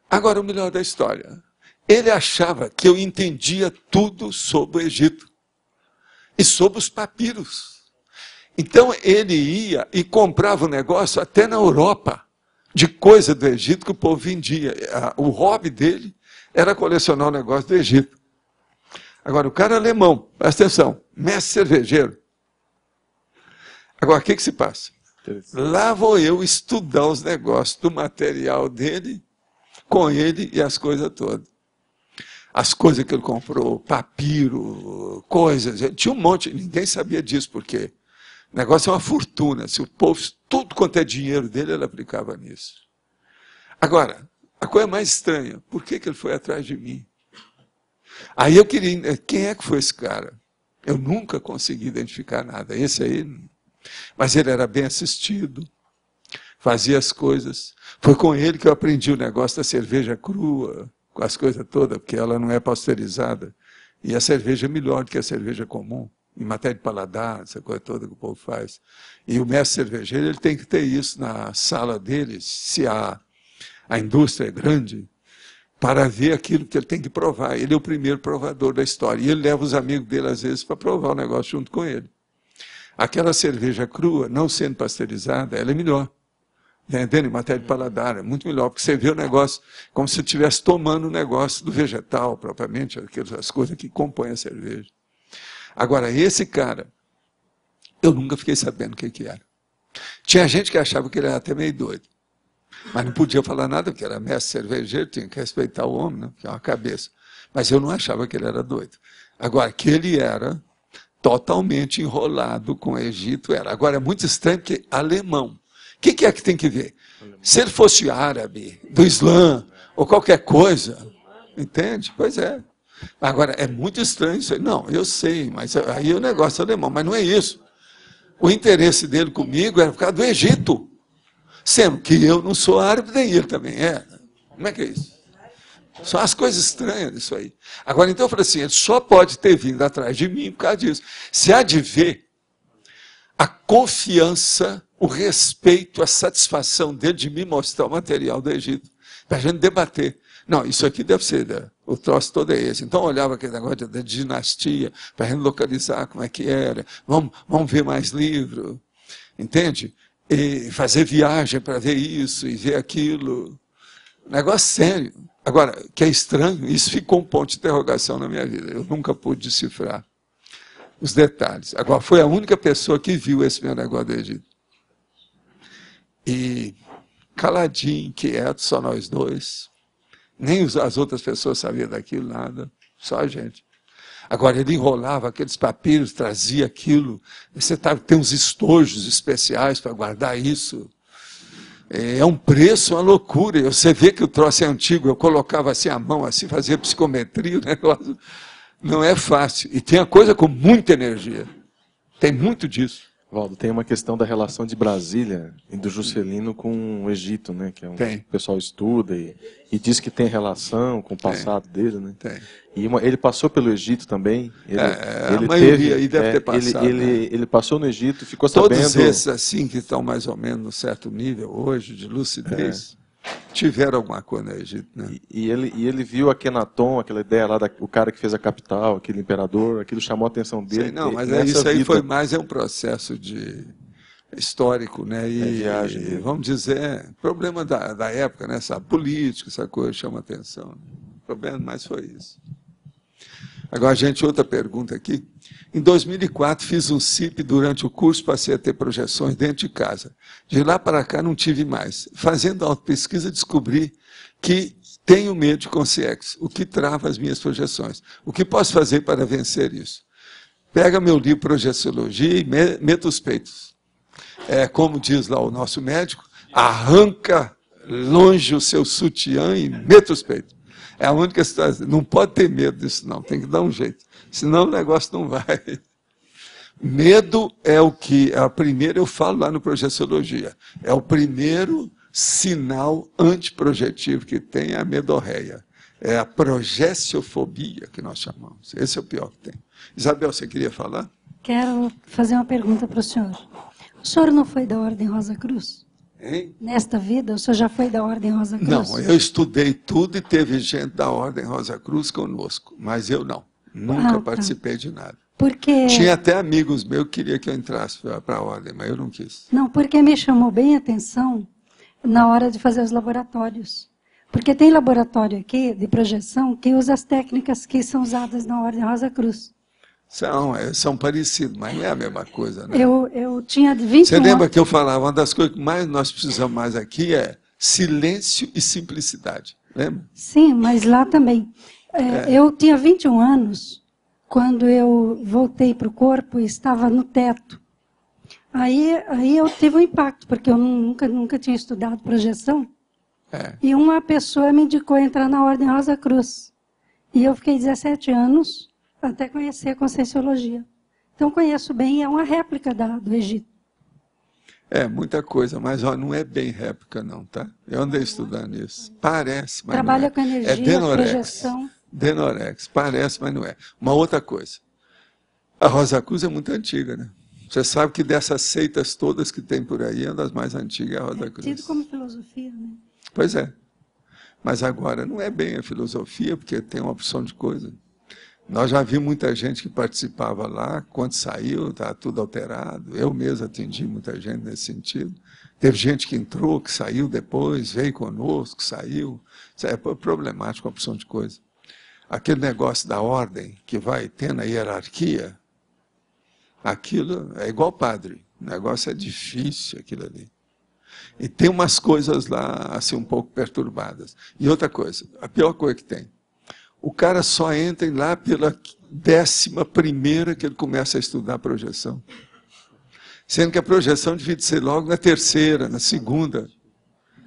Agora, o melhor da história. Ele achava que eu entendia tudo sobre o Egito. E sobre os papiros. Então, ele ia e comprava o negócio até na Europa, de coisa do Egito que o povo vendia. O hobby dele era colecionar o negócio do Egito. Agora, o cara alemão, presta atenção, mestre cervejeiro. Agora, o que se passa? Lá vou eu estudar os negócios do material dele, com ele e as coisas todas. As coisas que ele comprou, papiro, coisas, tinha um monte, ninguém sabia disso, porque o negócio é uma fortuna. Se o povo, tudo quanto é dinheiro dele, ele aplicava nisso. Agora, a coisa mais estranha, por que ele foi atrás de mim? Aí eu queria, quem é que foi esse cara? Eu nunca consegui identificar nada. Esse aí, mas ele era bem assistido, fazia as coisas. Foi com ele que eu aprendi o negócio da cerveja crua, com as coisas todas, porque ela não é pasteurizada. E a cerveja é melhor do que a cerveja comum, em matéria de paladar, essa coisa toda que o povo faz. E o mestre cervejeiro, ele tem que ter isso na sala dele, se a indústria é grande, para ver aquilo que ele tem que provar. Ele é o primeiro provador da história. E ele leva os amigos dele, às vezes, para provar o negócio junto com ele. Aquela cerveja crua, não sendo pasteurizada, ela é melhor. Entendendo? Em matéria de paladar, é muito melhor, porque você vê o negócio como se você estivesse tomando o negócio do vegetal, propriamente, as coisas que compõem a cerveja. Agora, esse cara, eu nunca fiquei sabendo o que era. Tinha gente que achava que ele era até meio doido. Mas não podia falar nada, porque era mestre cervejeiro, tinha que respeitar o homem, né? Porque é uma cabeça. Mas eu não achava que ele era doido. Agora, que ele era totalmente enrolado com o Egito, era. Agora, é muito estranho, porque alemão. O que é que tem que ver? Se ele fosse árabe, do Islã, ou qualquer coisa, entende? Pois é. Agora, é muito estranho isso aí. Não, eu sei, mas aí o negócio é alemão, mas não é isso. O interesse dele comigo era por causa do Egito. Sendo que eu não sou árabe, nem ele também é. Como é que é isso? São as coisas estranhas disso aí. Agora, então, eu falei assim, ele só pode ter vindo atrás de mim por causa disso. Se há de ver a confiança o respeito, a satisfação dele de me mostrar o material do Egito, para a gente debater. Não, isso aqui deve ser, o troço todo é esse. Então eu olhava aquele negócio da dinastia, para a gente localizar como é que era, vamos ver mais livro, entende? E fazer viagem para ver isso e ver aquilo. Negócio sério. Agora, que é estranho, isso ficou um ponto de interrogação na minha vida. Eu nunca pude decifrar os detalhes. Agora, foi a única pessoa que viu esse meu negócio do Egito. E caladinho, quieto, só nós dois. Nem as outras pessoas sabiam daquilo, nada. Só a gente. Agora, ele enrolava aqueles papiros, trazia aquilo. Você tem uns estojos especiais para guardar isso. É um preço, uma loucura. Você vê que o troço é antigo. Eu colocava assim a mão, assim, fazia psicometria, o negócio não é fácil. E tem a coisa com muita energia. Tem muito disso. Valdo, tem uma questão da relação de Brasília e do Juscelino com o Egito, né? Que é o pessoal estuda e diz que tem relação com o passado dele, né? Tem. E ele passou pelo Egito também. Ele a maioria aí deve ter passado. Ele passou no Egito, ficou sabendo... Todos esses, assim, que estão mais ou menos num certo nível hoje, de lucidez, tiveram alguma coisa no Egito, né? E ele viu Akhenaton, aquela ideia lá, o cara que fez a capital, aquele imperador, aquilo chamou a atenção dele. Sei, não, mas isso aí foi mais um processo histórico, né? E vamos dizer, problema da época, né? Essa política, essa coisa chama atenção. O problema mais foi isso. Agora, gente, outra pergunta aqui. Em 2004, fiz um CIP durante o curso, passei a ter projeções dentro de casa. De lá para cá, não tive mais. Fazendo autopesquisa, descobri que tenho medo de consciência, o que trava as minhas projeções. O que posso fazer para vencer isso? Pega meu livro Projeciologia e meta os peitos. Como diz lá o nosso médico, arranca longe o seu sutiã e meta os peitos. É a única situação. Não pode ter medo disso, não. Tem que dar um jeito. Senão o negócio não vai. Medo é o que... É a primeira, eu falo lá no Projeciologia. É o primeiro sinal antiprojetivo que tem, é a medorreia. É a projeciofobia que nós chamamos. Esse é o pior que tem. Isabel, você queria falar? Quero fazer uma pergunta para o senhor. O senhor não foi da Ordem Rosa Cruz? Hein? Nesta vida, o senhor já foi da Ordem Rosa Cruz? Não, eu estudei tudo e teve gente da Ordem Rosa Cruz conosco, mas eu não. Nunca participei de nada. Porque... Tinha até amigos meus que queriam que eu entrasse para a Ordem, mas eu não quis. Não, porque me chamou bem a atenção na hora de fazer os laboratórios. Porque tem laboratório aqui de projeção que usa as técnicas que são usadas na Ordem Rosa Cruz. São parecidos, mas não é a mesma coisa, né? Eu tinha 21 Você lembra que eu falava, uma das coisas que mais nós precisamos mais aqui é silêncio e simplicidade, lembra? Sim, mas lá também. Eu tinha 21 anos quando eu voltei para o corpo e estava no teto. Aí eu tive um impacto, porque eu nunca tinha estudado projeção. E uma pessoa me indicou entrar na Ordem Rosa Cruz. E eu fiquei 17 anos até conhecer a Conscienciologia. Então conheço bem, é uma réplica do Egito. Muita coisa, mas não é bem réplica não, tá? Eu andei estudando isso. Parece, mas trabalha não é. Com energia, projeção. Denorex, parece, mas não é. Uma outra coisa. A Rosa Cruz é muito antiga, né? Você sabe que dessas seitas todas que tem por aí, uma das mais antigas é a Rosa Cruz. Tido como filosofia, né? Pois é. Mas agora não é bem a filosofia, porque tem uma opção de coisa. Nós já vimos muita gente que participava lá, quando saiu, estava tudo alterado. Eu mesmo atendi muita gente nesse sentido. Teve gente que entrou, que saiu depois, veio conosco, saiu. Isso é problemático, a opção de coisa. Aquele negócio da ordem, que vai tendo a hierarquia, aquilo é igual padre. O negócio é difícil, aquilo ali. E tem umas coisas lá, assim, um pouco perturbadas. E outra coisa, a pior coisa que tem. O cara só entra lá pela 11ª que ele começa a estudar a projeção. Sendo que a projeção devia ser logo na 3ª, na 2ª.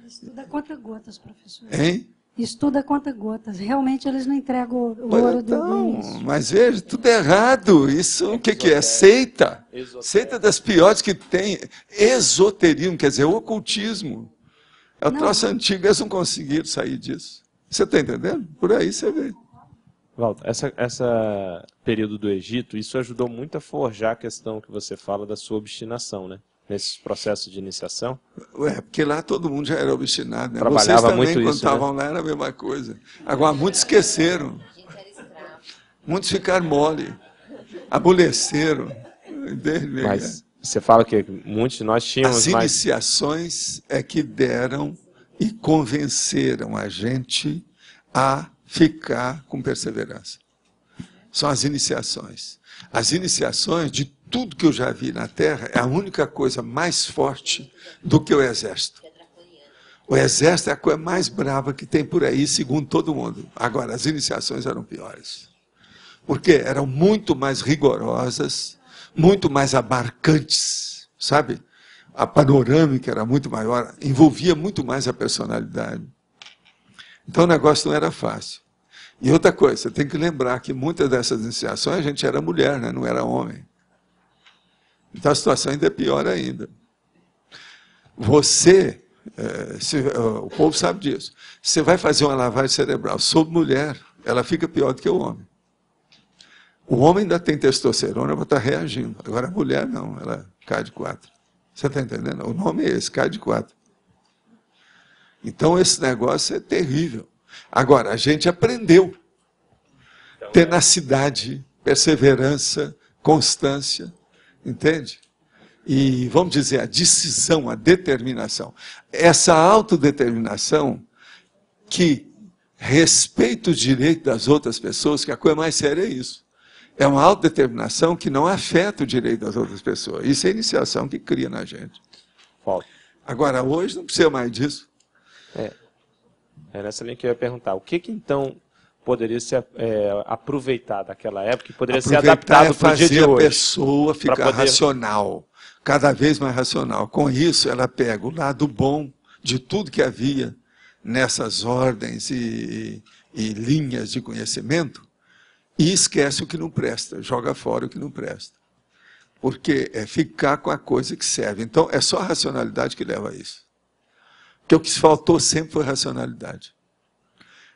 Estuda conta-gotas, professor. Hein? Estuda conta-gotas. Realmente eles não entregam o ouro do início. Mas veja, tudo é errado. Isso o que é? Seita. Seita das piores que tem. Esoterismo, quer dizer, ocultismo. É o troço antigo, eles não conseguiram sair disso. Você está entendendo? Por aí você vê. Walter, essa período do Egito, isso ajudou muito a forjar a questão que você fala da sua obstinação, né? nesses processos de iniciação? Porque lá todo mundo já era obstinado, né? Trabalhava Vocês também, muito quando isso, estavam lá, era a mesma coisa. Agora, muitos esqueceram. Muitos ficaram mole. Amoleceram. Entende? Mas você fala que muitos de nós tínhamos As iniciações é que deram e convenceram a gente a ficar com perseverança. São as iniciações. As iniciações, de tudo que eu já vi na Terra, é a única coisa mais forte do que o exército. O exército é a coisa mais brava que tem por aí, segundo todo mundo. Agora, as iniciações eram piores. Porque eram muito mais rigorosas, muito mais abarcantes, sabe? A panorâmica era muito maior, envolvia muito mais a personalidade. Então o negócio não era fácil. E outra coisa, você tem que lembrar que muitas dessas iniciações a gente era mulher, né? Não era homem. Então a situação ainda é pior ainda. Você, o povo sabe disso, você vai fazer uma lavagem cerebral sobre mulher, ela fica pior do que o homem. O homem ainda tem testosterona, vai estar reagindo. Agora a mulher não, ela cai de 4. Você está entendendo? O nome é esse, cai de 4. Então esse negócio é terrível. Agora, a gente aprendeu. Tenacidade, perseverança, constância, entende? E, vamos dizer, a decisão, a determinação. Essa autodeterminação que respeita os direitos das outras pessoas, que a coisa mais séria é isso. É uma autodeterminação que não afeta o direito das outras pessoas. Isso é a iniciação que cria na gente. Agora, hoje não precisa mais disso. É nessa linha que eu ia perguntar. O que então poderia ser aproveitado daquela época e poderia ser adaptado para o dia de hoje? Fazer a pessoa ficar racional, cada vez mais racional. Com isso, ela pega o lado bom de tudo que havia nessas ordens e linhas de conhecimento e esquece o que não presta, joga fora o que não presta. Porque é ficar com a coisa que serve. Então, é só a racionalidade que leva a isso. Porque o que faltou sempre foi racionalidade.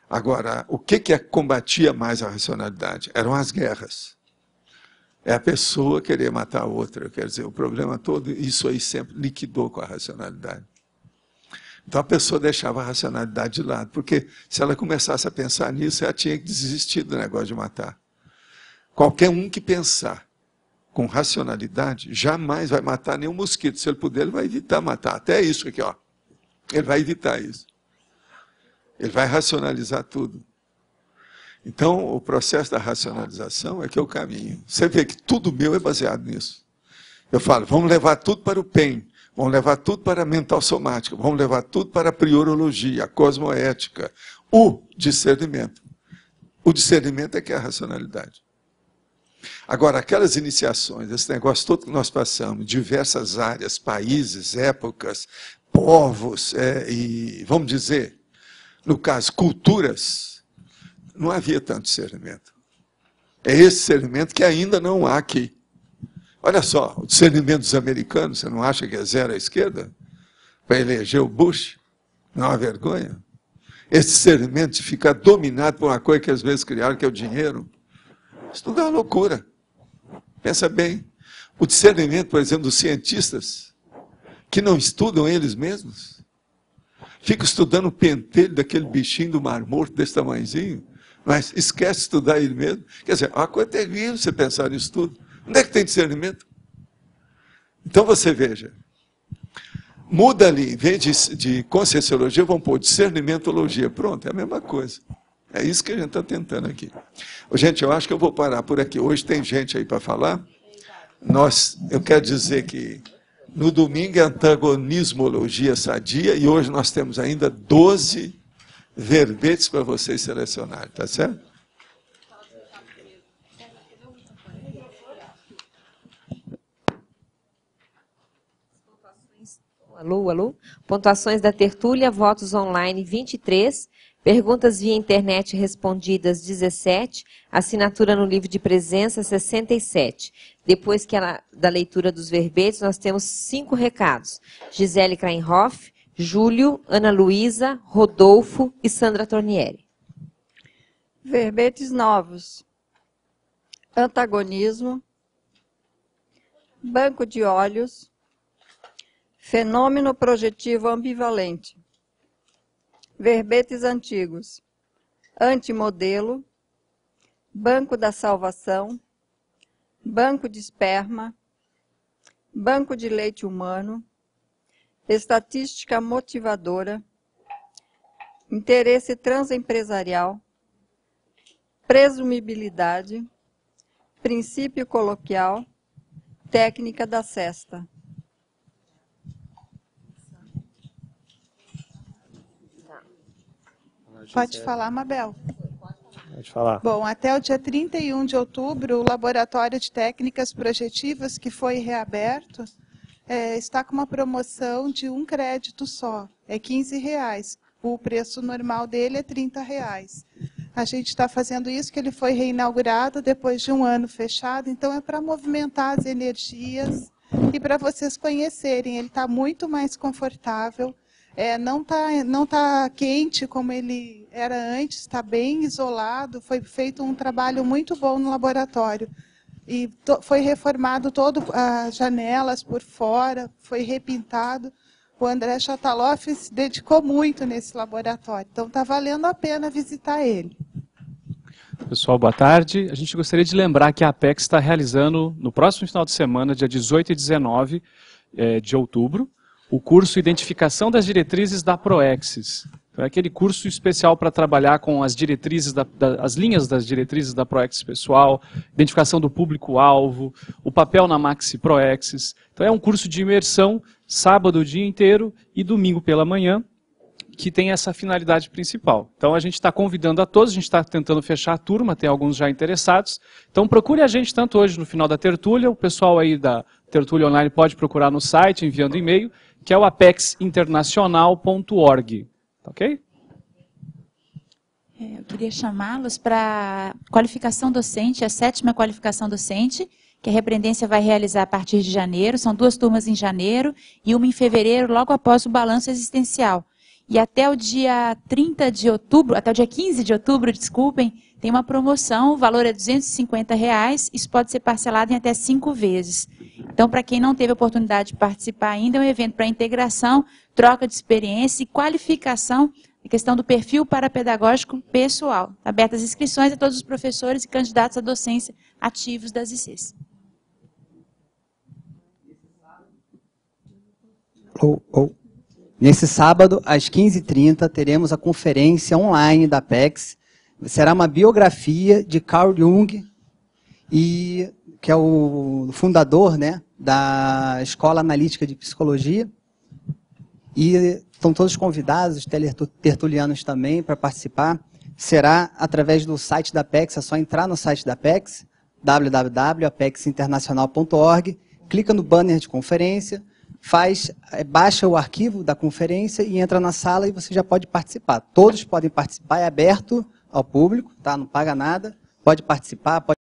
Agora, o que combatia mais a racionalidade? Eram as guerras. É a pessoa querer matar a outra. Quer dizer, o problema todo, isso aí sempre liquidou com a racionalidade. Então a pessoa deixava a racionalidade de lado, porque se ela começasse a pensar nisso, ela tinha que desistir do negócio de matar. Qualquer um que pensar com racionalidade, jamais vai matar nenhum mosquito. Se ele puder, ele vai evitar matar. Até isso aqui, ó. Ele vai evitar isso. Ele vai racionalizar tudo. Então, o processo da racionalização é que é o caminho. Você vê que tudo meu é baseado nisso. Eu falo, vamos levar tudo para o PEN, vamos levar tudo para a mental somática, vamos levar tudo para a priorologia, a cosmoética, o discernimento. O discernimento é que é a racionalidade. Agora, aquelas iniciações, esse negócio todo que nós passamos, diversas áreas, países, épocas, povos, e, vamos dizer, no caso, culturas, não havia tanto discernimento. É esse discernimento que ainda não há aqui. Olha só, o discernimento dos americanos, você não acha que é zero à esquerda? Para eleger o Bush? Não é uma vergonha? Esse discernimento de ficar dominado por uma coisa que às vezes criaram, que é o dinheiro. Isso tudo é uma loucura. Pensa bem. O discernimento, por exemplo, dos cientistas, que não estudam eles mesmos. Ficam estudando o pentelho daquele bichinho do Mar Morto, desse tamanhozinho, mas esquece de estudar ele mesmo. Quer dizer, é uma coisa terrível você pensar nisso tudo. Onde é que tem discernimento? Então você veja, muda ali, em vez de conscienciologia, vamos pôr discernimentologia. Pronto, é a mesma coisa. É isso que a gente está tentando aqui. Gente, eu acho que eu vou parar por aqui. Hoje tem gente aí para falar. Eu quero dizer que no domingo é antagonismologia sadia e hoje nós temos ainda 12 verbetes para vocês selecionarem, tá certo? Alô, alô? Pontuações da tertúlia, votos online 23, perguntas via internet respondidas 17, assinatura no livro de presença 67. Depois da leitura dos verbetes, nós temos 5 recados. Gisele Kreinhoff, Júlio, Ana Luísa, Rodolfo e Sandra Tornieri. Verbetes novos. Antagonismo. Banco de olhos. Fenômeno projetivo ambivalente. Verbetes antigos. Antimodelo. Banco da salvação. Banco de esperma. Banco de leite humano. Estatística motivadora. Interesse transempresarial. Presumibilidade. Princípio coloquial. Técnica da cesta. Pode falar, Mabel. Pode falar. Bom, até o dia 31 de outubro, o Laboratório de Técnicas Projetivas, que foi reaberto, está com uma promoção de um crédito só, é R$15. O preço normal dele é R$30. A gente está fazendo isso, que ele foi reinaugurado depois de um ano fechado, então é para movimentar as energias e para vocês conhecerem. Ele está muito mais confortável, não tá quente como ele era antes, está bem isolado, foi feito um trabalho muito bom no laboratório. E foi reformado todo as janelas por fora, foi repintado. O André Chataloff se dedicou muito nesse laboratório, então está valendo a pena visitar ele. Pessoal, boa tarde. A gente gostaria de lembrar que a Apex está realizando, no próximo final de semana, dia 18 e 19 de outubro, o curso Identificação das Diretrizes da Proexis. Então, é aquele curso especial para trabalhar com as diretrizes, as linhas das diretrizes da Proexis pessoal, identificação do público-alvo, o papel na Maxi Proexis. Então, é um curso de imersão, sábado o dia inteiro e domingo pela manhã, que tem essa finalidade principal. Então, a gente está convidando a todos, a gente está tentando fechar a turma, tem alguns já interessados. Então, procure a gente tanto hoje no final da tertúlia, o pessoal aí da Tertúlia Online pode procurar no site, enviando e-mail, que é o apexinternacional.org. Tá ok? Eu queria chamá-los para qualificação docente, a 7ª qualificação docente, que a Repreendência vai realizar a partir de janeiro. São 2 turmas em janeiro e uma em fevereiro, logo após o balanço existencial. E até o dia 30 de outubro, até o dia 15 de outubro, desculpem, tem uma promoção, o valor é R$250, isso pode ser parcelado em até 5 vezes. Então, para quem não teve a oportunidade de participar ainda, é um evento para integração, troca de experiência e qualificação, a questão do perfil parapedagógico pessoal. Abertas as inscrições a todos os professores e candidatos à docência ativos das ICs. Nesse sábado, às 15h30, teremos a conferência online da Apex. Será uma biografia de Carl Jung, que é o fundador, né, da Escola Analítica de Psicologia. E estão todos convidados, os tertulianos também, para participar. Será através do site da Apex, é só entrar no site da Apex, www.apexinternacional.org, clica no banner de conferência, baixa o arquivo da conferência e entra na sala e você já pode participar. Todos podem participar, é aberto ao público, tá? Não paga nada, pode participar, pode